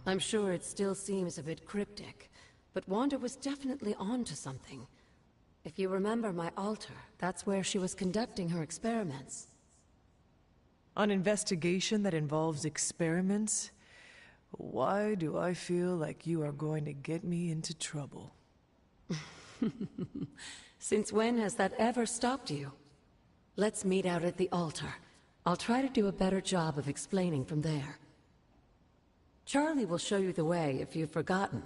I'm sure it still seems a bit cryptic, but Wanda was definitely onto something. If you remember my altar, that's where she was conducting her experiments. An investigation that involves experiments? Why do I feel like you are going to get me into trouble? Since when has that ever stopped you? Let's meet out at the altar. I'll try to do a better job of explaining from there. Charlie will show you the way if you've forgotten.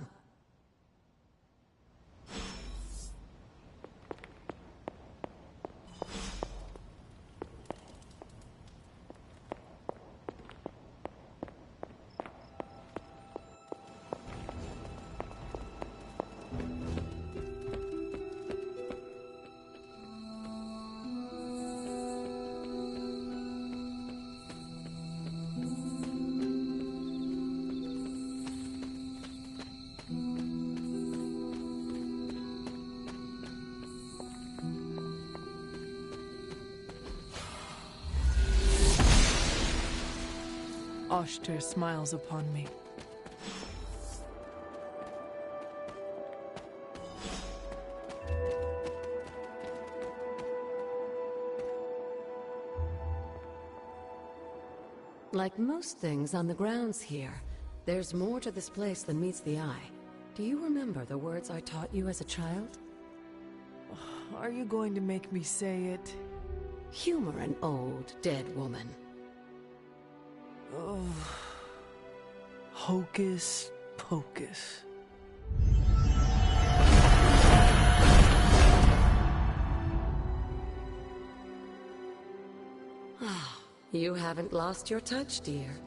Oshter smiles upon me. Like most things on the grounds here, there's more to this place than meets the eye. Do you remember the words I taught you as a child? Are you going to make me say it? Humor an old, dead woman. Oh. Hocus pocus. You haven't lost your touch, dear.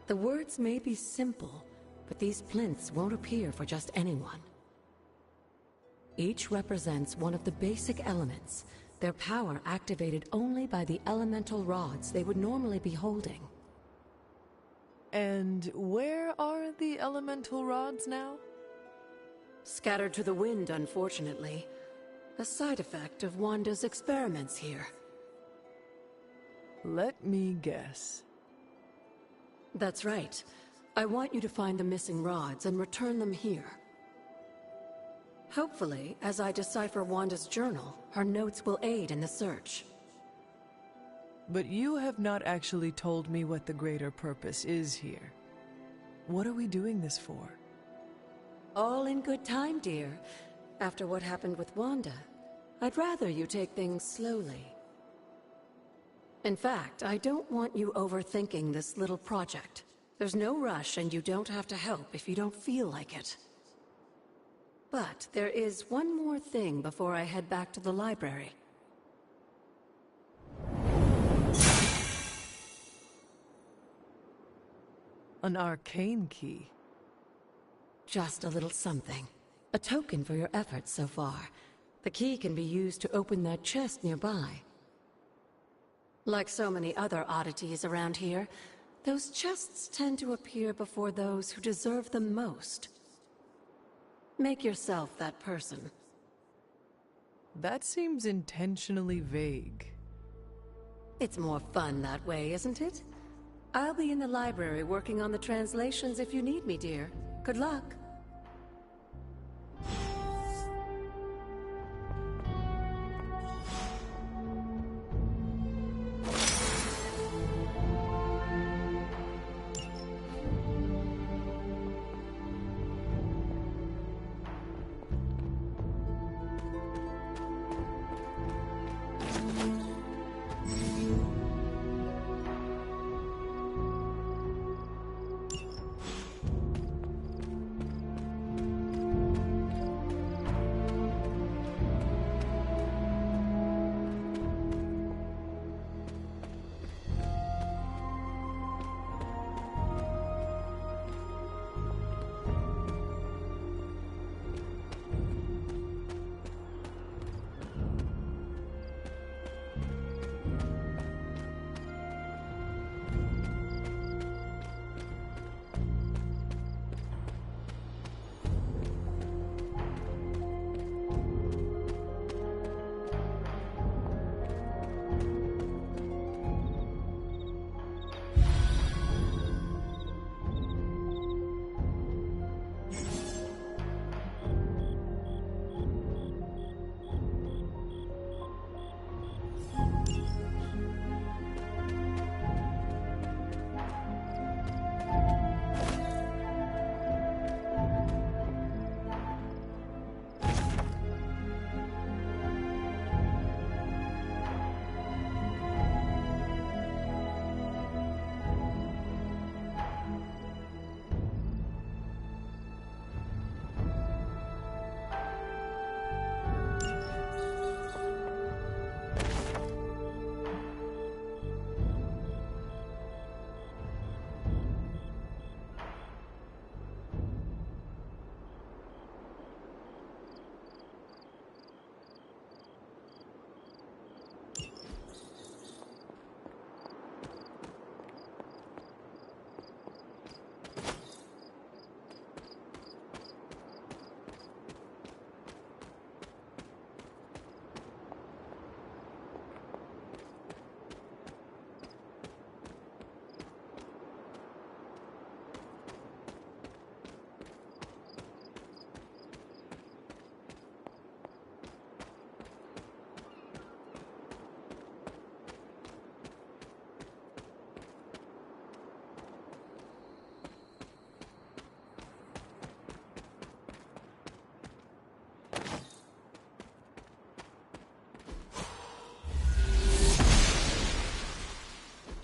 The words may be simple, but these plinths won't appear for just anyone. Each represents one of the basic elements, their power activated only by the elemental rods they would normally be holding. And where are the elemental rods now? Scattered to the wind, unfortunately. A side effect of Wanda's experiments here. Let me guess. That's right. I want you to find the missing rods and return them here. Hopefully, as I decipher Wanda's journal, her notes will aid in the search. But you have not actually told me what the greater purpose is here. What are we doing this for? All in good time, dear. After what happened with Wanda, I'd rather you take things slowly. In fact, I don't want you overthinking this little project. There's no rush, and you don't have to help if you don't feel like it. But there is one more thing before I head back to the library. An arcane key. Just a little something. A token for your efforts so far. The key can be used to open that chest nearby. Like so many other oddities around here, those chests tend to appear before those who deserve them most. Make yourself that person. That seems intentionally vague. It's more fun that way, isn't it? I'll be in the library working on the translations if you need me, dear. Good luck.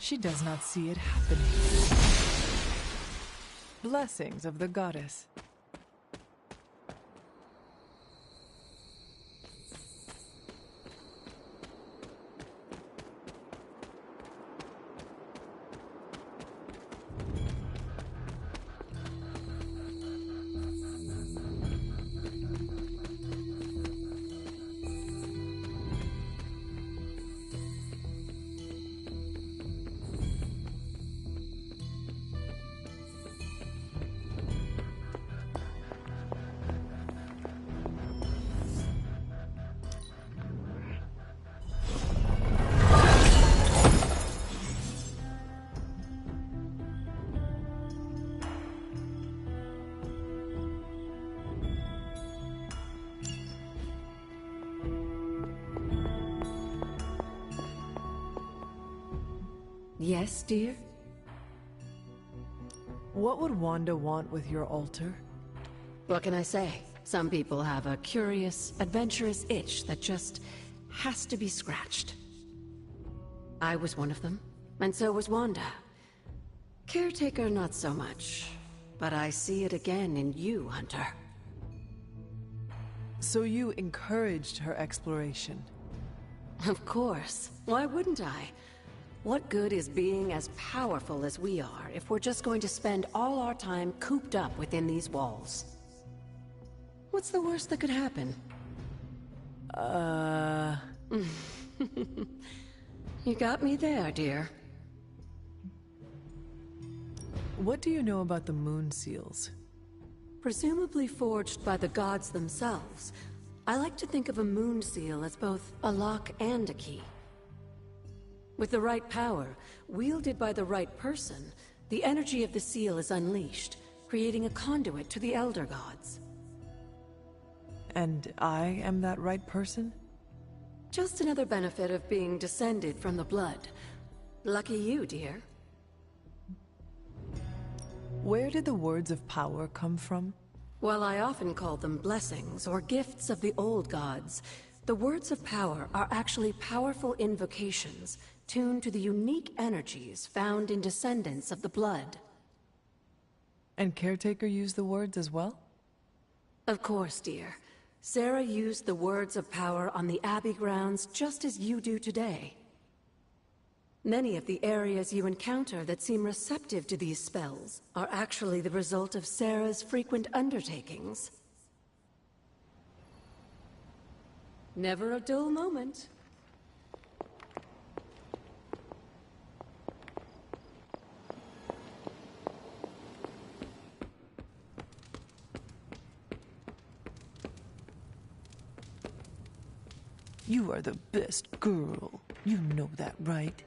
She does not see it happening. Blessings of the goddess. Yes, dear? What would Wanda want with your altar? What can I say? Some people have a curious, adventurous itch that just has to be scratched. I was one of them, and so was Wanda. Caretaker, not so much. But I see it again in you, Hunter. So you encouraged her exploration? Of course. Why wouldn't I? What good is being as powerful as we are if we're just going to spend all our time cooped up within these walls? What's the worst that could happen? You got me there, dear. What do you know about the moon seals? Presumably forged by the gods themselves. I like to think of a moon seal as both a lock and a key. With the right power, wielded by the right person, the energy of the seal is unleashed, creating a conduit to the Elder Gods. And I am that right person? Just another benefit of being descended from the blood. Lucky you, dear. Where did the words of power come from? While I often call them blessings or gifts of the old gods, the words of power are actually powerful invocations tuned to the unique energies found in descendants of the blood. And Caretaker used the words as well? Of course, dear. Sarah used the words of power on the Abbey grounds just as you do today. Many of the areas you encounter that seem receptive to these spells are actually the result of Sarah's frequent undertakings. Never a dull moment. You are the best girl. You know that, right?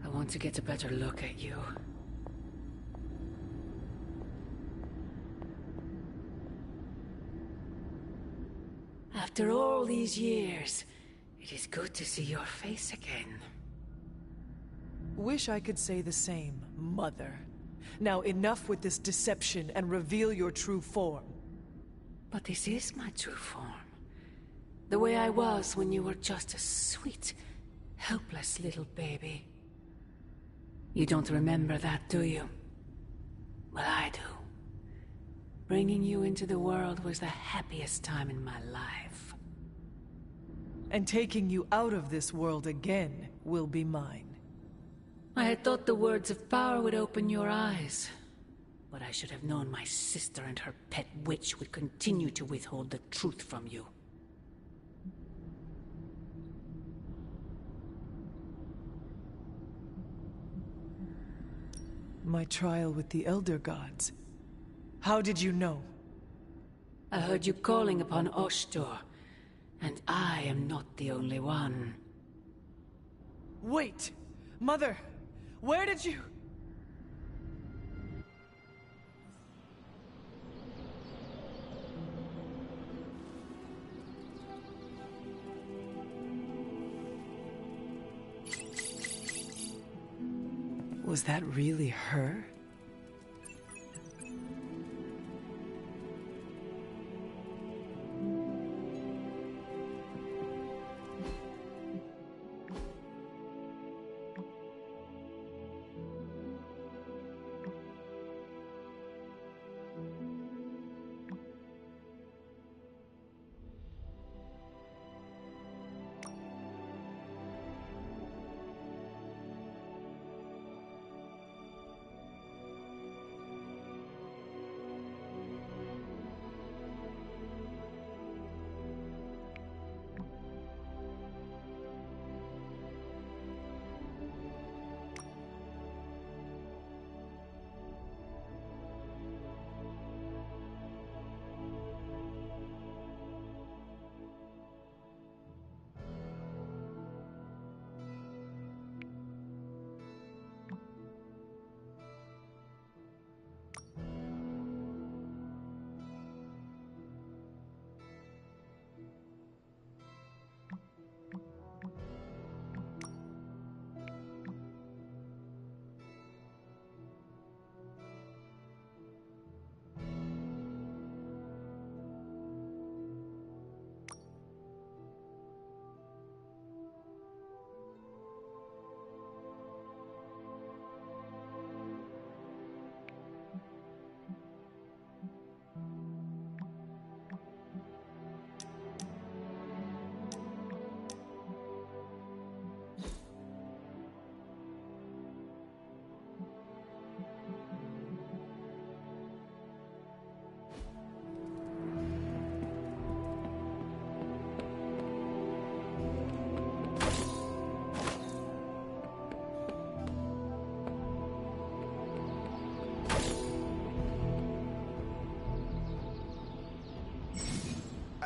I want to get a better look at you. After all these years, it is good to see your face again. Wish I could say the same, Mother. Now enough with this deception and reveal your true form. But this is my true form. The way I was when you were just a sweet, precious little baby. You don't remember that, do you? Well, I do. Bringing you into the world was the happiest time in my life. And taking you out of this world again will be mine. I had thought the words of power would open your eyes. But I should have known my sister and her pet witch would continue to withhold the truth from you. My trial with the Elder Gods. How did you know? I heard you calling upon Oshtur, and I am not the only one. Wait! Mother! Where did you... Was that really her?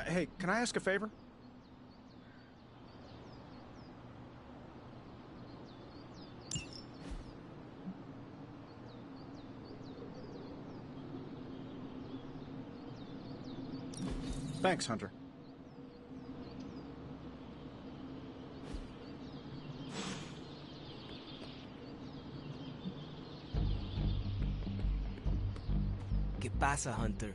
Hey, can I ask a favor? Thanks, Hunter. ¿Qué pasa, Hunter?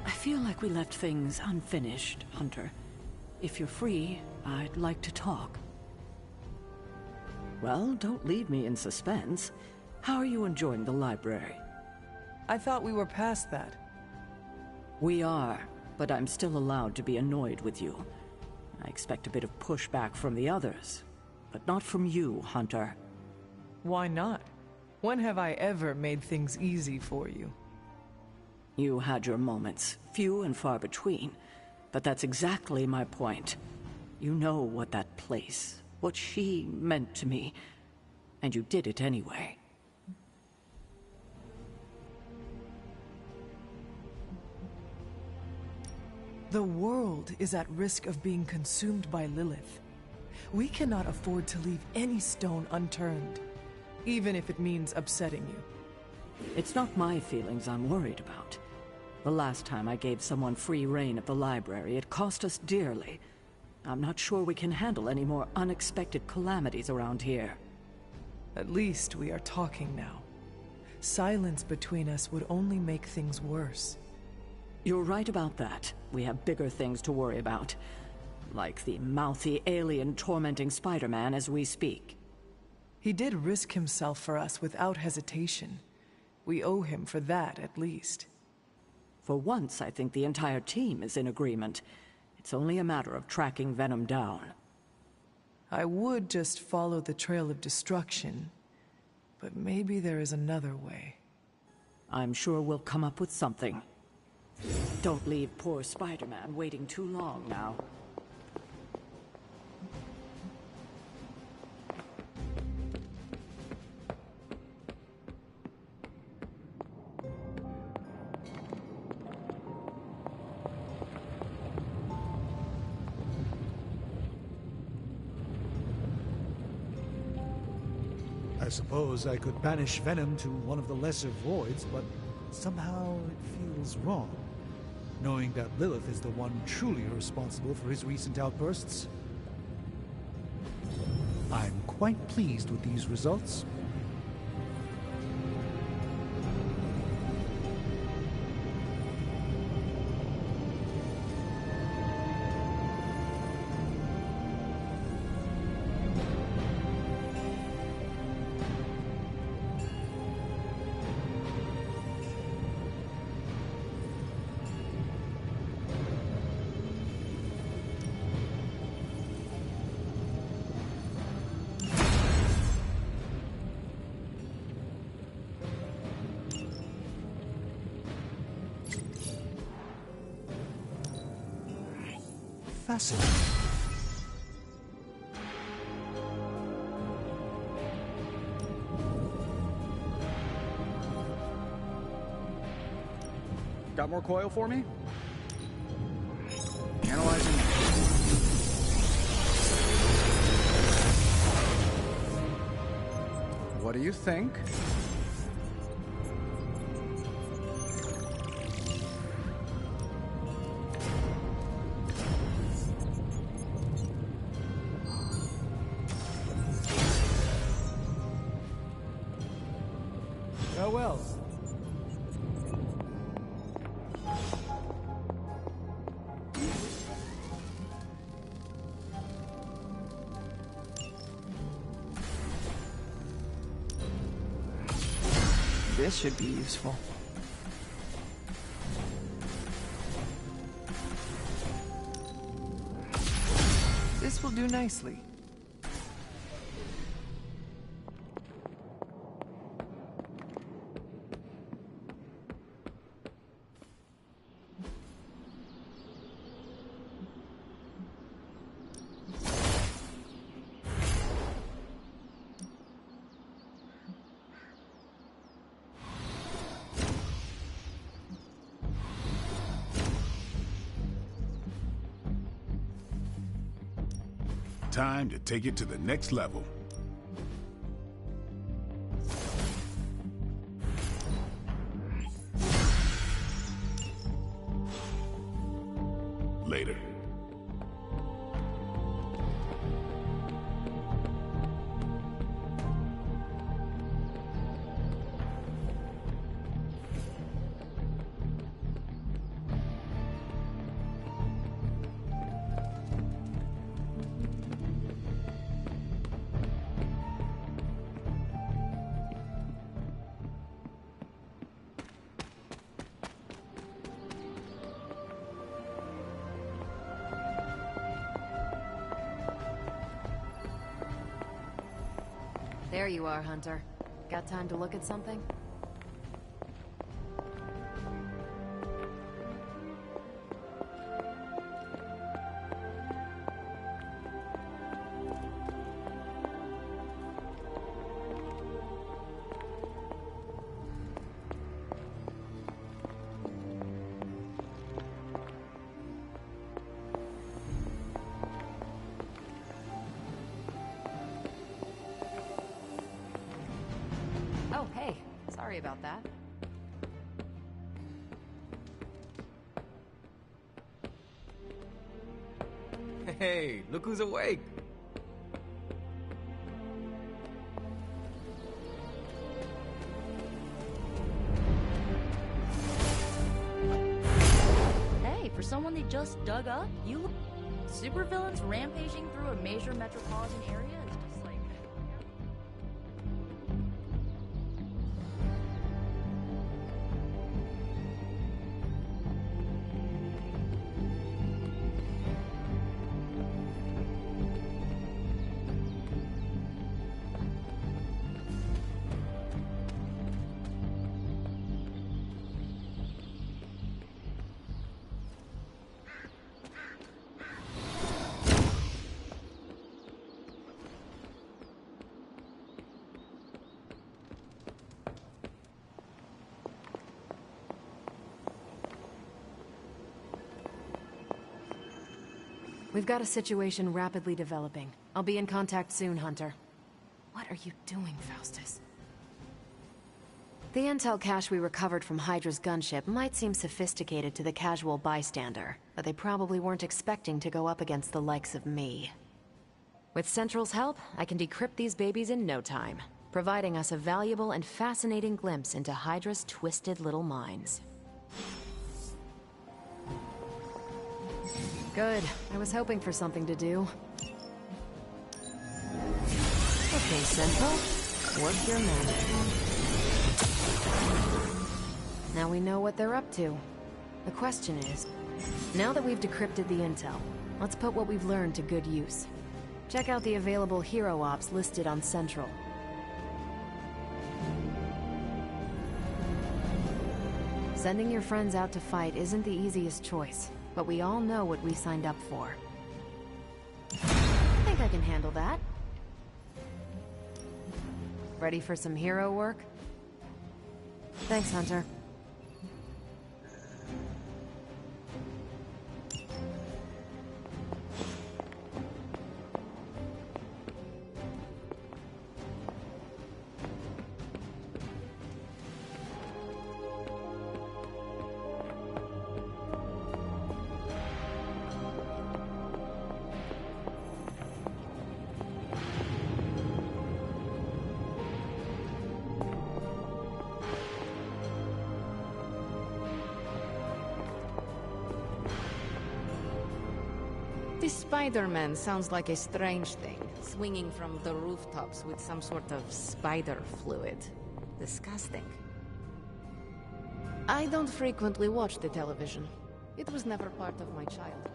I feel like we left things unfinished, Hunter. If you're free, I'd like to talk. Well, don't leave me in suspense. How are you enjoying the library? I thought we were past that. We are, but I'm still allowed to be annoyed with you. I expect a bit of pushback from the others, but not from you, Hunter. Why not? When have I ever made things easy for you? You had your moments, few and far between, but that's exactly my point. You know what that place, what she meant to me, and you did it anyway. The world is at risk of being consumed by Lilith. We cannot afford to leave any stone unturned, even if it means upsetting you. It's not my feelings I'm worried about. The last time I gave someone free rein of the library, it cost us dearly. I'm not sure we can handle any more unexpected calamities around here. At least we are talking now. Silence between us would only make things worse. You're right about that. We have bigger things to worry about. Like the mouthy alien tormenting Spider-Man as we speak. He did risk himself for us without hesitation. We owe him for that, at least. For once, I think the entire team is in agreement. It's only a matter of tracking Venom down. I would just follow the trail of destruction, but maybe there is another way. I'm sure we'll come up with something. Don't leave poor Spider-Man waiting too long now. I suppose I could banish Venom to one of the lesser voids, but somehow it feels wrong, knowing that Lilith is the one truly responsible for his recent outbursts. I'm quite pleased with these results. Fascinating. Got more coil for me? Analyzing. What do you think? Farewell. This should be useful. This will do nicely. Time to take it to the next level. Later. There you are, Hunter. Got time to look at something? Sorry about that. Hey, look who's awake! Hey, for someone they just dug up, you look... Supervillains rampaging through a major metropolitan area is just like... We've got a situation rapidly developing. I'll be in contact soon, Hunter. What are you doing, Faustus? The intel cache we recovered from Hydra's gunship might seem sophisticated to the casual bystander, but they probably weren't expecting to go up against the likes of me. With Central's help, I can decrypt these babies in no time, providing us a valuable and fascinating glimpse into Hydra's twisted little minds. Good. I was hoping for something to do. Okay, Central. Work your magic. Now we know what they're up to. The question is, now that we've decrypted the intel, let's put what we've learned to good use. Check out the available hero ops listed on Central. Sending your friends out to fight isn't the easiest choice. But we all know what we signed up for. I think I can handle that. Ready for some hero work? Thanks, Hunter. This Spider-Man sounds like a strange thing, swinging from the rooftops with some sort of spider fluid. Disgusting. I don't frequently watch the television. It was never part of my childhood.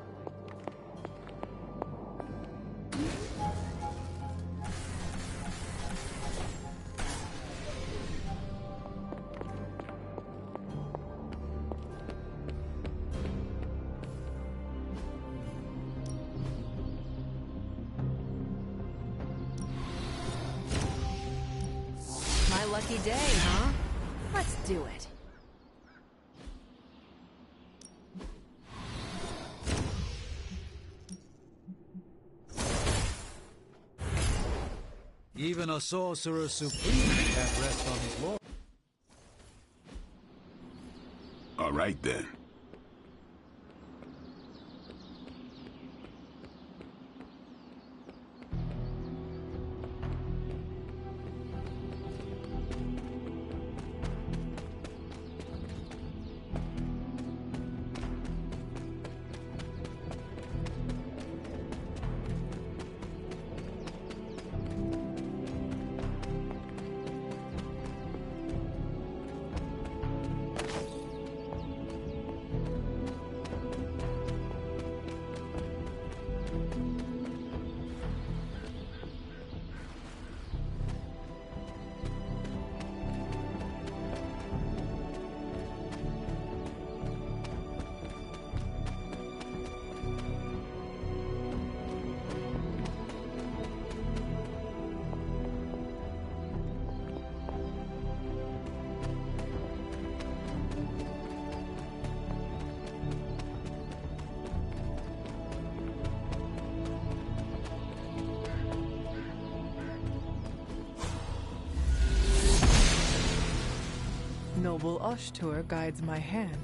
Lucky day, huh? Let's do it. Even a sorcerer supreme can't rest on his laurels. All right then. noble Ashtur guides my hand.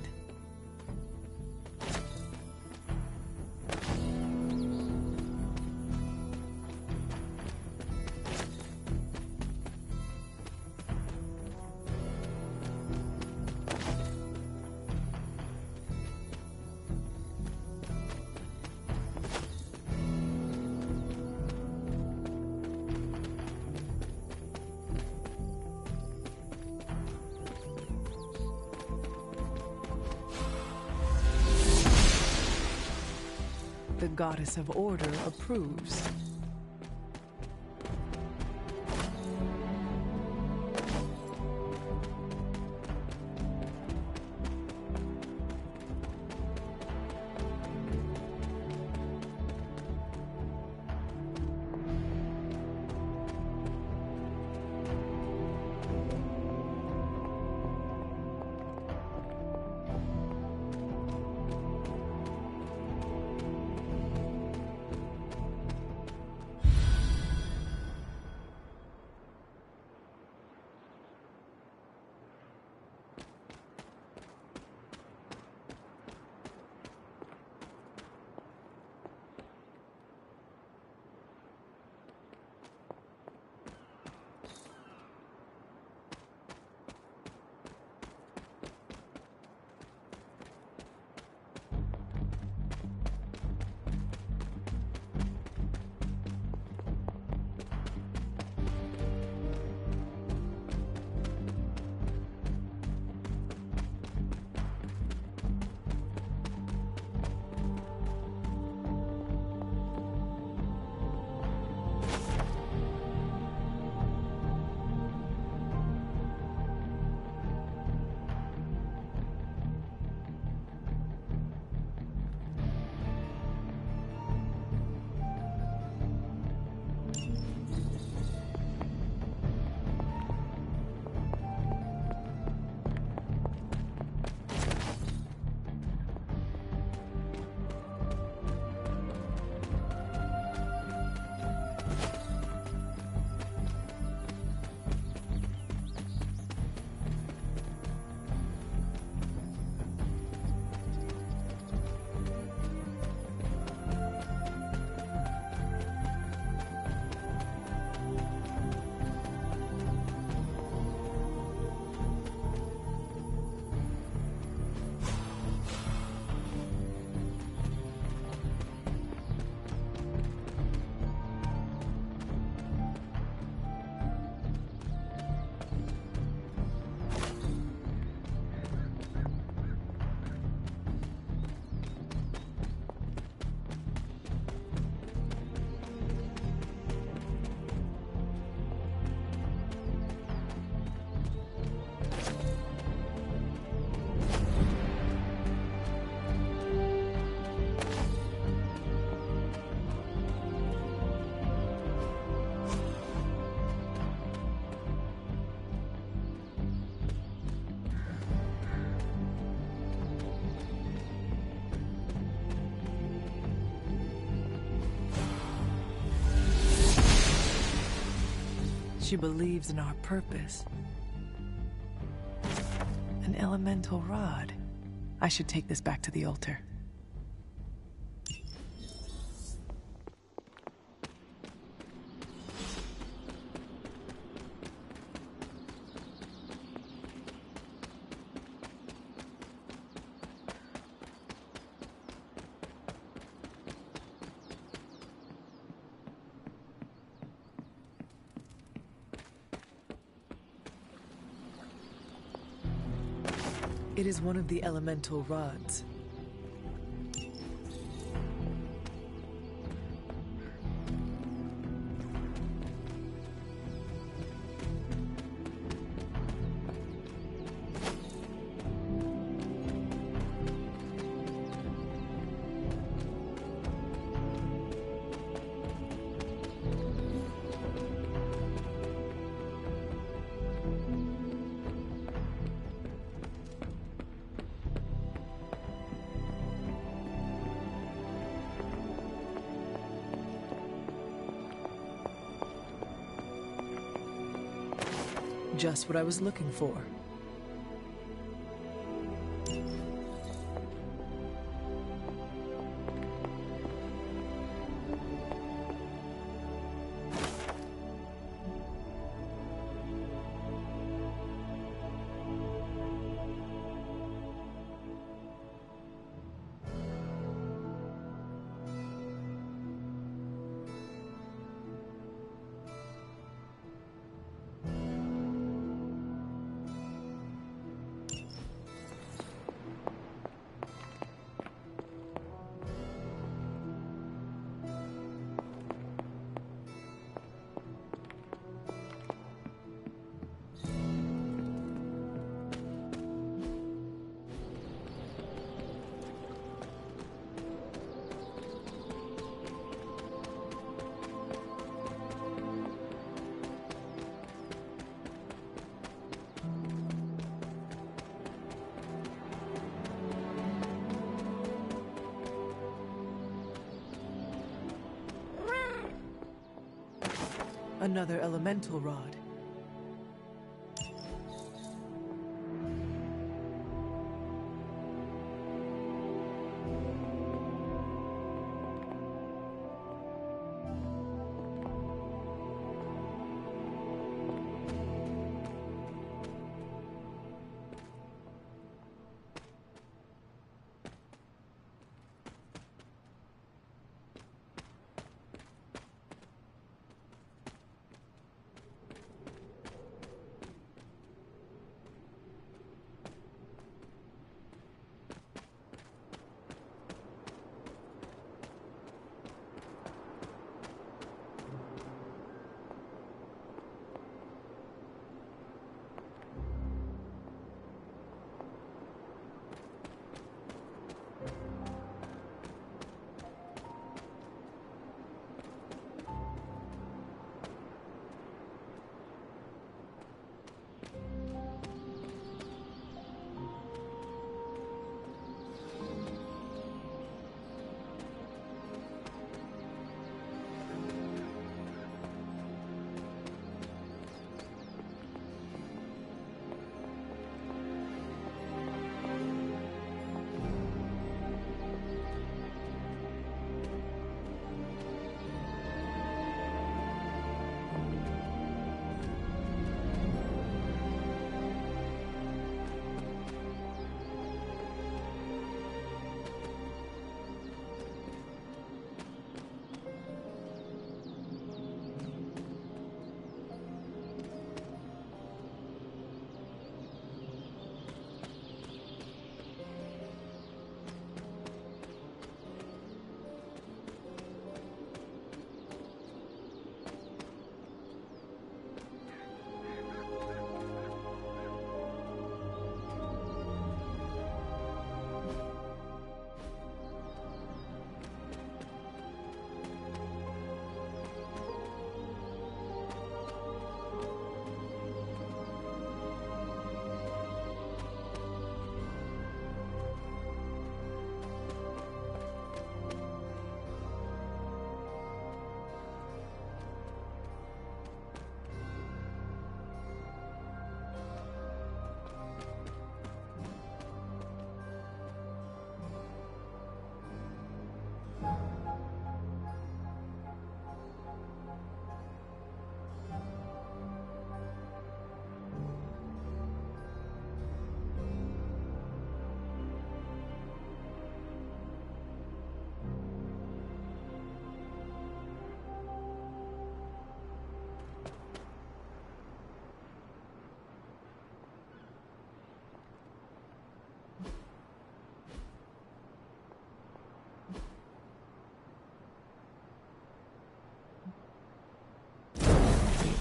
The Goddess of Order approves. She believes in our purpose. An elemental rod. I should take this back to the altar. It is one of the elemental rods. Just what I was looking for. Another elemental rod.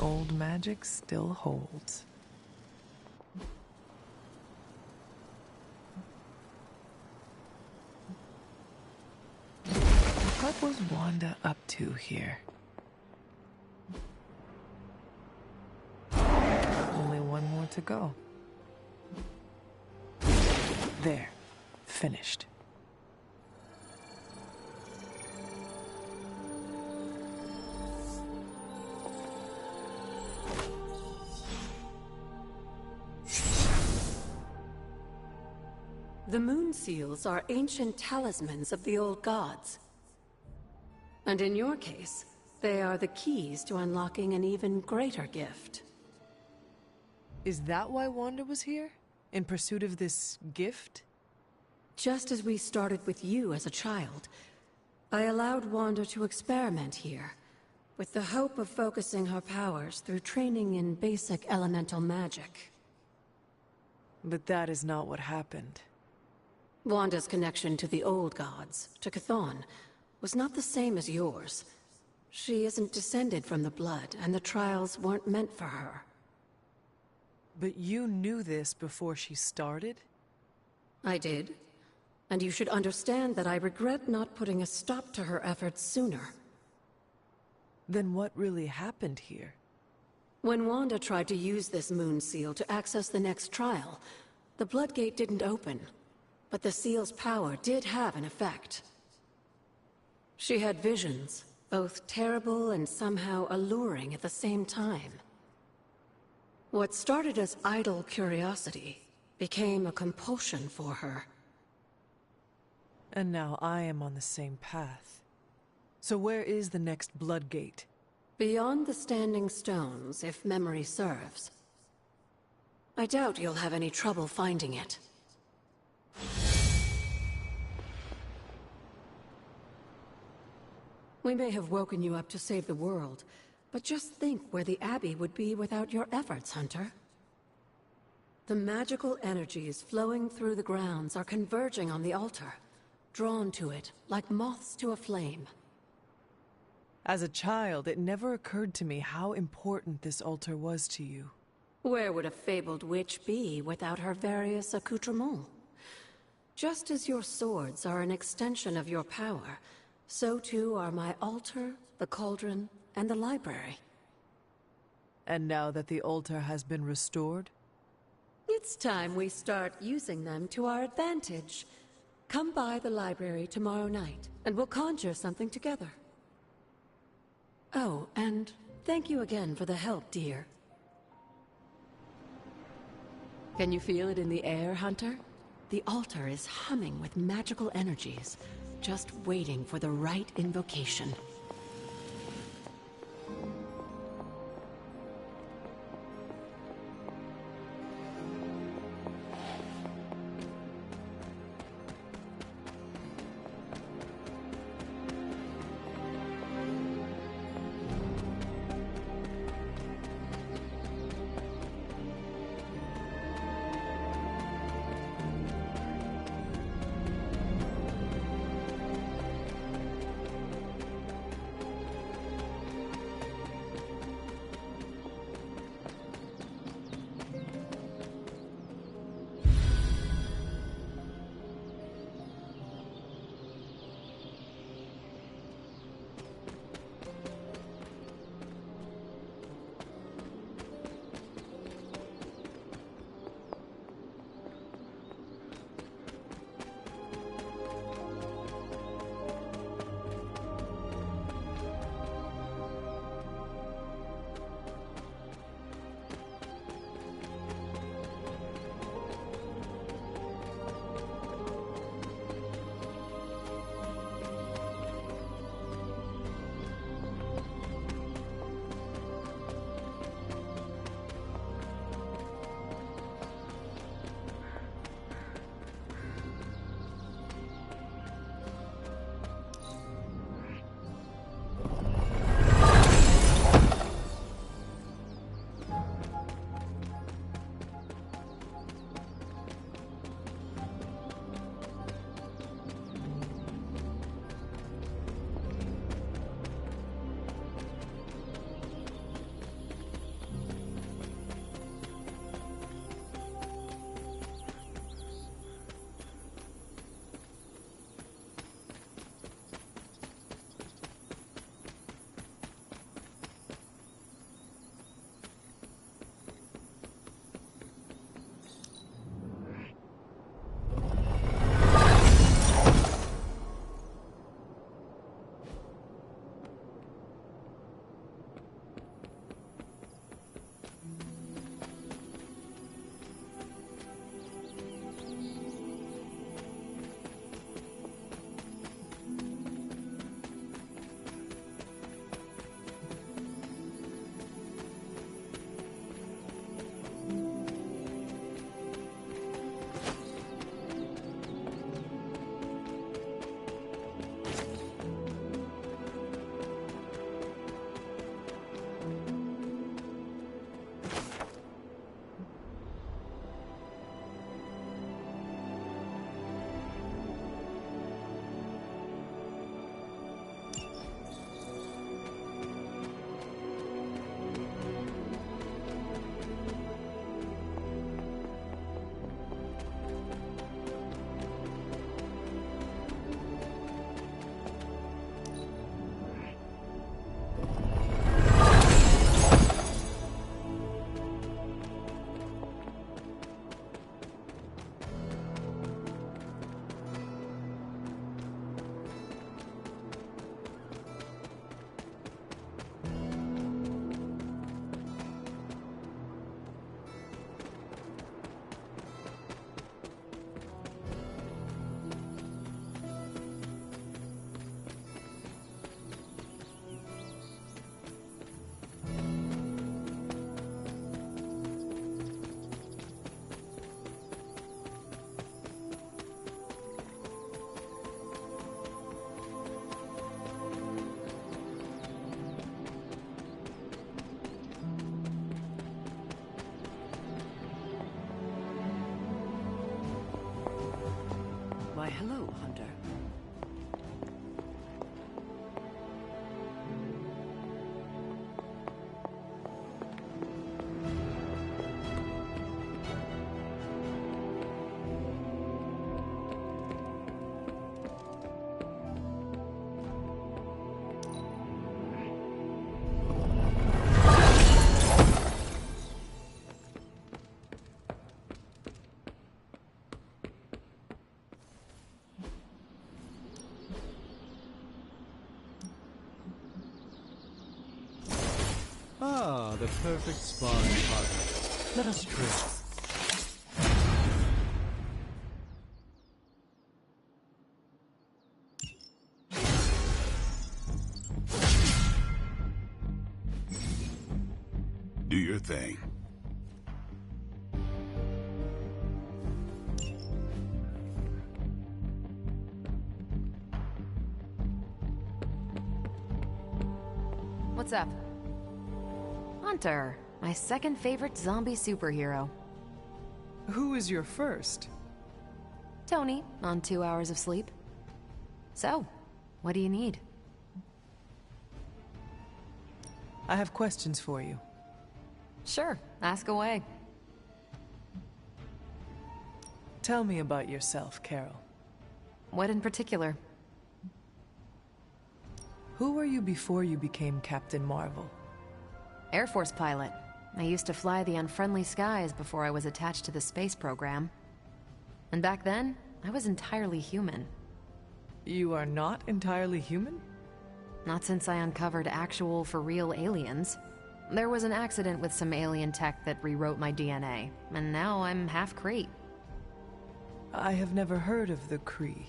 Old magic still holds. What was Wanda up to here? Only one more to go. There. Finished. The moon seals are ancient talismans of the old gods. And in your case, they are the keys to unlocking an even greater gift. Is that why Wanda was here? In pursuit of this gift? Just as we started with you as a child, I allowed Wanda to experiment here, with the hope of focusing her powers through training in basic elemental magic. But that is not what happened. Wanda's connection to the old gods, to Chthon, was not the same as yours. She isn't descended from the blood, and the trials weren't meant for her. But you knew this before she started? I did. And you should understand that I regret not putting a stop to her efforts sooner. Then what really happened here? When Wanda tried to use this moon seal to access the next trial, the Bloodgate didn't open. But the seal's power did have an effect. She had visions, both terrible and somehow alluring at the same time. What started as idle curiosity became a compulsion for her. And now I am on the same path. So where is the next Bloodgate? Beyond the Standing Stones, if memory serves. I doubt you'll have any trouble finding it. We may have woken you up to save the world, but just think where the Abbey would be without your efforts, Hunter. The magical energies flowing through the grounds are converging on the altar, drawn to it like moths to a flame. As a child, it never occurred to me how important this altar was to you. Where would a fabled witch be without her various accoutrements? Just as your swords are an extension of your power, so too are my altar, the cauldron, and the library. And now that the altar has been restored? It's time we start using them to our advantage. Come by the library tomorrow night, and we'll conjure something together. Oh, and thank you again for the help, dear. Can you feel it in the air, Hunter? The altar is humming with magical energies, just waiting for the right invocation. Ah, the perfect sparring partner. Let us trace. Do your thing. What's up? Hunter, my second favorite zombie superhero. Who is your first? Tony, on 2 hours of sleep. So, what do you need? I have questions for you. Sure, ask away. Tell me about yourself, Carol. What in particular? Who were you before you became Captain Marvel? Air Force pilot. I used to fly the unfriendly skies before I was attached to the space program. And back then, I was entirely human. You are not entirely human? Not since I uncovered actual, for-real aliens. There was an accident with some alien tech that rewrote my DNA, and now I'm half Kree. I have never heard of the Kree.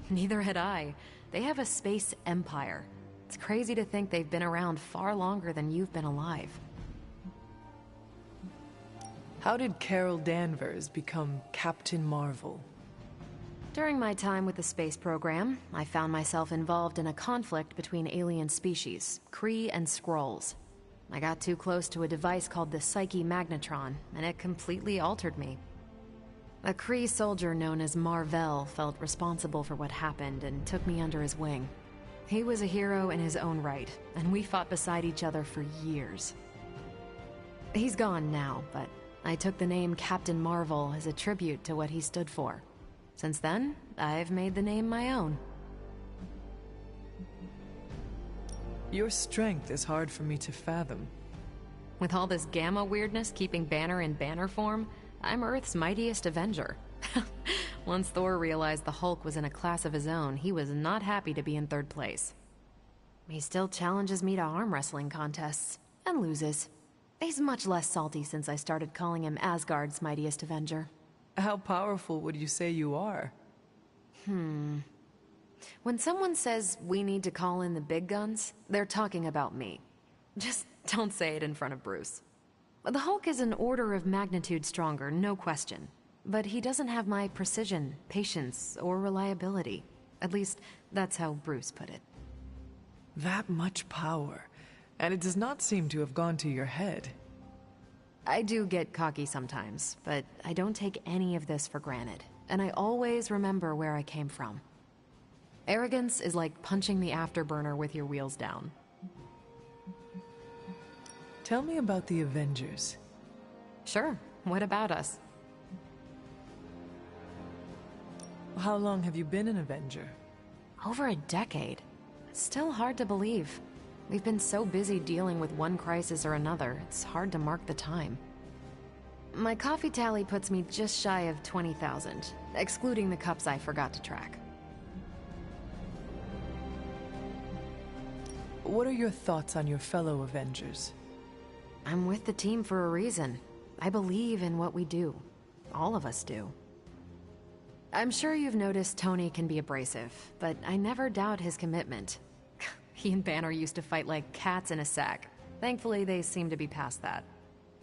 Neither had I. They have a space empire. It's crazy to think they've been around far longer than you've been alive. How did Carol Danvers become Captain Marvel? During my time with the space program, I found myself involved in a conflict between alien species, Kree and Skrulls. I got too close to a device called the Psyche Magnetron, and it completely altered me. A Kree soldier known as Mar-Vell felt responsible for what happened and took me under his wing. He was a hero in his own right, and we fought beside each other for years. He's gone now, but I took the name Captain Marvel as a tribute to what he stood for. Since then, I've made the name my own. Your strength is hard for me to fathom. With all this Gamma weirdness keeping Banner in banner form, I'm Earth's mightiest Avenger. Once Thor realized the Hulk was in a class of his own, he was not happy to be in third place. He still challenges me to arm wrestling contests, and loses. He's much less salty since I started calling him Asgard's mightiest Avenger. How powerful would you say you are? When someone says we need to call in the big guns, they're talking about me. Just don't say it in front of Bruce. The Hulk is an order of magnitude stronger, no question. But he doesn't have my precision, patience, or reliability. At least, that's how Bruce put it. That much power, and it does not seem to have gone to your head. I do get cocky sometimes, but I don't take any of this for granted, and I always remember where I came from. Arrogance is like punching the afterburner with your wheels down. Tell me about the Avengers. Sure, what about us? How long have you been an Avenger? Over a decade. Still hard to believe. We've been so busy dealing with one crisis or another, it's hard to mark the time. My coffee tally puts me just shy of 20,000, excluding the cups I forgot to track. What are your thoughts on your fellow Avengers? I'm with the team for a reason. I believe in what we do. All of us do. I'm sure you've noticed Tony can be abrasive, but I never doubt his commitment. He and Banner used to fight like cats in a sack. Thankfully, they seem to be past that.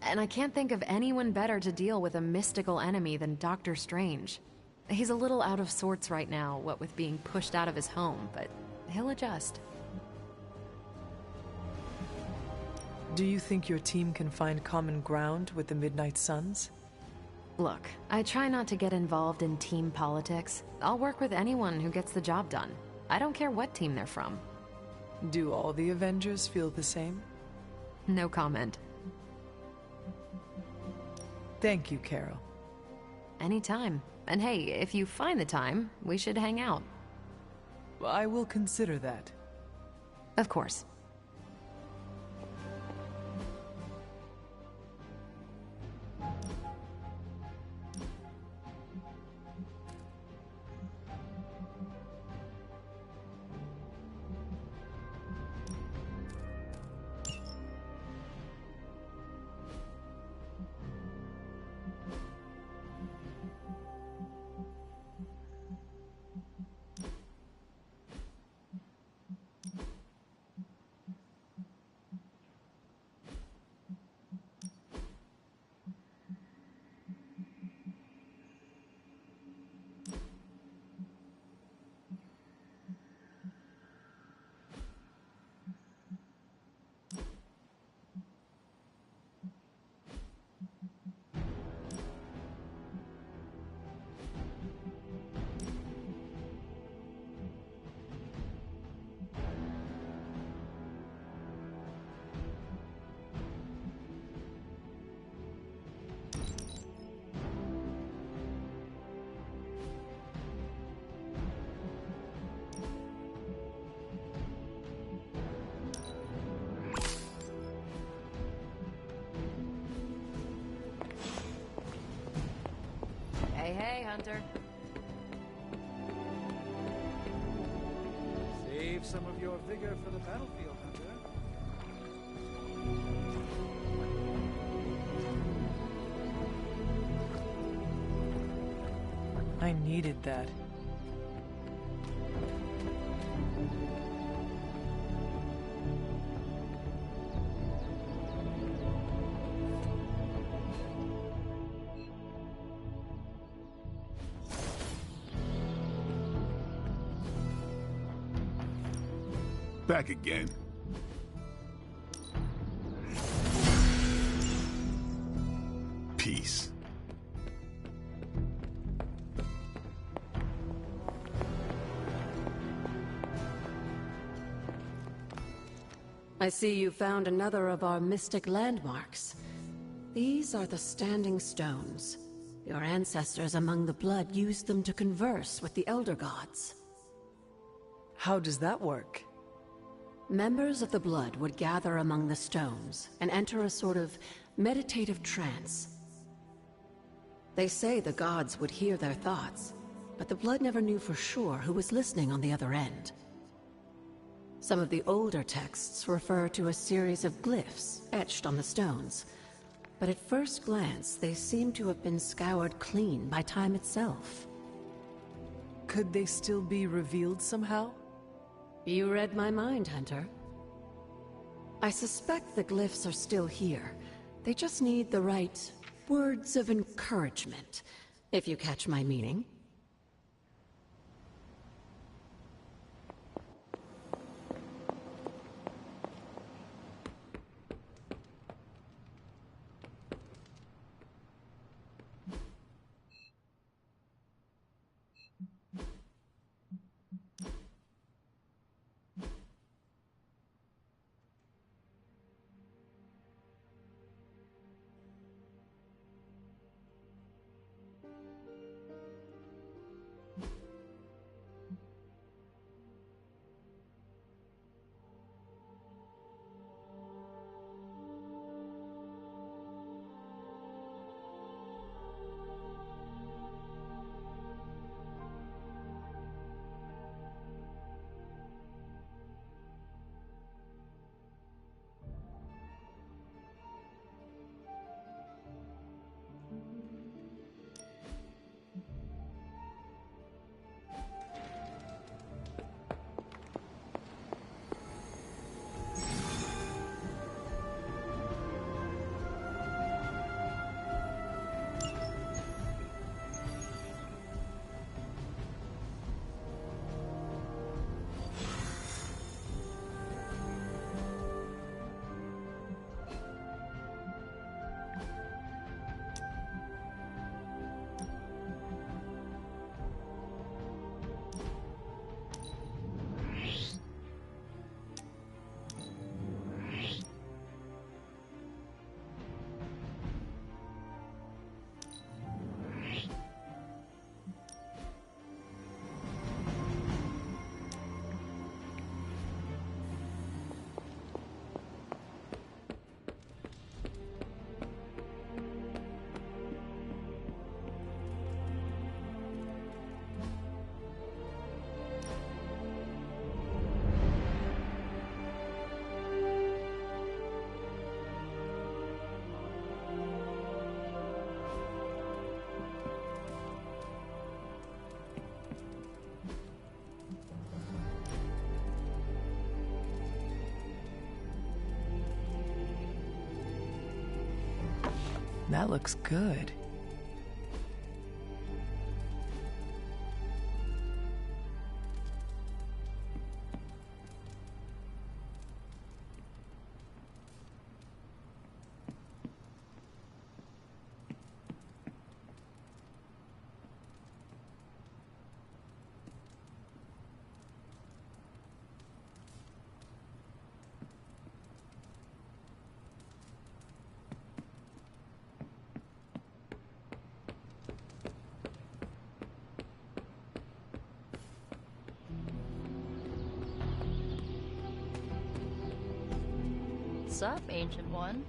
And I can't think of anyone better to deal with a mystical enemy than Doctor Strange. He's a little out of sorts right now, what with being pushed out of his home, but he'll adjust. Do you think your team can find common ground with the Midnight Suns? Look, I try not to get involved in team politics. I'll work with anyone who gets the job done. I don't care what team they're from. Do all the Avengers feel the same? No comment. Thank you, Carol. Anytime. And hey, if you find the time, we should hang out. I will consider that. Of course. Hey, hey, Hunter. Save some of your vigor for the battlefield, Hunter. I needed that. Back again. Peace. I see you found another of our mystic landmarks. These are the Standing Stones. Your ancestors among the Blood used them to converse with the Elder Gods. How does that work? Members of the Blood would gather among the stones and enter a sort of meditative trance. They say the gods would hear their thoughts, but the Blood never knew for sure who was listening on the other end. Some of the older texts refer to a series of glyphs etched on the stones, but at first glance they seem to have been scoured clean by time itself. Could they still be revealed somehow? You read my mind, Hunter. I suspect the glyphs are still here. They just need the right words of encouragement, if you catch my meaning. That looks good. What's up, Ancient One?